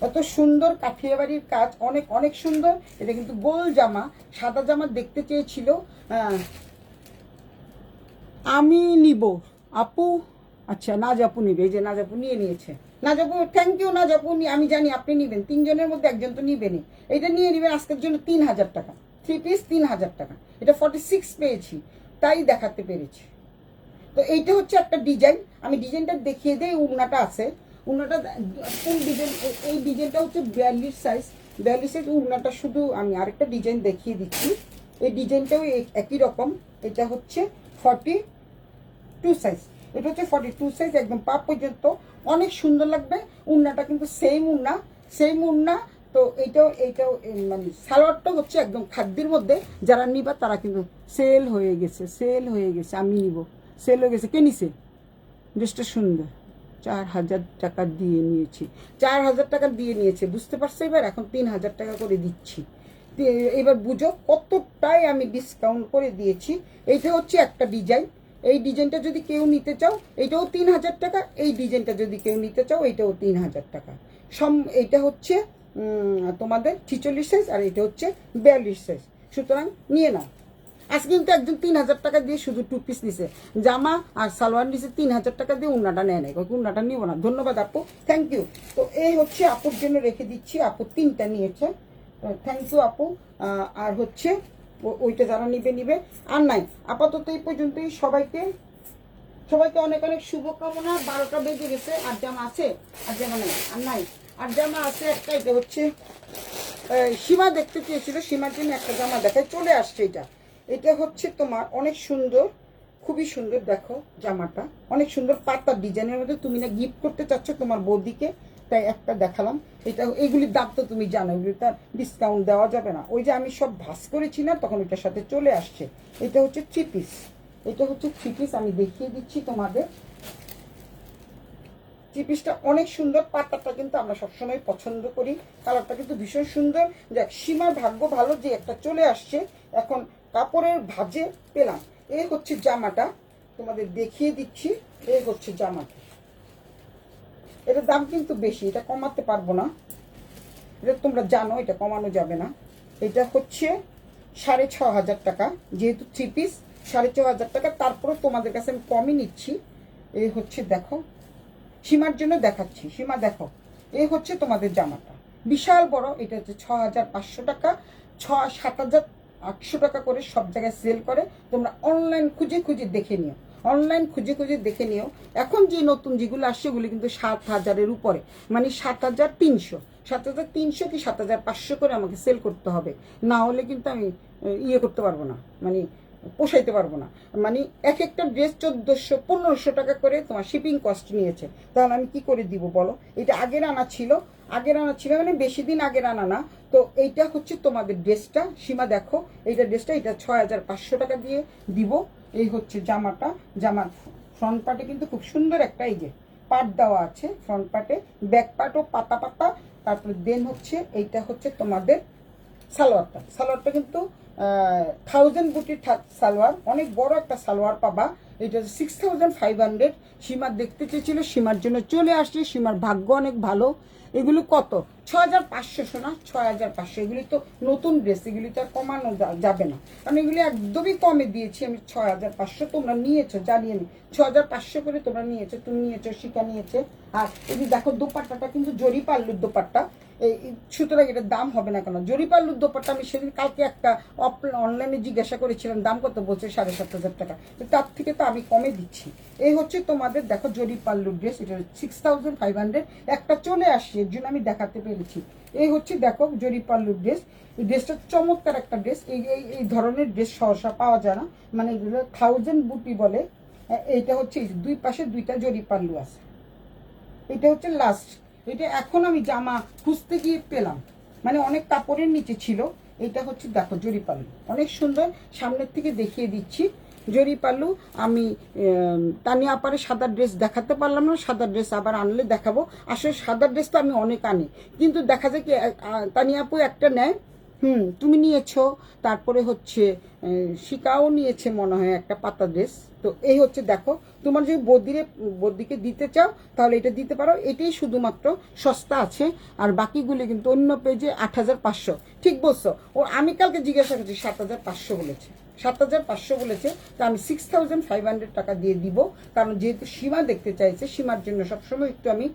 এত সুন্দর কাঠিয়া বাড়ির কাজ, অনেক অনেক সুন্দর। এটা কিন্তু গোল জামা, সাদা জামা দেখতে চেয়েছিল। আমি নিব আপু। আচ্ছা, নাজাপু নিবে। এই যে নাজাপু নিয়ে নিয়েছে। নাজাপু থ্যাংক ইউ। নাজাপু আমি জানি আপনি নেবেন, 3 জনের মধ্যে একজন তো নিবেনই। এটা নিয়ে নেবেন আজকের জন্য 3000 টাকা, 3 পিস 3000 টাকা। এটা 46 পেয়েছি, তাই দেখাতে পেরেছি। তো এইটা হচ্ছে একটা ডিজাইন। আমি ডিজাইনটা দেখিয়ে দিই। উন্নাটা আছে, উন্নাটা কোন ডিজাইন? এই ডিজাইনটা হচ্ছে 42 সাইজ। 42 সাইজ উন্নাটা। শুধু আমি আরেকটা ডিজাইন দেখিয়ে দিচ্ছি। এই ডিজাইনটাও একই রকম। এটা হচ্ছে 42 সাইজ। এটা হচ্ছে 42 সাইজ, একদম পা পর্যন্ত। অনেক সুন্দর লাগবে। উন্নাটা কিন্তু সেম উন্না, সেম উন্না। তো এইটাও মানে সালোয়ারটা হচ্ছে একদম খাদ্যের মধ্যে। যারা নিবা তারা কিন্তু সেল হয়ে গেছে, সেল হয়ে গেছে। আমি নিব, সেল হয়ে গেছে। কে নিছে? ড্রেসটা সুন্দর। 4000 টাকা দিয়ে নিয়েছি, 4000 টাকা দিয়ে নিয়েছে। বুঝতে পারছো এবার? এখন 3000 টাকা করে দিচ্ছি। এবার বুঝো কতটাই আমি ডিসকাউন্ট করে দিয়েছি। এইটা হচ্ছে একটা ডিজাইন। এই ডিজাইনটা যদি কেউ নিতে চাও এইটাও 3000 টাকা। এই ডিজাইনটা যদি কেউ নিতে চাও এইটাও 3000 টাকা। এইটা হচ্ছে তোমাদের 46 সাইজ, আর এটা হচ্ছে 42 সাইজ। সুতরাং নিয়ে নাও। আজকে কিন্তু একজন 3000 টাকা দিয়ে শুধু 2 পিস নিছে, জামা আর সালোয়ার নিছে 3000 টাকা দিয়ে। উন্নাটা নেয় নাই, উন্নাটা নিব না। ধন্যবাদ আপু, থ্যাংক ইউ। তো এই হচ্ছে আপুর জন্য রেখে দিচ্ছি। আপু 3টা নিয়েছে, থ্যাংক ইউ আপু। আর হচ্ছে ওইটা যারা নিবে আর নাই। আপাতত এই পর্যন্তই। সবাইকে অনেক অনেক শুভকামনা। 12টা বেজে গেছে। আর জামা আছে? আর জামা নেই, আর নাই। আর জামা আছে একটা। এটা হচ্ছে সীমা দেখতে চেয়েছিল, সীমার জন্য একটা জামা দেখায়, চলে আসছে। এটা হচ্ছে তোমার অনেক সুন্দর, খুবই সুন্দর। দেখো জামাটা অনেক সুন্দর, পাতার ডিজাইনের মধ্যে। তুমি না গিফট করতে চাচ্ছ তোমার বৌদিকে, তাই একটা দেখালাম। এগুলির দাম তো তুমি জানো, এগুলি তার ডিসকাউন্ট দেওয়া যাবে না। ওই যে আমি সব ভাস করেছি না, তখন ওইটার সাথে চলে আসছে। এটা হচ্ছে 3 পিস। এটা হচ্ছে 3 পিস। আমি দেখিয়ে দিচ্ছি তোমাদের। 3 পিসটা অনেক সুন্দর। পাতাটা কিন্তু আমরা সবসময় পছন্দ করি, কালারটা কিন্তু ভীষণ সুন্দর। দেখ, সীমার ভাগ্য ভালো যে একটা চলে আসছে। এখন কাপড়ের ভাঁজে পেলাম। এই হচ্ছে জামাটা, তোমাদের দেখিয়ে দিচ্ছি। এই হচ্ছে জামাটা। এটার দাম কিন্তু বেশি, এটা কমাতে পারবো না। এটা তোমরা জানো, এটা কমানো যাবে না। এটা হচ্ছে 6500 টাকা, যেহেতু 3 পিস 6500 টাকা। তারপরে তোমাদের কাছে আমি কমই নিচ্ছি। এই হচ্ছে দেখো, সীমার জন্য দেখাচ্ছি। সীমা দেখো, এই হচ্ছে তোমাদের জামাটা, বিশাল বড়। এটা হচ্ছে 6500 টাকা। 7800 টাকা করে সব জায়গায় সেল করে। তোমরা অনলাইন খুঁজে খুঁজে দেখে নিও, অনলাইন খুঁজে খুঁজে দেখে নিও। এখন যে নতুন যেগুলো আসছে ওগুলি কিন্তু 7000-এর উপরে, মানে 7300, 7300 কি 7500 করে আমাকে সেল করতে হবে। না হলে কিন্তু আমি ইয়ে করতে পারবো না, মানে পোষাইতে পারবো না। মানে এক একটা ড্রেস 1400-1500 টাকা করে তোমার শিপিং কস্ট নিয়েছে। তাহলে আমি কি করে দিব বলো? এটা আগের আনা ছিল, মানে বেশি দিন আগের আনা না। তো এইটা হচ্ছে তোমাদের ড্রেসটা। সীমা দেখো, এইটা ড্রেসটা, এটা 6500 টাকা দিয়ে দিব। এই হচ্ছে জামাটা। জামার ফ্রন্ট পার্টে কিন্তু খুব সুন্দর একটা এই যে পাট দেওয়া আছে ফ্রন্ট পার্টে, ব্যাক পার্টও পাতা পাতা। তারপরে দেন হচ্ছে এইটা হচ্ছে তোমাদের সালোয়ারটা কিন্তু 1000 বুটির সালোয়ার, অনেক বড় একটা সালোয়ার পাবা। এটা 6500। সীমা দেখতে চেয়েছিল, সীমার জন্য চলে আসছে। সীমার ভাগ্য অনেক ভালো। এগুলো কত? 6500। শোনা, 6500। এগুলি তো নতুন ড্রেস, এগুলি তো আর কমানো যাবে না, কারণ এগুলি একদমই কমে দিয়েছি আমি। 6500 তোমরা নিয়েছো, জানিয়ে নি। 6500 করে তোমরা নিয়েছো, তুমি নিয়েছো, শিখা নিয়েছে। আর এই যে দেখো দোপাট্টাটা কিন্তু জরি পাল্লুর দোপাট্টা। সুতরাং এটার দাম হবে না কেন? জরি পাল্লুর দোপাট্টা আমি সেদিন কালকে একটা অনলাইনে জিজ্ঞাসা করেছিলাম, দাম কত? বলছে 7500 টাকা। তার থেকে তো আমি কমে দিচ্ছি। এই হচ্ছে তোমাদের দেখো জরি পাল্লুর ড্রেস। এটা 6500। একটা চলে আসছে, এর জন্য আমি দেখাতে পেরেছি। এই হচ্ছে দেখো জরি পাল্লুর ড্রেস। এই ড্রেসটা চমৎকার একটা ড্রেস। এই ধরনের ড্রেস সহসা পাওয়া যায় না, মানে এগুলো 1000 বুটি বলে। এইটা হচ্ছে দুই পাশে 2টা জরি পাল্লু আছে। এটা হচ্ছে লাস্ট। এটা এখন আমি জামা খুঁজতে গিয়ে পেলাম, মানে অনেক কাপড়ের নিচে ছিল। এটা হচ্ছে দেখো জরি পাল্লু, অনেক সুন্দর, সামনের থেকে দেখিয়ে দিচ্ছি জরি পাল্লু। আমি তানিয়া আপারে সাদা ড্রেস দেখাতে পারলাম না, সাদা ড্রেস আবার আনলে দেখাবো। আসলে সাদা ড্রেস তো আমি অনেক আনি, কিন্তু দেখা যায় কি তানিয়া আপু একটা নেয়, তুমি নিয়েছো, তারপরে হচ্ছে শিকাও নিয়েছে মনে হয় একটা পাতা ড্রেস। তো এই হচ্ছে দেখো, তোমার যদি বদিকে দিতে চাও তাহলে এটা দিতে পারো, এটাই শুধুমাত্র সস্তা আছে, আর বাকিগুলি কিন্তু অন্য পেজে 8,500। ঠিক বলছো, ও আমি কালকে জিজ্ঞাসা করছি 7,500 বলেছে, 7,500 বলেছে, তো আমি 6,500 টাকা দিয়ে দিব, কারণ যেহেতু সীমা দেখতে চাইছে, সীমার জন্য সবসময় একটু আমি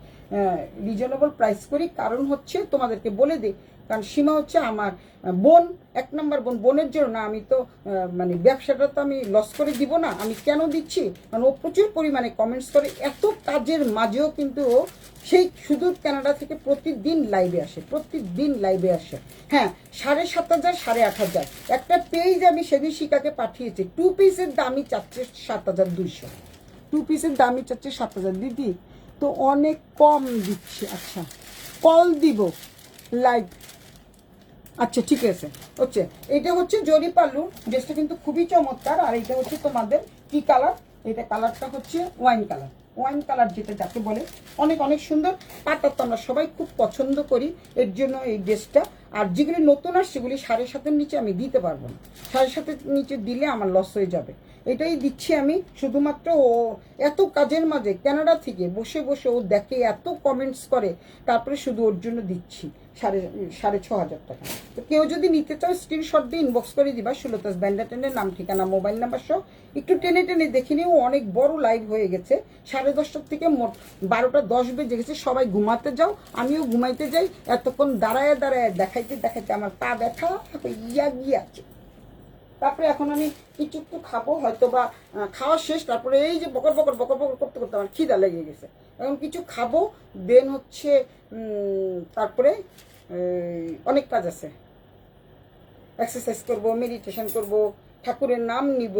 রিজনেবল প্রাইস করি, কারণ হচ্ছে তোমাদেরকে বলে দিই, কারণ সীমা হচ্ছে আমার বোন, 1 নম্বর বোন। বোনের জন্য না, আমি তো মানে ব্যবসাটা তো আমি লস করে দিব না। আমি কেন দিচ্ছি, কারণ ও প্রচুর পরিমাণে কমেন্টস করে, এত কাজের মাঝেও কিন্তু ও সেই সুদূর কানাডা থেকে প্রতিদিন লাইভে আসে, প্রতিদিন লাইভে আসে। হ্যাঁ, 7,500 8,500 একটা পেজ আমি সেদিন শিকাকে পাঠিয়েছি, 2 পিসের দামই চাচ্ছে 7,200, 2 পিসের দামই চাচ্ছে 7,000। দিদি তো অনেক কম দিচ্ছে, আচ্ছা কল দিব লাইভ, আচ্ছা ঠিক আছে। হচ্ছে এটা হচ্ছে জরি পাল্লু, ড্রেসটা কিন্তু খুবই চমৎকার। আর এটা হচ্ছে তোমাদের কি কালার, এটা কালারটা হচ্ছে ওয়াইন কালার, ওয়াইন কালার যেটা যাকে বলে, অনেক অনেক সুন্দর। পাতা তো আমরা সবাই খুব পছন্দ করি, এর জন্য এই ড্রেসটা। আর যেগুলি নতুন আসছে সেগুলি 7,500 নিচে আমি দিতে পারবো না, 7,500 নিচে দিলে আমার লস হয়ে যাবে। এটাই দিচ্ছি আমি শুধুমাত্র। ও এত কাজের মাঝে কানাডা থেকে বসে বসে ও দেখে, এত কমেন্টস করে, তারপরে শুধু ওর জন্য দিচ্ছি 6,500 টাকা। তো কেউ যদি নিতে চাও স্ক্রিনশট দিয়ে ইনবক্স করে দিবা, সুলতাস ব্যান্ডাটেনের নাম ঠিকানা মোবাইল নাম্বার সহ। একটু টেনে টেনে দেখে নিও, অনেক বড় লাইভ হয়ে গেছে, 10:30 থেকে মোট 12:10 বেজে গেছে। সবাই ঘুমাতে যাও, আমিও ঘুমাইতে যাই। এতক্ষণ দাঁড়ায় দাঁড়ায় দেখাইতে দেখাইতে আমার পা ব্যথা গিয়াছে। তারপরে এখন আমি কিছু একটু খাবো, হয়তো বা খাওয়া শেষ, তারপরে এই যে বকর বকর বকর বকর করতে করতে আমার খিদা লেগে গেছে, এখন কিছু খাবো, দেন হচ্ছে তারপরে অনেক কাজ আছে, এক্সারসাইজ করব, মেডিটেশন করব, ঠাকুরের নাম নিব,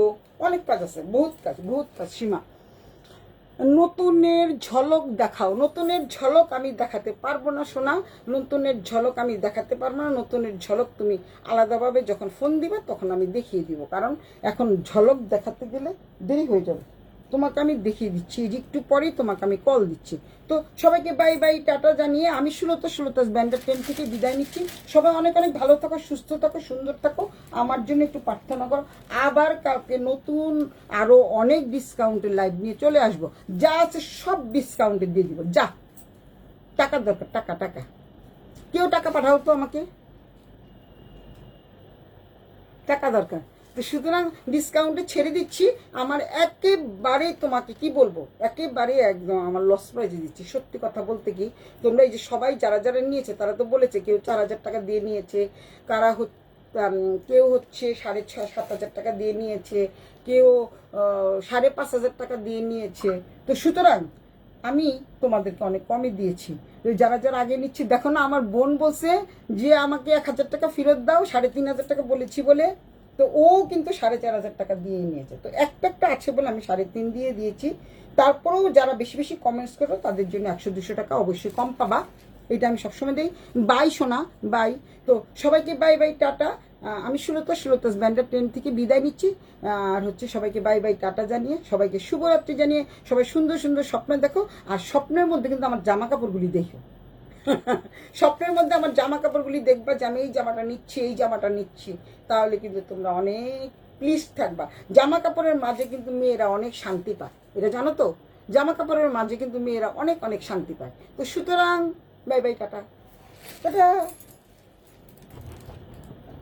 অনেক কাজ আছে, বহুত কাজ, বহুত কাজ। সীমা নতুনের ঝলক দেখাও, নতুনের ঝলক আমি দেখাতে পারবো না সোনা, নতুনের ঝলক আমি দেখাতে পারবো না। নতুনের ঝলক তুমি আলাদাভাবে যখন ফোন দিবে তখন আমি দেখিয়ে দিব, কারণ এখন ঝলক দেখাতে গেলে দেরি হয়ে যাবে। তোমাকে আমি দেখিয়ে দিচ্ছি, একটু পরেই তোমাকে আমি কল দিচ্ছি। তো সবাইকে বাই বাই টাটা জানিয়ে আমি সুলতাস ব্যান্ডার থেকে বিদায় নিচ্ছি। সবাই অনেক অনেক ভালো থাকো, সুস্থ থাকো, সুন্দর থাকো, আমার জন্য একটু প্রার্থনা করো। আবার কালকে নতুন আরো অনেক ডিসকাউন্টের লাইভ নিয়ে চলে আসবো, যা আছে সব ডিসকাউন্টে দিয়ে দিব। যা টাকার দরকার, টাকা টাকা, কেউ টাকা পাঠাও তো আমাকে, টাকা দরকার। তো সুতরাং ডিসকাউন্টে ছেড়ে দিচ্ছি। আমার একেবারে তোমাকে কি বলবো, একেবারে একদম আমার লস প্রাইজে দিচ্ছি। সত্যি কথা বলতে কি, তোমরা এই যে সবাই যারা যারা নিয়েছে তারা তো বলেছে, কেউ 4,000 টাকা দিয়ে নিয়েছে, কারা কেউ হচ্ছে 6,500-7,000 টাকা দিয়ে নিয়েছে, কেউ 5,500 টাকা দিয়ে নিয়েছে। তো সুতরাং আমি তোমাদেরকে অনেক কমে দিয়েছি। যারা যারা আগে নিচ্ছি, দেখো না আমার বোন বলছে যে আমাকে 1,000 টাকা ফেরত দাও, 3,500 টাকা বলেছি বলে, তো ও কিন্তু 4,500 টাকা দিয়ে নিয়েছে। তো একটা আছে বলে আমি 3.5 দিয়ে দিয়েছি। তারপরেও যারা বেশি বেশি কমেন্টস করো তাদের জন্য 100-200 টাকা অবশ্যই কম পাবা, এটা আমি সবসময় দিই। বাই সোনা, বাই। তো সবাইকে বাই বাই টাটা। আমি সুলতাস ব্যান্ডার থেকে বিদায় নিচ্ছি। আর হচ্ছে সবাইকে বাই বাই টাটা জানিয়ে, সবাইকে শুভরাত্রি জানিয়ে, সবাই সুন্দর সুন্দর স্বপ্ন দেখো। আর স্বপ্নের মধ্যে কিন্তু আমার জামা কাপড়গুলি দেখো, স্বপ্নের মধ্যে আমার জামা কাপড়গুলি দেখবা যে আমি এই জামাটা নিচ্ছি, এই জামাটা নিচ্ছি, তাহলে কিন্তু তোমরা অনেক প্লিজ থাকবা। জামা কাপড়ের মাঝে কিন্তু মেয়েরা অনেক শান্তি পায়, এটা জানো তো, জামা কাপড়ের মাঝে কিন্তু মেয়েরা অনেক অনেক শান্তি পায়। তো সুতরাং বাই বাই টাটা, টাটা।